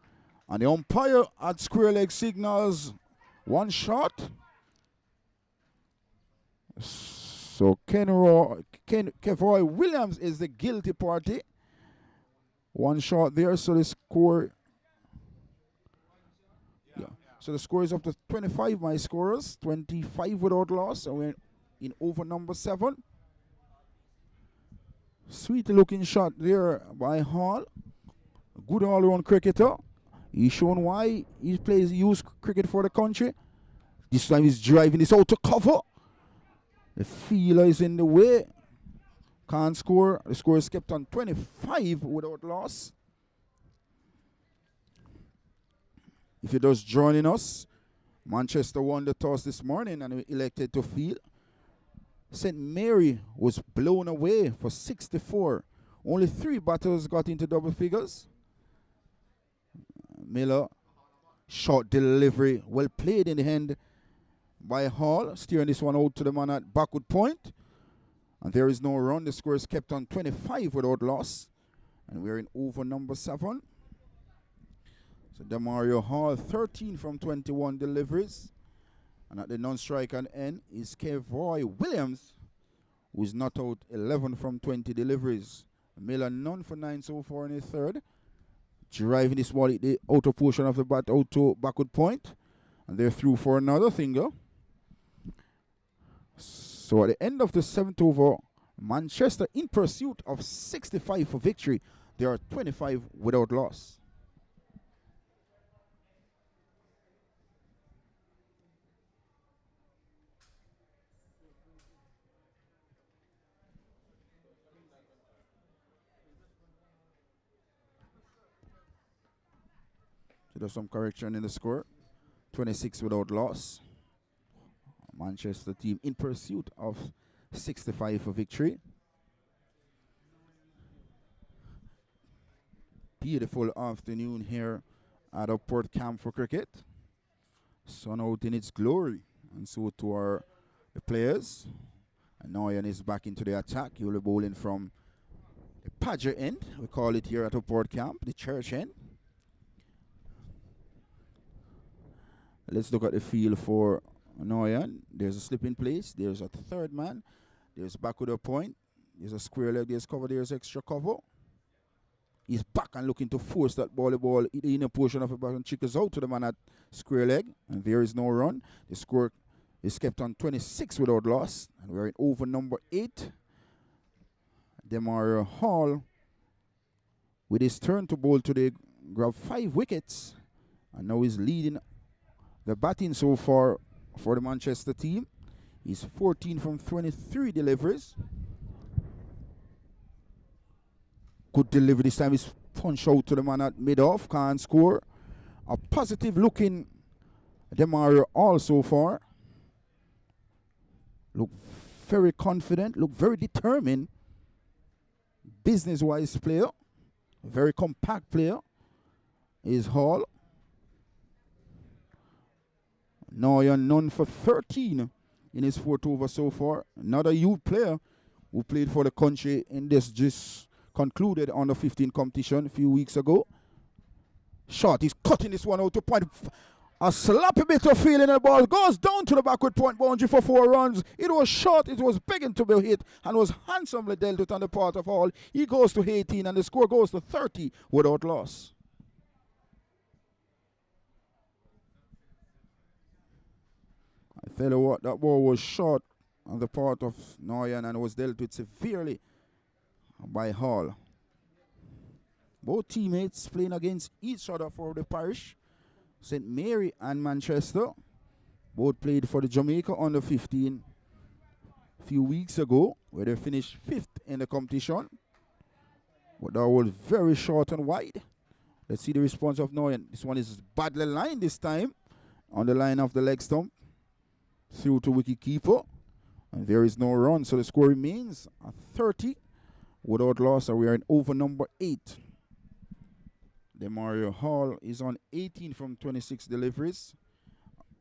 And the umpire at square leg signals 1 shot. So Kevoy Williams is the guilty party. 1 shot there, so the score. Yeah. So the score is up to 25, my scorers. 25 without loss, and we're in over number 7. Sweet looking shot there by Hall. Good all-round cricketer. He's shown why he plays youth cricket for the country. This time he's driving this out to cover. The fielder is in the way. Can't score. The score is kept on 25 without loss. If you're just joining us, Manchester won the toss this morning and we elected to field. St. Mary was blown away for 64. Only 3 batters got into double figures. Miller, short delivery, well played in the hand by Hall, steering this one out to the man at backward point. And there is no run. The score is kept on 25 without loss. And we're in over number 7. So Demario Hall, 13 from 21 deliveries. And at the non-striker end is Kevoy Williams, who is not out 11 from 20 deliveries. Miller none for 9 so far in the third. Driving this ball the outer portion of the bat out to backward point. And they're through for another finger. So at the end of the 7th over, Manchester in pursuit of 65 for victory. They are 25 without loss. So there's some correction in the score. 26 without loss. Manchester team in pursuit of 65 for victory. Beautiful afternoon here at our Port Camp for cricket. Sun out in its glory. And so to our the players. And Noyan is back into the attack. He will be bowling from the Padger end. We call it here at our Port Camp, the church end. Let's look at the field for Noyan. There's a slip in place. There's a third man. There's back with a point. There's a square leg. There's cover. There's extra cover. He's back and looking to force that ball. The inner portion of the bat and chickens out to the man at square leg. And there is no run. The score is kept on 26 without loss. And we're in over number 8. Demario Hall with his turn to bowl today grab 5 wickets. And now he's leading the batting so far for the Manchester team. He's 14 from 23 deliveries. Good delivery this time. He's punched out to the man at mid-off. Can't score. A positive looking Demario all so far. Look very confident. Look very determined. Business-wise player. Very compact player. Is Hall. Noyan none for 13 in his 4th over so far. Another youth player who played for the country in this just concluded under 15 competition a few weeks ago. Shot, he's cutting this one out to point. A sloppy bit of feeling, the ball goes down to the backward point boundary for 4 runs. It was short, it was begging to be hit, and was handsomely dealt with on the part of Hall. He goes to 18 and the score goes to 30 without loss. I tell you what, that ball was short on the part of Noyan and was dealt with severely by Hall. Both teammates playing against each other for the parish. St. Mary and Manchester both played for the Jamaica under 15 a few weeks ago, where they finished 5th in the competition. But that was very short and wide. Let's see the response of Noyan. This one is badly lined this time on the line of the leg stump. Through to wicketkeeper. And there is no run. So the score remains at 30 without loss. And we are in over number 8. Demario Hall is on 18 from 26 deliveries.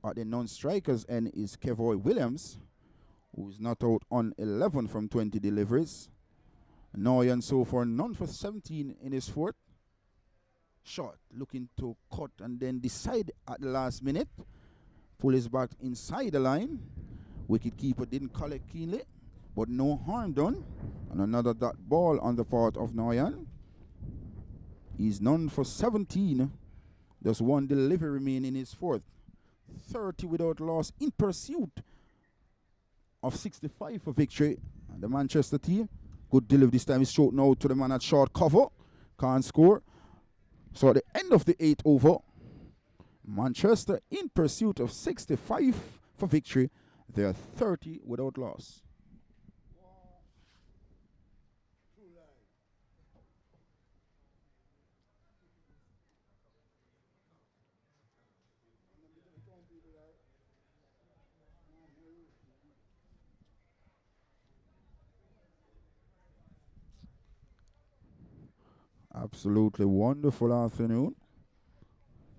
At the non-strikers end is Kevoy Williams, who is not out on 11 from 20 deliveries. Noyan so far none for 17 in his 4th. Shot, looking to cut and then decide at the last minute. Pull his back inside the line. Wicketkeeper didn't collect keenly, but no harm done. And another dot ball on the part of Noyan. He's none for 17. There's 1 delivery remaining in his 4th. 30 without loss in pursuit of 65 for victory. And the Manchester team, good delivery this time. He's short now to the man at short cover. Can't score. So at the end of the 8th over, Manchester in pursuit of 65 for victory. They are 30 without loss. Absolutely wonderful afternoon.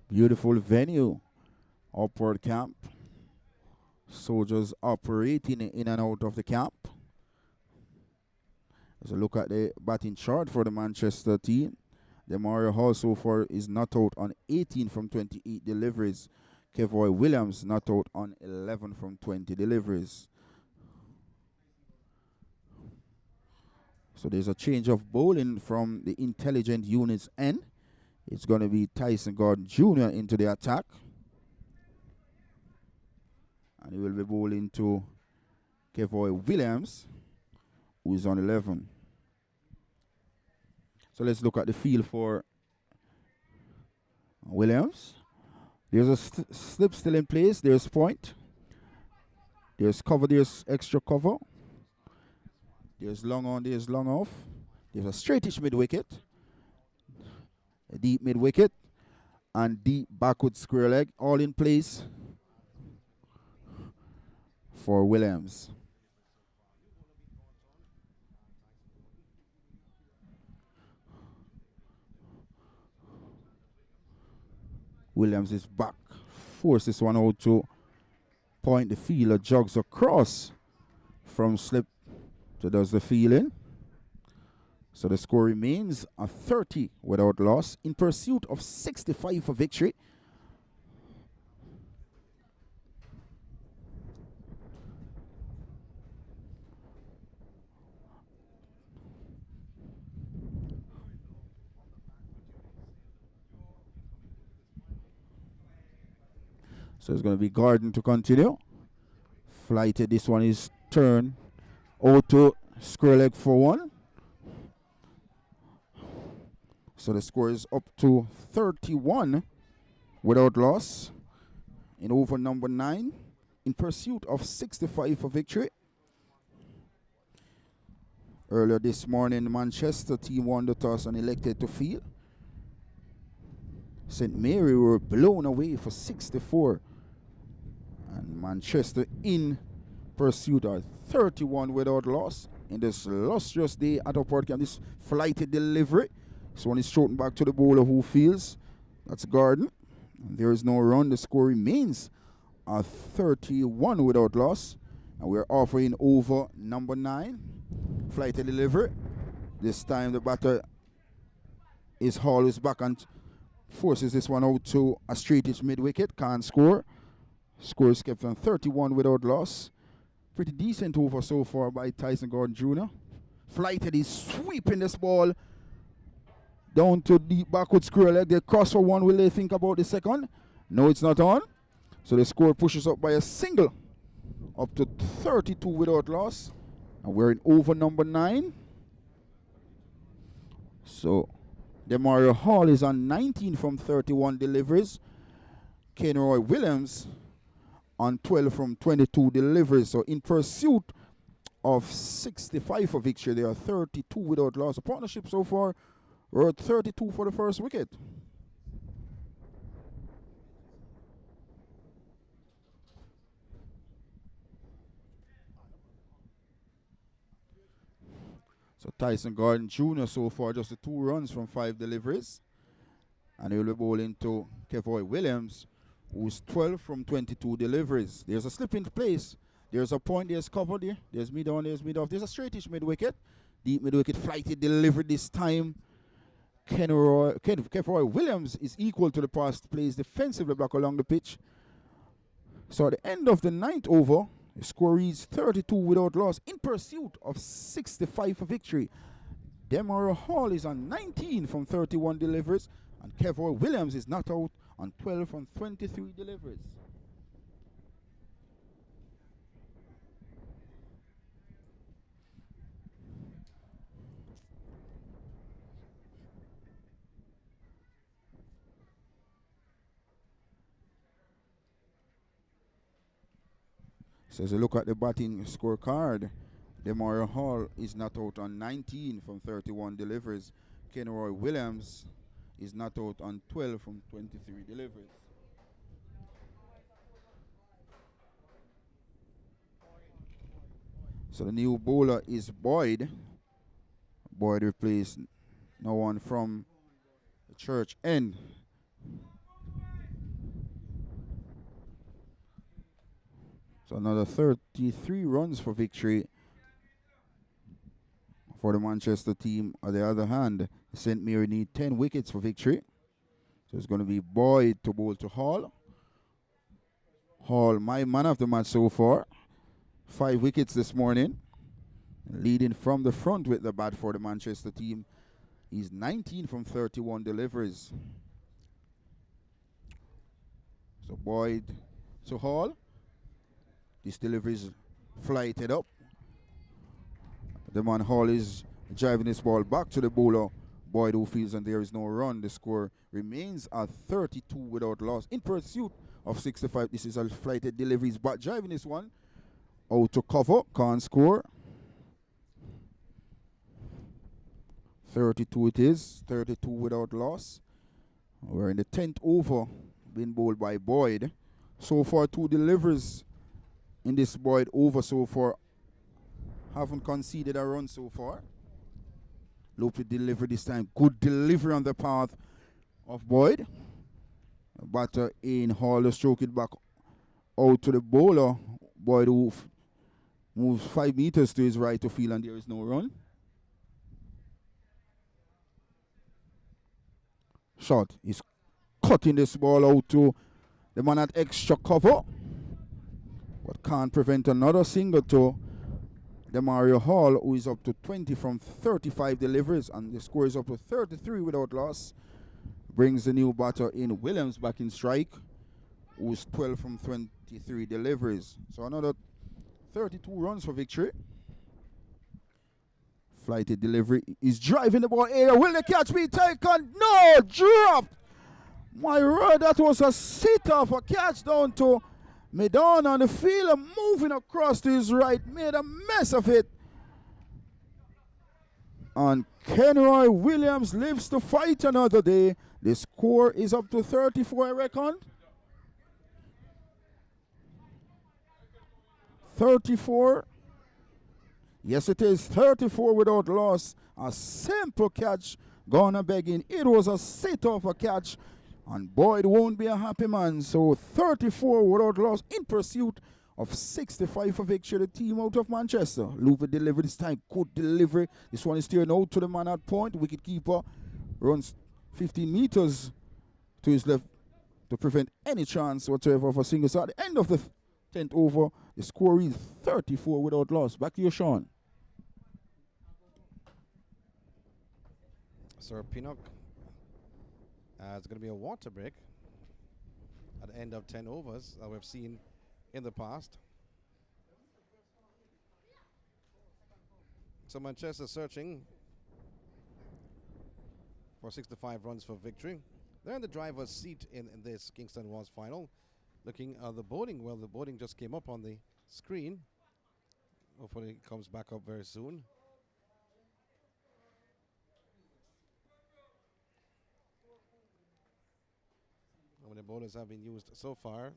Beautiful venue. Upward camp. Soldiers operating in and out of the camp. As a look at the batting chart for the Manchester team, Demario Hall so far is not out on 18 from 28 deliveries. Kevoy Williams not out on 11 from 20 deliveries. So there's a change of bowling from the intelligent unit's end. It's going to be Tyson Gordon Jr. into the attack. And he will be bowling to Kevoy Williams, who is on 11. So let's look at the field for Williams. There's a slip still in place. There's point. There's cover. There's extra cover. There's long on. There's long off. There's a straightish mid wicket. A deep mid wicket. And deep backward square leg. All in place for Williams. Williams is back. Forces this one out to point the fielder. Jogs across from slip to does the fielding. So the score remains a 30 without loss in pursuit of 65 for victory. So it's going to be Gordon to continue. Flighted, this one is turn. Auto square leg for 1. So the score is up to 31 without loss in over number 9 in pursuit of 65 for victory. Earlier this morning, the Manchester team won the toss and elected to field. St. Mary were blown away for 64. And Manchester in pursuit of 31 without loss in this lustrous day at Upward Camp. This flighted delivery. This one is thrown back to the bowler who fields. That's Gordon. And there is no run. The score remains at 31 without loss. And we're offering over number 9. Flighted delivery. This time the batter is Hall is back and forces this one out to a straightish mid wicket. Can't score. Score is kept on 31 without loss. Pretty decent over so far by Tyson Gordon Jr. Flighted is sweeping this ball down to the backward square leg. They cross for 1. Will they think about the second? No, it's not on. So the score pushes up by a single up to 32 without loss. And we're in over number 9. So Demario Hall is on 19 from 31 deliveries. Kenroy Williams on 12 from 22 deliveries. So in pursuit of 65 for victory, they are 32 without loss. The partnership so far, we're at 32 for the first wicket. So Tyson Gordon Jr. so far just the 2 runs from 5 deliveries. And he will be bowling to Kevoy Williams, who's 12 from 22 deliveries. There's a slip in place. There's a point, there's cover there. There's mid on, there's mid off. There's a straightish mid wicket. Deep mid wicket, flighted delivery this time. Kevoy Williams is equal to the past plays defensively back along the pitch. So at the end of the 9th over, the score reads 32 without loss in pursuit of 65 for victory. Demario Hall is on 19 from 31 deliveries, and Kevoy Williams is not out on 12 from 23 deliveries. So as you look at the batting scorecard, Demario Hall is not out on 19 from 31 deliveries. Kenroy Williams is not out on 12 from 23 deliveries. So the new bowler is Boyd. Boyd replaced no one from Church end. So another 33 runs for victory for the Manchester team. On the other hand, St. Mary need 10 wickets for victory. So it's going to be Boyd to bowl to Hall. Hall, my man of the match so far. 5 wickets this morning. Leading from the front with the bat for the Manchester team. He's 19 from 31 deliveries. So Boyd to Hall. This delivery is flighted up. The man Hall is driving this ball back to the bowler. Boyd who feels and there is no run. The score remains at 32 without loss. In pursuit of 65. This is a flighted delivery. He's back driving this one. Out to cover. Can't score. 32 it is. 32 without loss. We're in the 10th over. Being bowled by Boyd. So far 2 deliveries in this Boyd over so far. Haven't conceded a run so far. Loopy delivery this time. Good delivery on the path of Boyd. Batter in Hall to stroke it back out to the bowler. Boyd moves 5 meters to his right to field and there is no run. Shot is cutting this ball out to the man at extra cover. But can't prevent another single to Demario Hall, who is up to 20 from 35 deliveries, and the score is up to 33 without loss. Brings the new batter in Williams back in strike, who's 12 from 23 deliveries. So another 32 runs for victory. Flighted delivery is driving the ball area. Will the catch be taken? No! Drop! My word, that was a sit-off, a catch down to Medon on the field and moving across to his right. Made a mess of it. And Kenroy Williams lives to fight another day. The score is up to 34, I reckon. 34. Yes, it is 34 without loss. A simple catch. Gonna begging. It was a sit-off a catch. And Boyd won't be a happy man. So 34 without loss in pursuit of 65 for victory. The team out of Manchester. Luva delivered this time. Good delivery. This one is steering out to the man at point. Wicket keeper runs 15 meters to his left to prevent any chance whatsoever of a single. So at the end of the 10th over, the score is 34 without loss. Back to you, Sean. Sir Pinnock. It's going to be a water break at the end of 10 overs that we've seen in the past. So Manchester searching for 65 runs for victory. They're in the driver's seat in this Kingston Wharves final. Looking at the bowling. Well, the bowling just came up on the screen. Hopefully it comes back up very soon. How many bowlers have been used so far?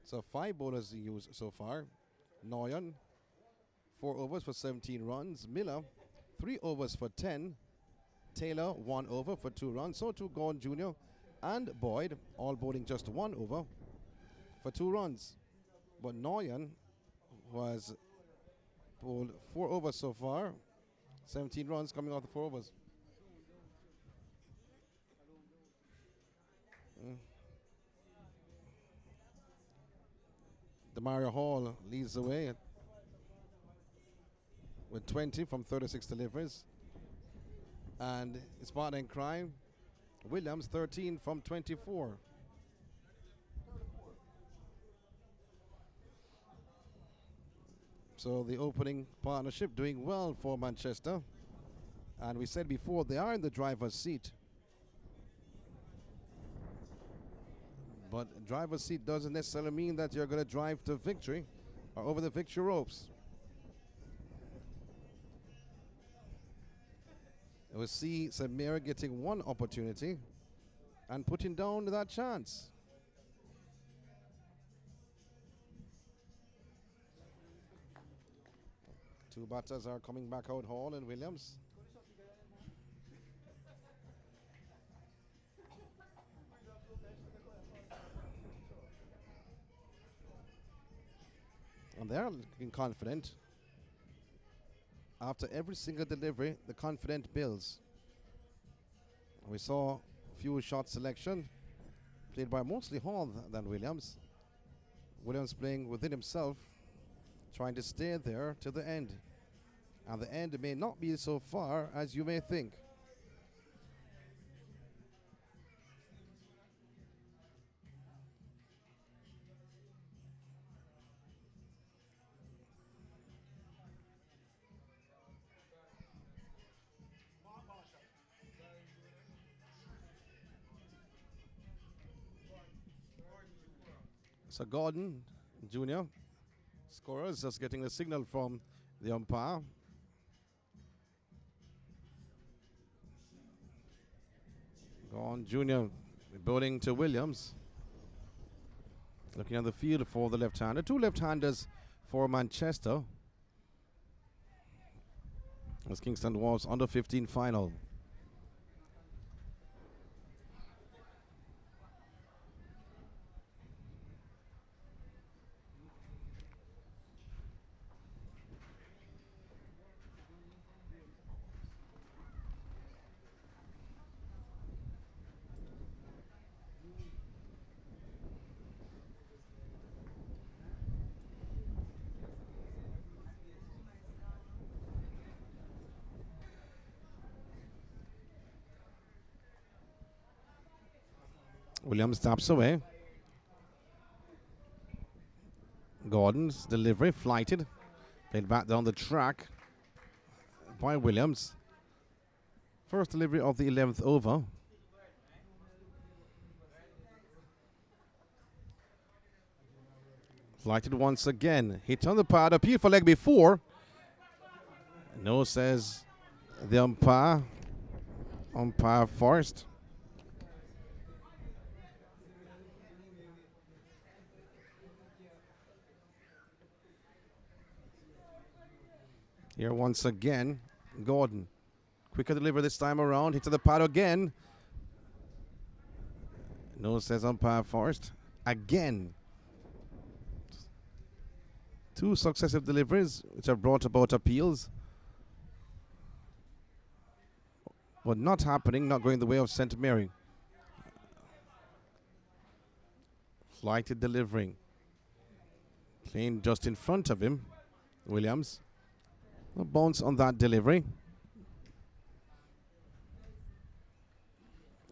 So 5 bowlers used so far. Noyan, 4 overs for 17 runs. Miller, 3 overs for 10. Taylor, 1 over for 2 runs. So too Gordon Jr. and Boyd, all bowling just 1 over for 2 runs. But Noyan was bowled 4 overs so far. 17 runs coming off the 4 overs. Demario Hall leads the way with 20 from 36 deliveries. And his partner in crime, Williams, 13 from 24. So the opening partnership doing well for Manchester. And we said before, they are in the driver's seat. But driver's seat doesn't necessarily mean that you're going to drive to victory or over the victory ropes. We'll see Samira getting 1 opportunity and putting down that chance. Two batters are coming back out, Hall and Williams. And they're looking confident. After every single delivery, the confidence builds. We saw few shot selection played by mostly Hall than Williams. Williams playing within himself, trying to stay there to the end. And the end may not be so far as you may think. So Gordon Jr. scorers just getting the signal from the umpire. Gordon Jr. bowling to Williams. Looking at the field for the left-hander. 2 left-handers for Manchester. As Kingston Wharves under 15 final. Williams taps away. Gordon's delivery flighted. Played back down the track by Williams. First delivery of the 11th over. Flighted once again. Hit on the pad. Appeal for leg before. No, says the umpire. Umpire Forrest. Here once again, Gordon. Quicker deliver this time around. Hit to the pad again. No, says umpire Forrest. Again. 2 successive deliveries which have brought about appeals. But not happening, not going the way of St. Mary. Flighted delivering. Playing just in front of him, Williams. A bounce on that delivery.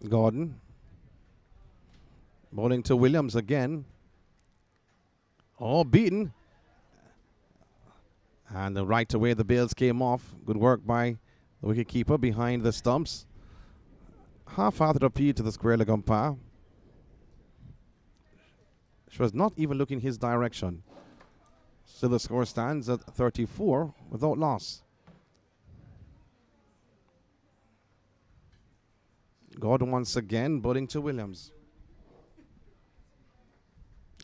Gordon. Bowling to Williams again. Oh, beaten. And right away the bails came off. Good work by the wicketkeeper behind the stumps. Half-hearted appeal to the square leg umpire. She was not even looking his direction. So the score stands at 34 without loss. Gordon once again bowling to Williams.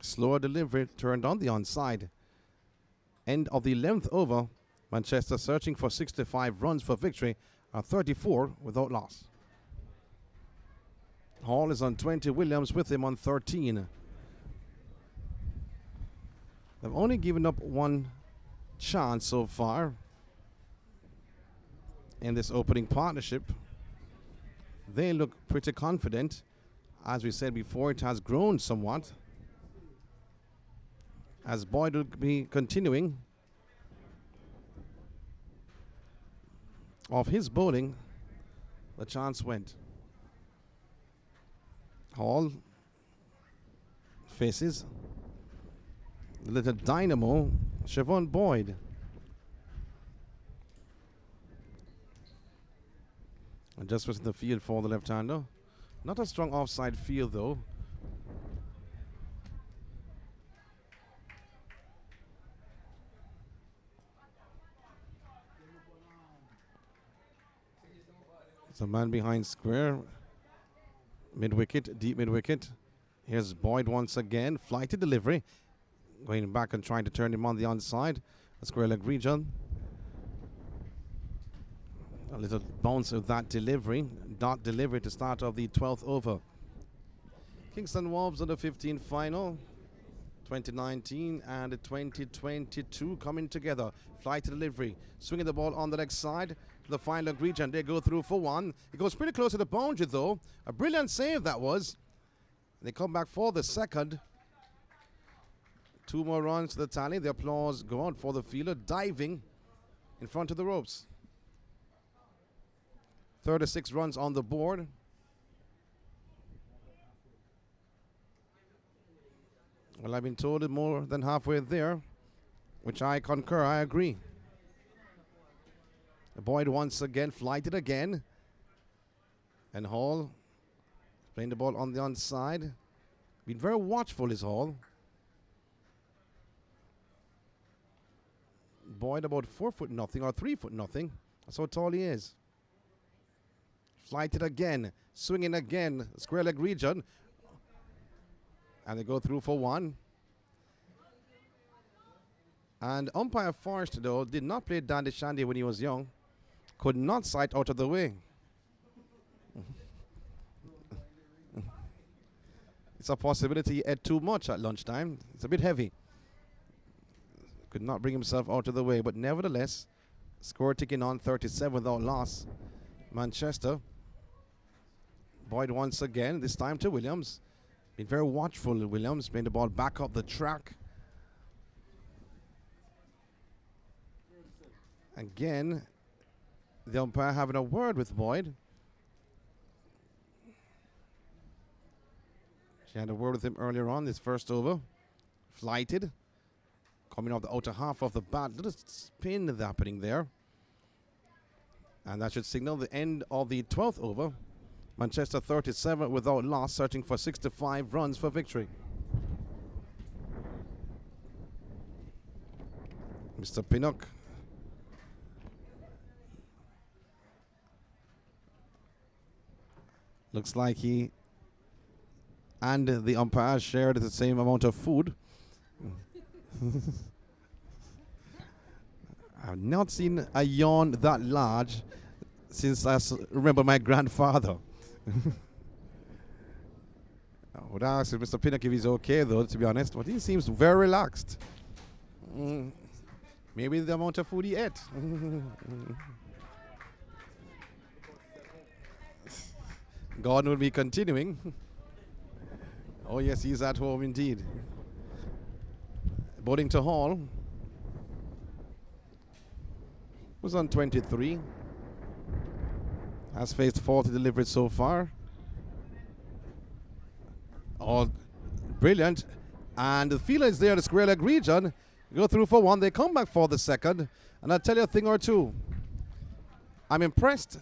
Slower delivery turned on the onside. End of the 11th over. Manchester searching for 65 runs for victory at 34 without loss. Hall is on 20, Williams with him on 13. They've only given up 1 chance so far in this opening partnership. They look pretty confident. As we said before, it has grown somewhat. As Boyd will be continuing of his bowling, the chance went. Hall faces the little dynamo, Siobhan Boyd. And just was in the field for the left-hander. Not a strong offside field though. It's a man behind square. Mid-wicket, deep mid-wicket. Here's Boyd once again. Flighted delivery. Going back and trying to turn him on the onside. The square leg region. A little bounce of that delivery. Dot delivery to start of the 12th over. Kingston Wharves under 15 final. 2019 and 2022 coming together. Flight to delivery. Swinging the ball on the leg side to the final region. They go through for one. It goes pretty close to the boundary though. A brilliant save that was. They come back for the second. 2 more runs to the tally. The applause go on for the fielder diving in front of the ropes. 36 runs on the board. Well, I've been told it more than halfway there, which I concur, I agree. Boyd once again flighted again. And Hall playing the ball on the onside. Been very watchful is Hall. Boyd about 4 foot nothing or 3 foot nothing. That's how tall he is. Flighted again, swinging again, square leg region. And they go through for one. And umpire Forrest, though, did not play Dandy Shandy when he was young. Could not sight out of the way. It's a possibility he ate too much at lunchtime. It's a bit heavy. Could not bring himself out of the way. But nevertheless, score ticking on 37 without loss. Manchester. Boyd once again, this time to Williams. Been very watchful, Williams, playing the ball back up the track. Again, the umpire having a word with Boyd. She had a word with him earlier on, this first over. Flighted. Coming off the outer half of the bat. Little spin happening there. And that should signal the end of the 12th over. Manchester 37 without loss, searching for 65 runs for victory. Mr. Pinnock. Looks like he and the umpire shared the same amount of food. I've not seen a yawn that large since I remember my grandfather. I would ask Mr. Pinnock if he's okay, though, to be honest, but he seems very relaxed. Maybe the amount of food he ate. Gordon will be continuing. Oh, yes, he's at home indeed. Bowling to Hall. Was on 23. Has faced 40 deliveries so far. All brilliant. And the fielder is there, the square leg region. Go through for one. They come back for the second. And I'll tell you a thing or two. I'm impressed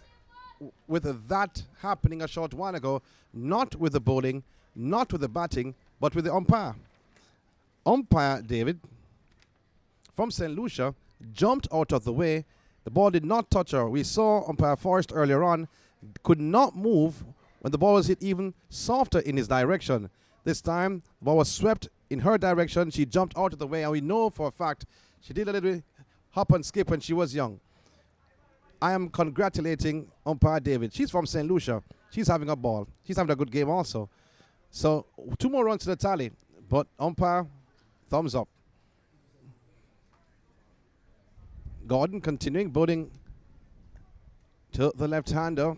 with that happening a short while ago. Not with the bowling, not with the batting, but with the umpire. Umpire David from St. Lucia jumped out of the way. The ball did not touch her. We saw umpire Forrest earlier on, could not move when the ball was hit even softer in his direction. This time, the ball was swept in her direction. She jumped out of the way, and we know for a fact she did a little bit hop and skip when she was young. I am congratulating umpire David. She's from St. Lucia. She's having a ball. She's having a good game also. So 2 more runs to the tally, but umpire, thumbs up. Gordon continuing, bowling to the left-hander.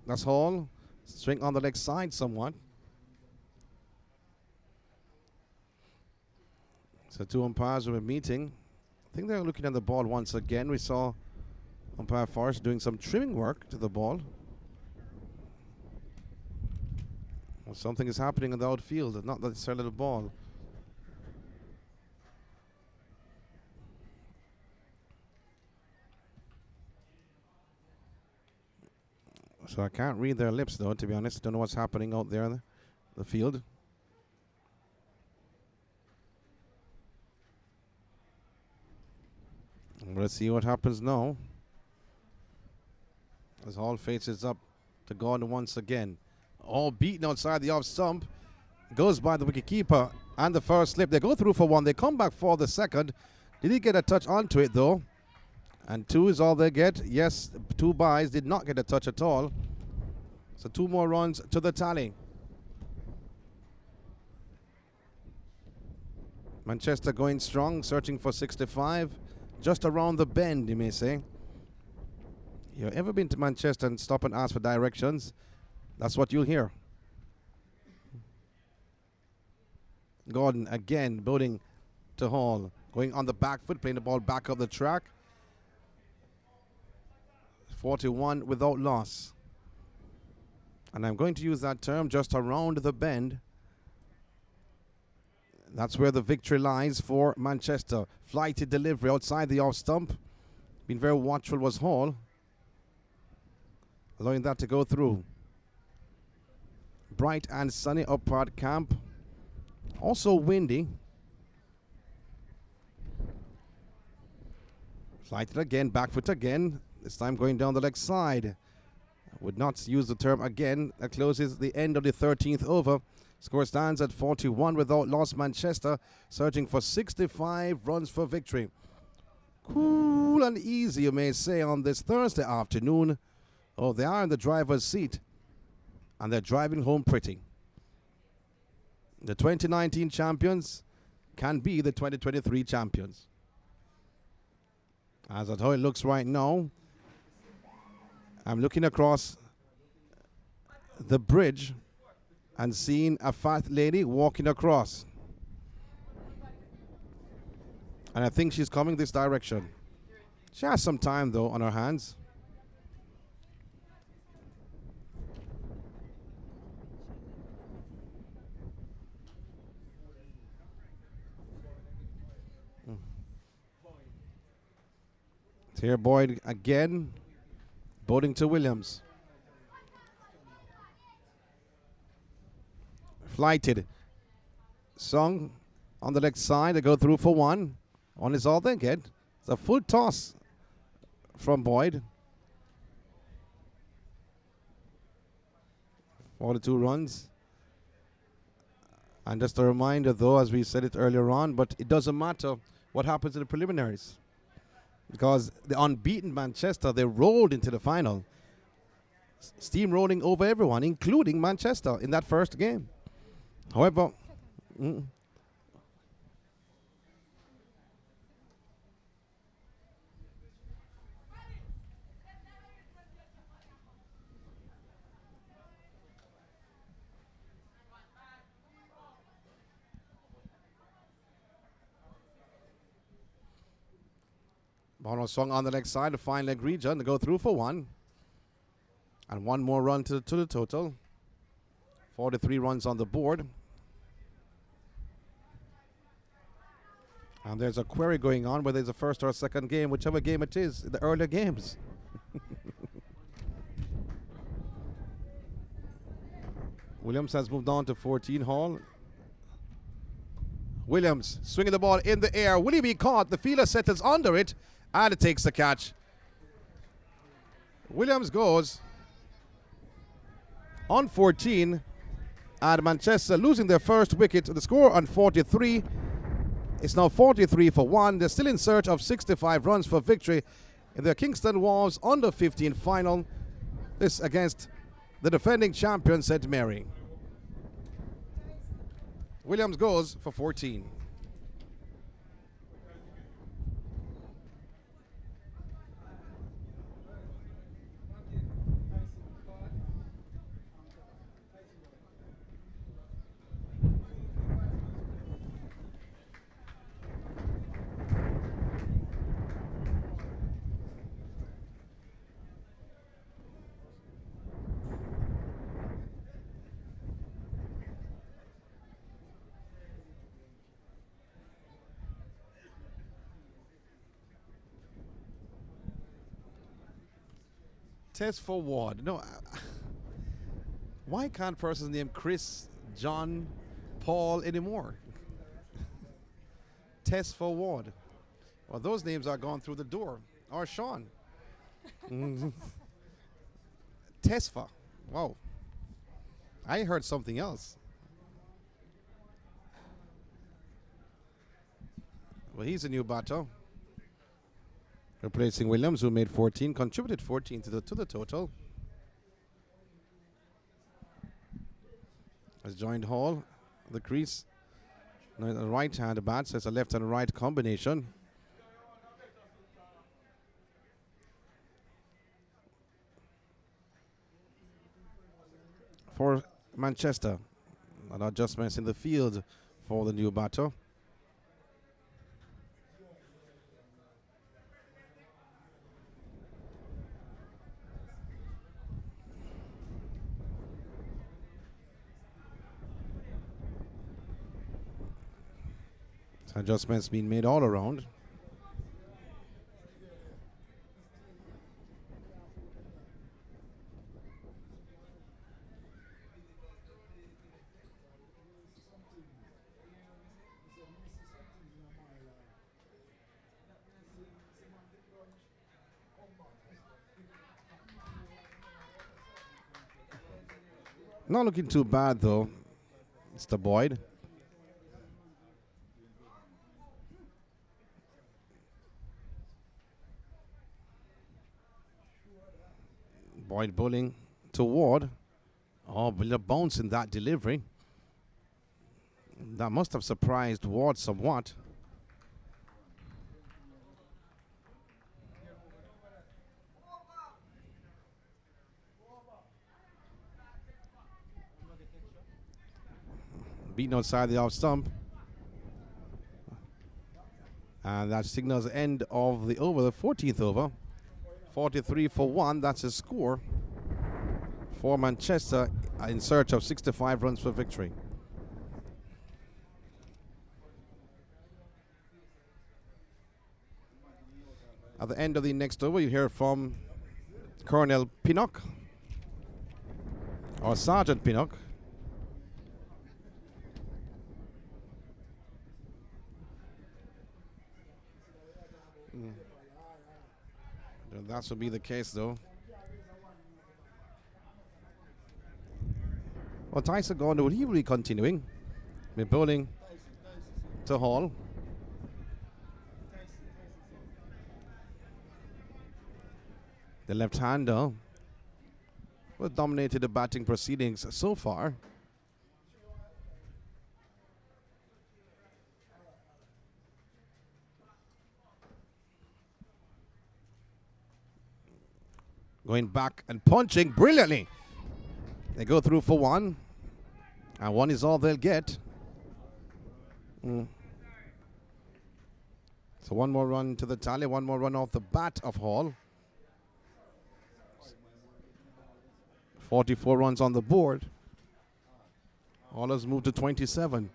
That's Hall. Swing on the leg side somewhat. So 2 umpires were meeting. I think they're looking at the ball once again. We saw umpire Forrest doing some trimming work to the ball. Well, something is happening in the outfield, not necessarily the ball. So I can't read their lips, though, to be honest. Don't know what's happening out there in the field. Let's see what happens now. As Hall faces up to Gordon once again. All beaten outside the off stump. Goes by the wicketkeeper and the first slip. They go through for one. They come back for the second. Did he get a touch onto it, though? And 2 is all they get. Yes, 2 byes did not get a touch at all. So 2 more runs to the tally. Manchester going strong, searching for 65. Just around the bend, you may say. You ever been to Manchester and stop and ask for directions? That's what you'll hear. Gordon again building to Hall. Going on the back foot, playing the ball back up the track. 41 without loss. And I'm going to use that term, just around the bend. That's where the victory lies for Manchester. Flighty delivery outside the off stump. Been very watchful was Hall. Allowing that to go through. Bright and sunny up part camp. Also windy. Flighted again, back foot again. This time going down the leg side. Would not use the term again. That closes the end of the 13th over. Score stands at 41 without loss. Manchester searching for 65 runs for victory. Cool and easy, you may say, on this Thursday afternoon. Oh, they are in the driver's seat. And they're driving home pretty. The 2019 champions can be the 2023 champions. As that's how it looks right now. I'm looking across the bridge and seeing a fat lady walking across. And I think she's coming this direction. She has some time, though, on her hands. Here Boyd again, boating to Williams. Flighted. Song on the leg side, they go through for one. One is all they get. It's a full toss from Boyd. 42 runs. And just a reminder, though, as we said it earlier on, but it doesn't matter what happens in the preliminaries. Because the unbeaten Manchester, they rolled into the final. Steamrolling over everyone, including Manchester, in that first game. However, Bono swung on the leg side, the fine leg region to go through for one. And one more run to the total. 43 runs on the board. And there's a query going on whether it's a first or a second game, whichever game it is, the earlier games. Williams has moved on to 14 Hall. Williams swinging the ball in the air. Will he be caught? The fielder settles under it. And it takes the catch. Williams goes on 14. And Manchester losing their first wicket. The score on 43. It's now 43 for 1. They're still in search of 65 runs for victory in the Kingston Wharves under 15 final. This against the defending champion, St. Mary. Williams goes for 14. Test for Ward. No, why can't persons name Chris, John, Paul anymore? Test for Ward. Well, those names are gone through the door. Or Sean. Tesfa. Wow. I heard something else. Well, he's a new batter. Replacing Williams, who made 14, contributed 14 to the total. Has joined Hall, the crease. No, the right hand bat, so it's a left and right combination. For Manchester, and adjustments in the field for the new batter. Adjustments being made all around. Not looking too bad though, Mr. Boyd. Boyd bowling to Ward. Oh, but a bounce in that delivery. That must have surprised Ward somewhat. Beaten outside the off stump. And that signals the end of the over, the 14th over. 43-1, that's his score for Manchester in search of 65 runs for victory. At the end of the next over, you hear from Colonel Pinnock, or Sergeant Pinnock. That should be the case, though. Well, Tyson Gordon, will he be continuing? With bowling to Hall. The left-hander has dominated the batting proceedings so far. Going back and punching brilliantly. They go through for one. And one is all they'll get. So one more run to the tally. One more run off the bat of Hall. 44 runs on the board. Hall has moved to 27.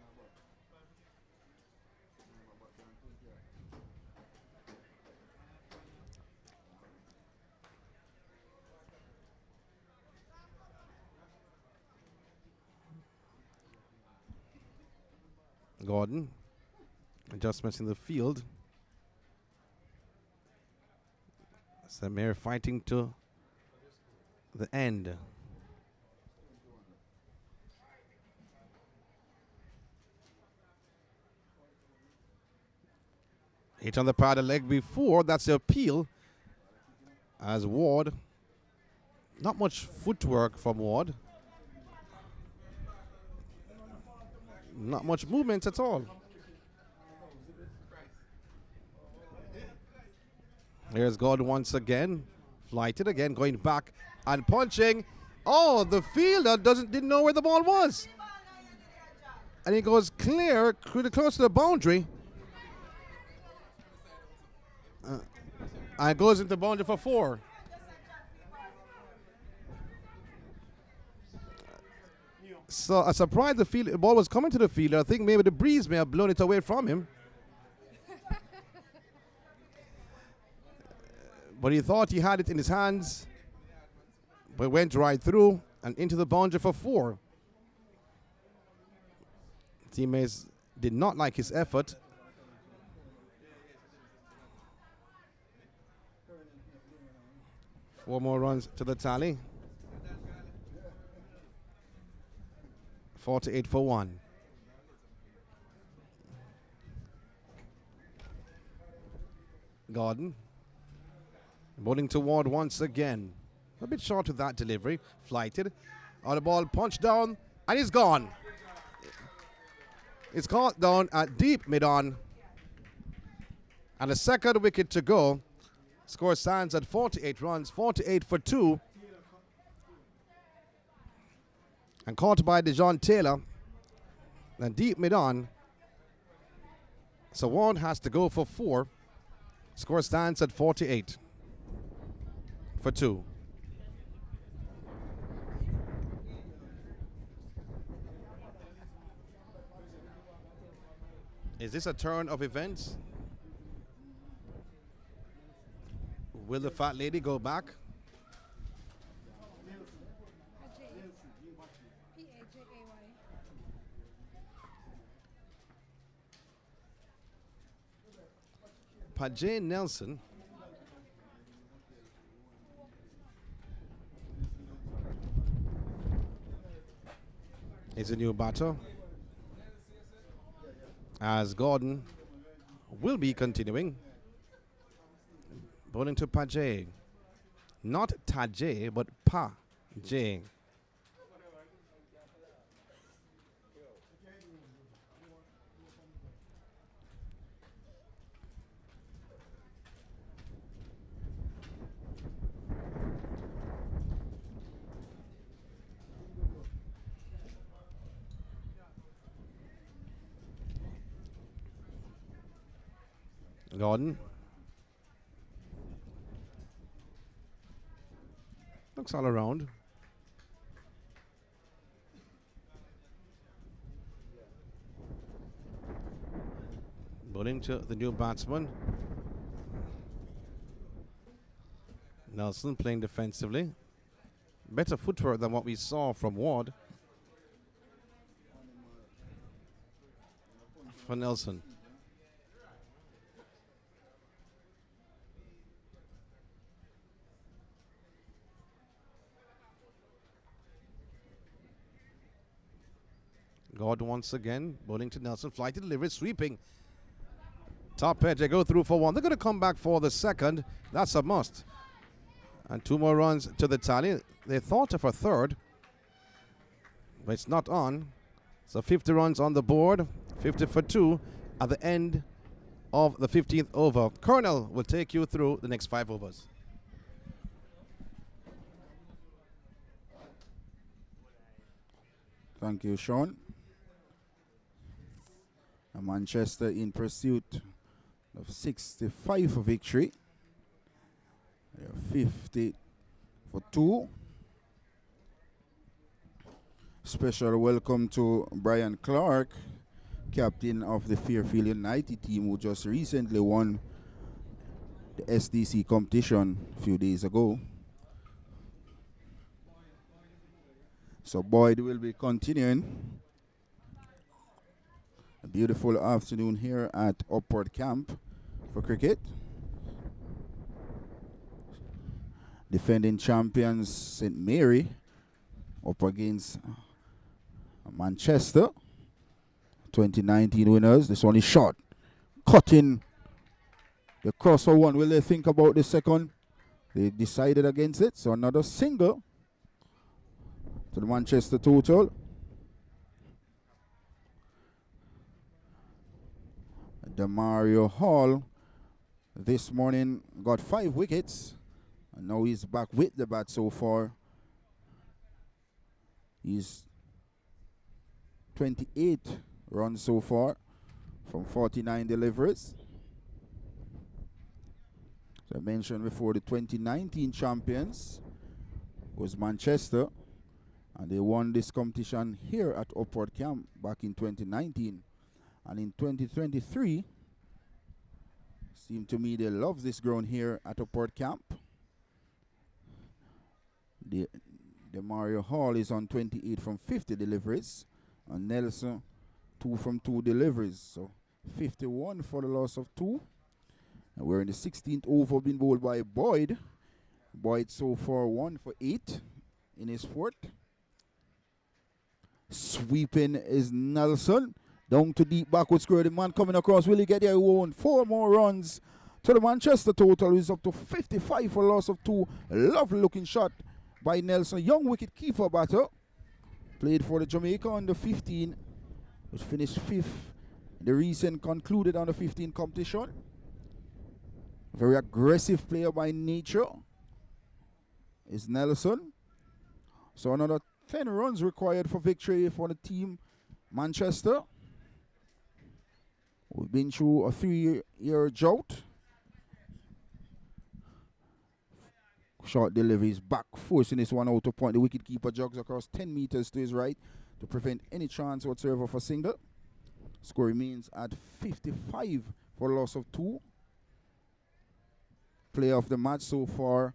Gordon, adjustments in the field. Samir fighting to the end. Hit on the pad of leg before, that's the appeal. As Ward, not much footwork from Ward. Not much movement at all. Here's Gordon once again. Flighted again, going back and punching. Oh, the fielder didn't know where the ball was. And he goes clear, close to the boundary. And goes into boundary for 4. So a surprise, the ball was coming to the fielder. I think maybe the breeze may have blown it away from him. But he thought he had it in his hands, but went right through and into the boundary for 4. Teammates did not like his effort. Four more runs to the tally. 48-1. Gordon bowling toward once again. A bit short with that delivery. Flighted. On the ball, punched down, and he's gone. It's caught down at deep mid-on. And the second wicket to go. Score stands at 48 runs, 48 for 2. And caught by Dejon Taylor. And deep mid-on. So Ward has to go for 4. Score stands at 48 for 2. Is this a turn of events? Will the fat lady go back? Pajay Nelson is a new batter, as Gordon will be continuing. Bowling to Pajay. Not Tajay, but Pajay. Gordon. Looks all around. Bowling to the new batsman. Nelson playing defensively. Better footwork than what we saw from Ward. For Nelson. God once again, bowling to Nelson, flight to delivery, sweeping. Top edge, they go through for 1. They're going to come back for the second. That's a must. And 2 more runs to the tally. They thought of a third, but it's not on. So 50 runs on the board, 50 for 2 at the end of the 15th over. Colonel will take you through the next 5 overs. Thank you, Sean. And Manchester in pursuit of 65 for victory. 50 for 2. Special welcome to Brian Clark, captain of the Fairfield United team, who just recently won the SDC competition a few days ago. So Boyd will be continuing. A beautiful afternoon here at Upward Camp for cricket. Defending champions St. Mary up against Manchester. 2019 winners. This one is short. Cutting the crosser one. Will they think about the second? They decided against it. So another single to the Manchester total. Demario Hall this morning got 5 wickets, and now he's back with the bat so far. He's 28 runs so far from 49 deliveries. So I mentioned before, the 2019 champions was Manchester, and they won this competition here at Upward Camp back in 2019. And in 2023, seemed to me they love this ground here at Upward Camp. The Mario Hall is on 28 from 50 deliveries, and Nelson 2 from 2 deliveries. So 51 for the loss of 2. And we're in the 16th over, being bowled by Boyd. Boyd so far 1 for 8 in his 4th. Sweeping is Nelson. Down to deep backward square. The man coming across. Will he get there? He won't. 4 more runs to the Manchester total. Is up to 55 for loss of 2. A lovely looking shot by Nelson. Young wicket keeper batter. Played for the Jamaica under 15 which finished 5th in the recent concluded under 15 competition. Very aggressive player by nature is Nelson. So another 10 runs required for victory for the team Manchester. We've been through a 3-year drought. Short deliveries back, forcing this one out to point. The wicketkeeper jogs across 10 meters to his right to prevent any chance whatsoever for single. Score remains at 55 for a loss of 2. Player of the match so far,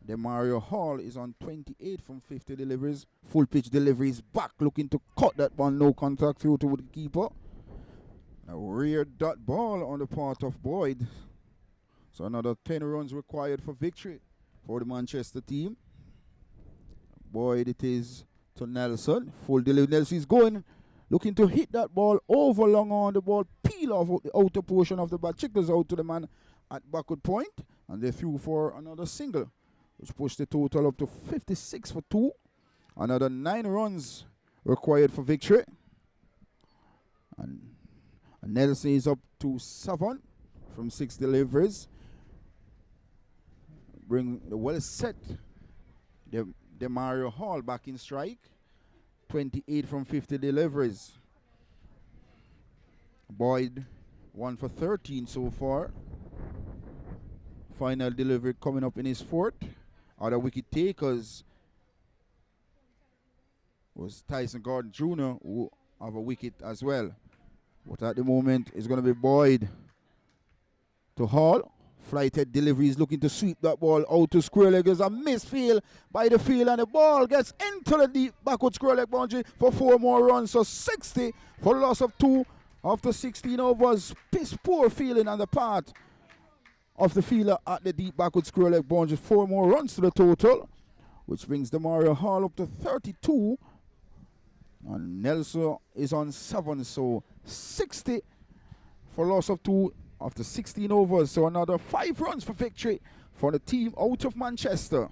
Demario Hall, is on 28 from 50 deliveries. Full pitch deliveries back, looking to cut that ball. No contact through to the keeper. A rear dot ball on the part of Boyd. So another 10 runs required for victory for the Manchester team. Boyd, it is to Nelson. Full delivery. Nelson is going, looking to hit that ball over long on. The ball peel off the outer portion of the bat. Chickles out to the man at backward point. And they threw for another single, which pushed the total up to 56 for 2. Another 9 runs required for victory. And Nelson is up to 7 from 6 deliveries. Bring the well set Demario Hall back in strike. 28 from 50 deliveries. Boyd 1 for 13 so far. Final delivery coming up in his 4th. Other wicket takers was Tyson Gordon Jr., who have a wicket as well. But at the moment, it's going to be Boyd to Hall. Flighted deliveries, looking to sweep that ball out to square leg. There's a misfield by the field, and the ball gets into the deep backward square leg boundary for 4 more runs. So 60 for loss of 2 after 16 overs. Piss poor feeling on the part of the fielder at the deep backward square leg boundary. 4 more runs to the total, which brings Demario Hall up to 32. And Nelson is on 7, so 60 for loss of 2 after 16 overs. So another 5 runs for victory for the team out of Manchester.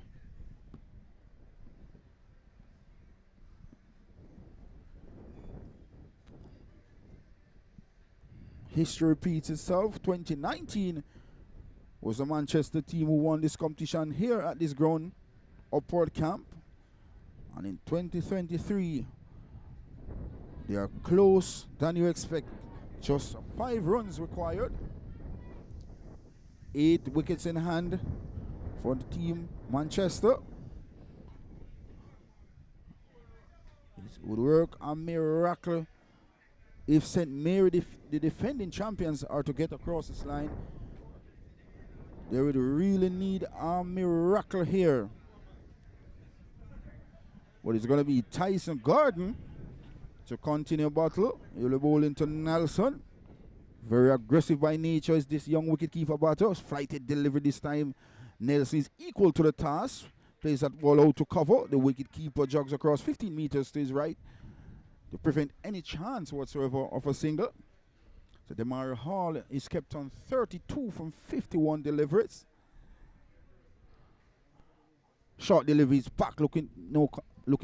History repeats itself. 2019 was the Manchester team who won this competition here at this ground, Upward Camp. And in 2023, they are close than you expect. Just 5 runs required. 8 wickets in hand for the team Manchester. It would work a miracle if St. Mary, the defending champions, are to get across this line. They would really need a miracle here. But it's going to be Tyson Gordon to continue battle. He'll be bowling to Nelson. Very aggressive by nature is this young wicketkeeper batter. Flighted delivery this time. Nelson is equal to the task. Plays that ball out to cover. The wicketkeeper jogs across 15 meters to his right to prevent any chance whatsoever of a single. So Demario Hall is kept on 32 from 51 deliveries. Short deliveries back, looking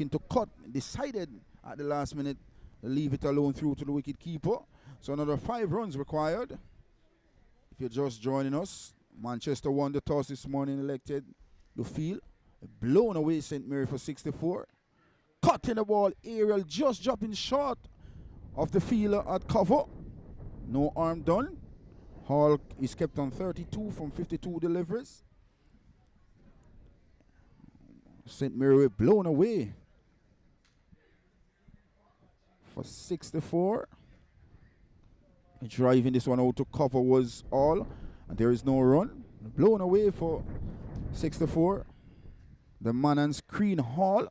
to cut. Decided at the last minute to leave it alone through to the wicketkeeper. So another 5 runs required. If you're just joining us, Manchester won the toss this morning, elected the field. Blown away St. Mary for 64. Cutting the ball, aerial just dropping short of the fielder at cover. No arm done. Hall is kept on 32 from 52 deliveries. St. Mary blown away for 64. Driving this one out to cover was all, and there is no run. Blown away for 64. The man on screen, Hall,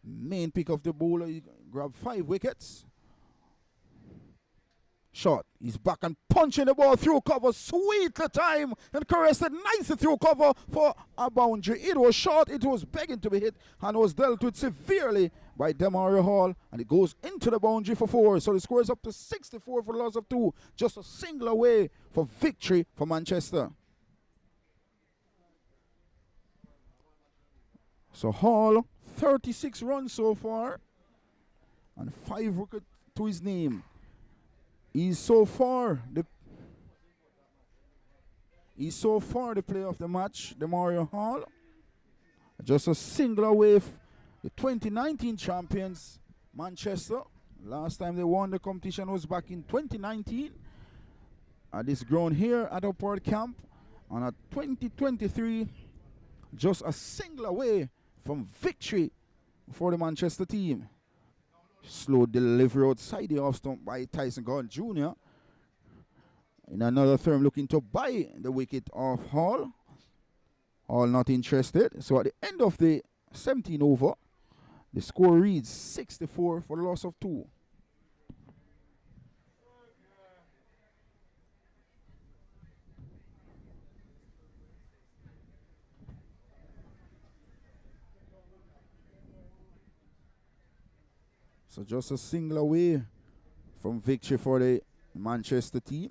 main pick of the bowler, he grabbed 5 wickets. Shot, he's back and punching the ball through cover, sweet the time, and caressed nicely through cover for a boundary. It was short, it was begging to be hit, and was dealt with severely by Demario Hall, and it goes into the boundary for 4. So the score is up to 64 for loss of 2, just a single away for victory for Manchester. So Hall, 36 runs so far, and 5 wickets to his name. He's so far the player of the match, Demario Hall. Just a single away the 2019 champions, Manchester. Last time they won the competition was back in 2019 at this ground here at Upward Camp. And at 2023, just a single away from victory for the Manchester team. Slow delivery outside the off stump by Tyson Gordon Jr. In another term, looking to buy the wicket of Hall. Hall not interested. So at the end of the 17 over, the score reads 64 for the loss of 2. So just a single away from victory for the Manchester team.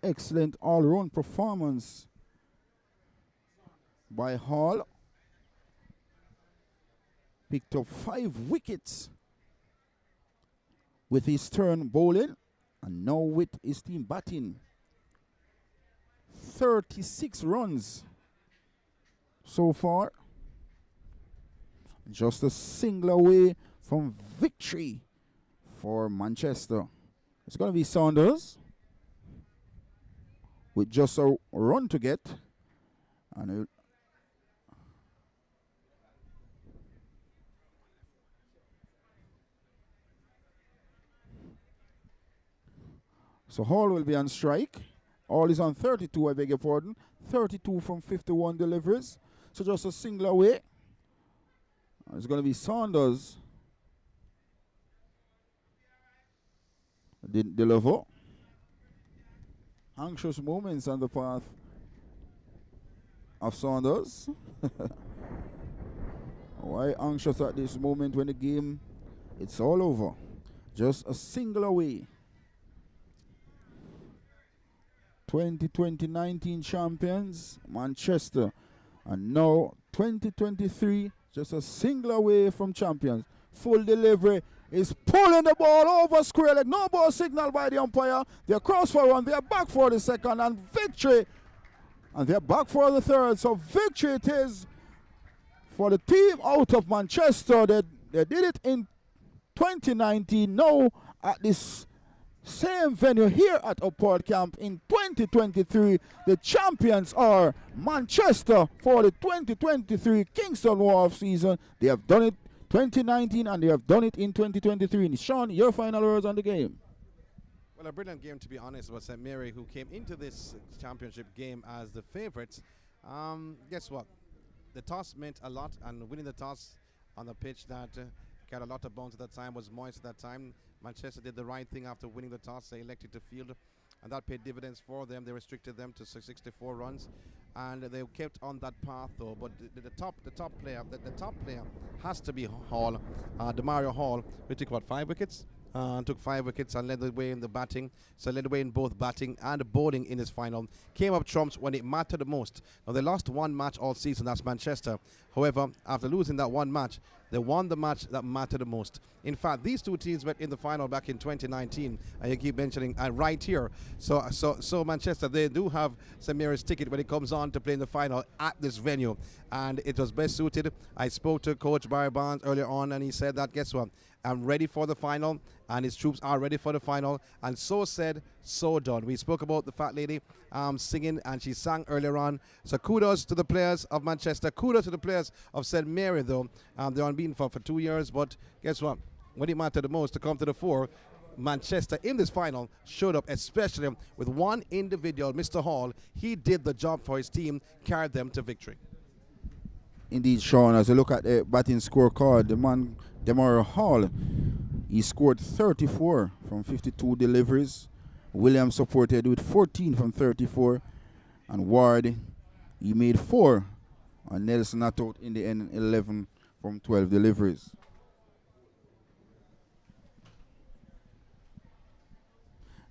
Excellent all-round performance by Hall. Picked up 5 wickets with his turn bowling, and now with his team batting. 36 runs so far. Just a single away from victory for Manchester. It's going to be Saunders with just a run to get. And so Hall will be on strike. Hall is on 32, I beg your pardon. 32 from 51 deliveries. So just a single away. It's going to be Saunders. Didn't deliver. Anxious moments on the path of Saunders. Why anxious at this moment when the game, it's all over? Just a single away. 2019 champions, Manchester. And now 2023, just a single away from champions. Full delivery is pulling the ball over square leg. No ball signal by the umpire. They're cross for one. They're back for the second. And victory. And they're back for the third. So victory it is for the team out of Manchester. They did it in 2019. Now at this same venue here at Upward Camp in 2023, the champions are Manchester for the 2023 Kingston Wharves season. They have done it 2019 and they have done it in 2023. Sean, your final words on the game. Well, a brilliant game, to be honest, was St. Mary, who came into this championship game as the favorites. Guess what? The toss meant a lot, and winning the toss on the pitch that got a lot of bounce at that time, was moist at that time. Manchester did the right thing after winning the toss. They elected to field, and that paid dividends for them. They restricted them to 64 runs, and they kept on that path though. But the top player has to be Hall, Demario Hall. We took about 5 wickets. Took 5 wickets and led the way in the batting. So led the way in both batting and bowling in his final. Came up trumps when it mattered the most. Now they lost one match all season, that's Manchester. However, after losing that one match, they won the match that mattered the most. In fact, these two teams met in the final back in 2019, and you keep mentioning right here. So Manchester, they do have St. Mary's ticket when it comes on to play in the final at this venue, and it was best suited. I spoke to Coach Barry Barnes earlier on, and he said that, guess what? I'm ready for the final, and his troops are ready for the final, and so said, so done. We spoke about the fat lady singing, and she sang earlier on. So kudos to the players of Manchester. Kudos to the players of St. Mary, though. They're unbeaten for 2 years, but guess what? When it mattered the most to come to the fore, Manchester in this final showed up, especially with one individual, Mr. Hall. He did the job for his team, carried them to victory. Indeed, Sean, as you look at the batting scorecard, the man, Demario Hall, he scored 34 from 52 deliveries. Williams supported with 14 from 34. And Ward, he made 4. And Nelson not out in the end, 11 from 12 deliveries.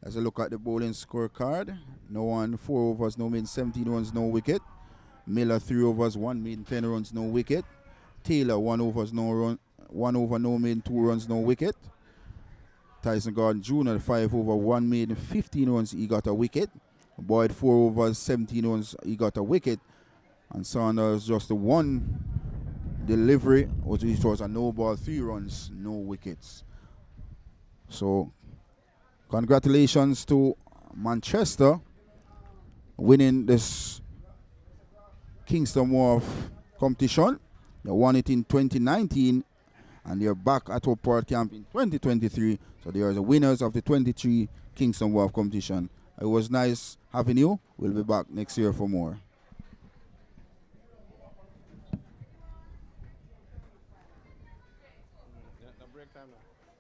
As I look at the bowling scorecard, no one, 4 overs, no mean 17 runs, no wicket. Miller 3 overs, 1 mean 10 runs, no wicket. Taylor, 1 over, no maiden, 2 runs, no wicket. Tyson Gordon Jr., 5 over, 1 maiden, 15 runs, he got a wicket. Boyd, 4 overs, 17 runs, he got a wicket. And Saunders just the 1 delivery, which was a no ball, 3 runs, no wickets. So, congratulations to Manchester winning this Kingston Wharves competition. They won it in 2019 and they're back at Upward Camp in 2023. So they are the winners of the 23 Kingston Wharves competition. It was nice having you. We'll be back next year for more. No break time now.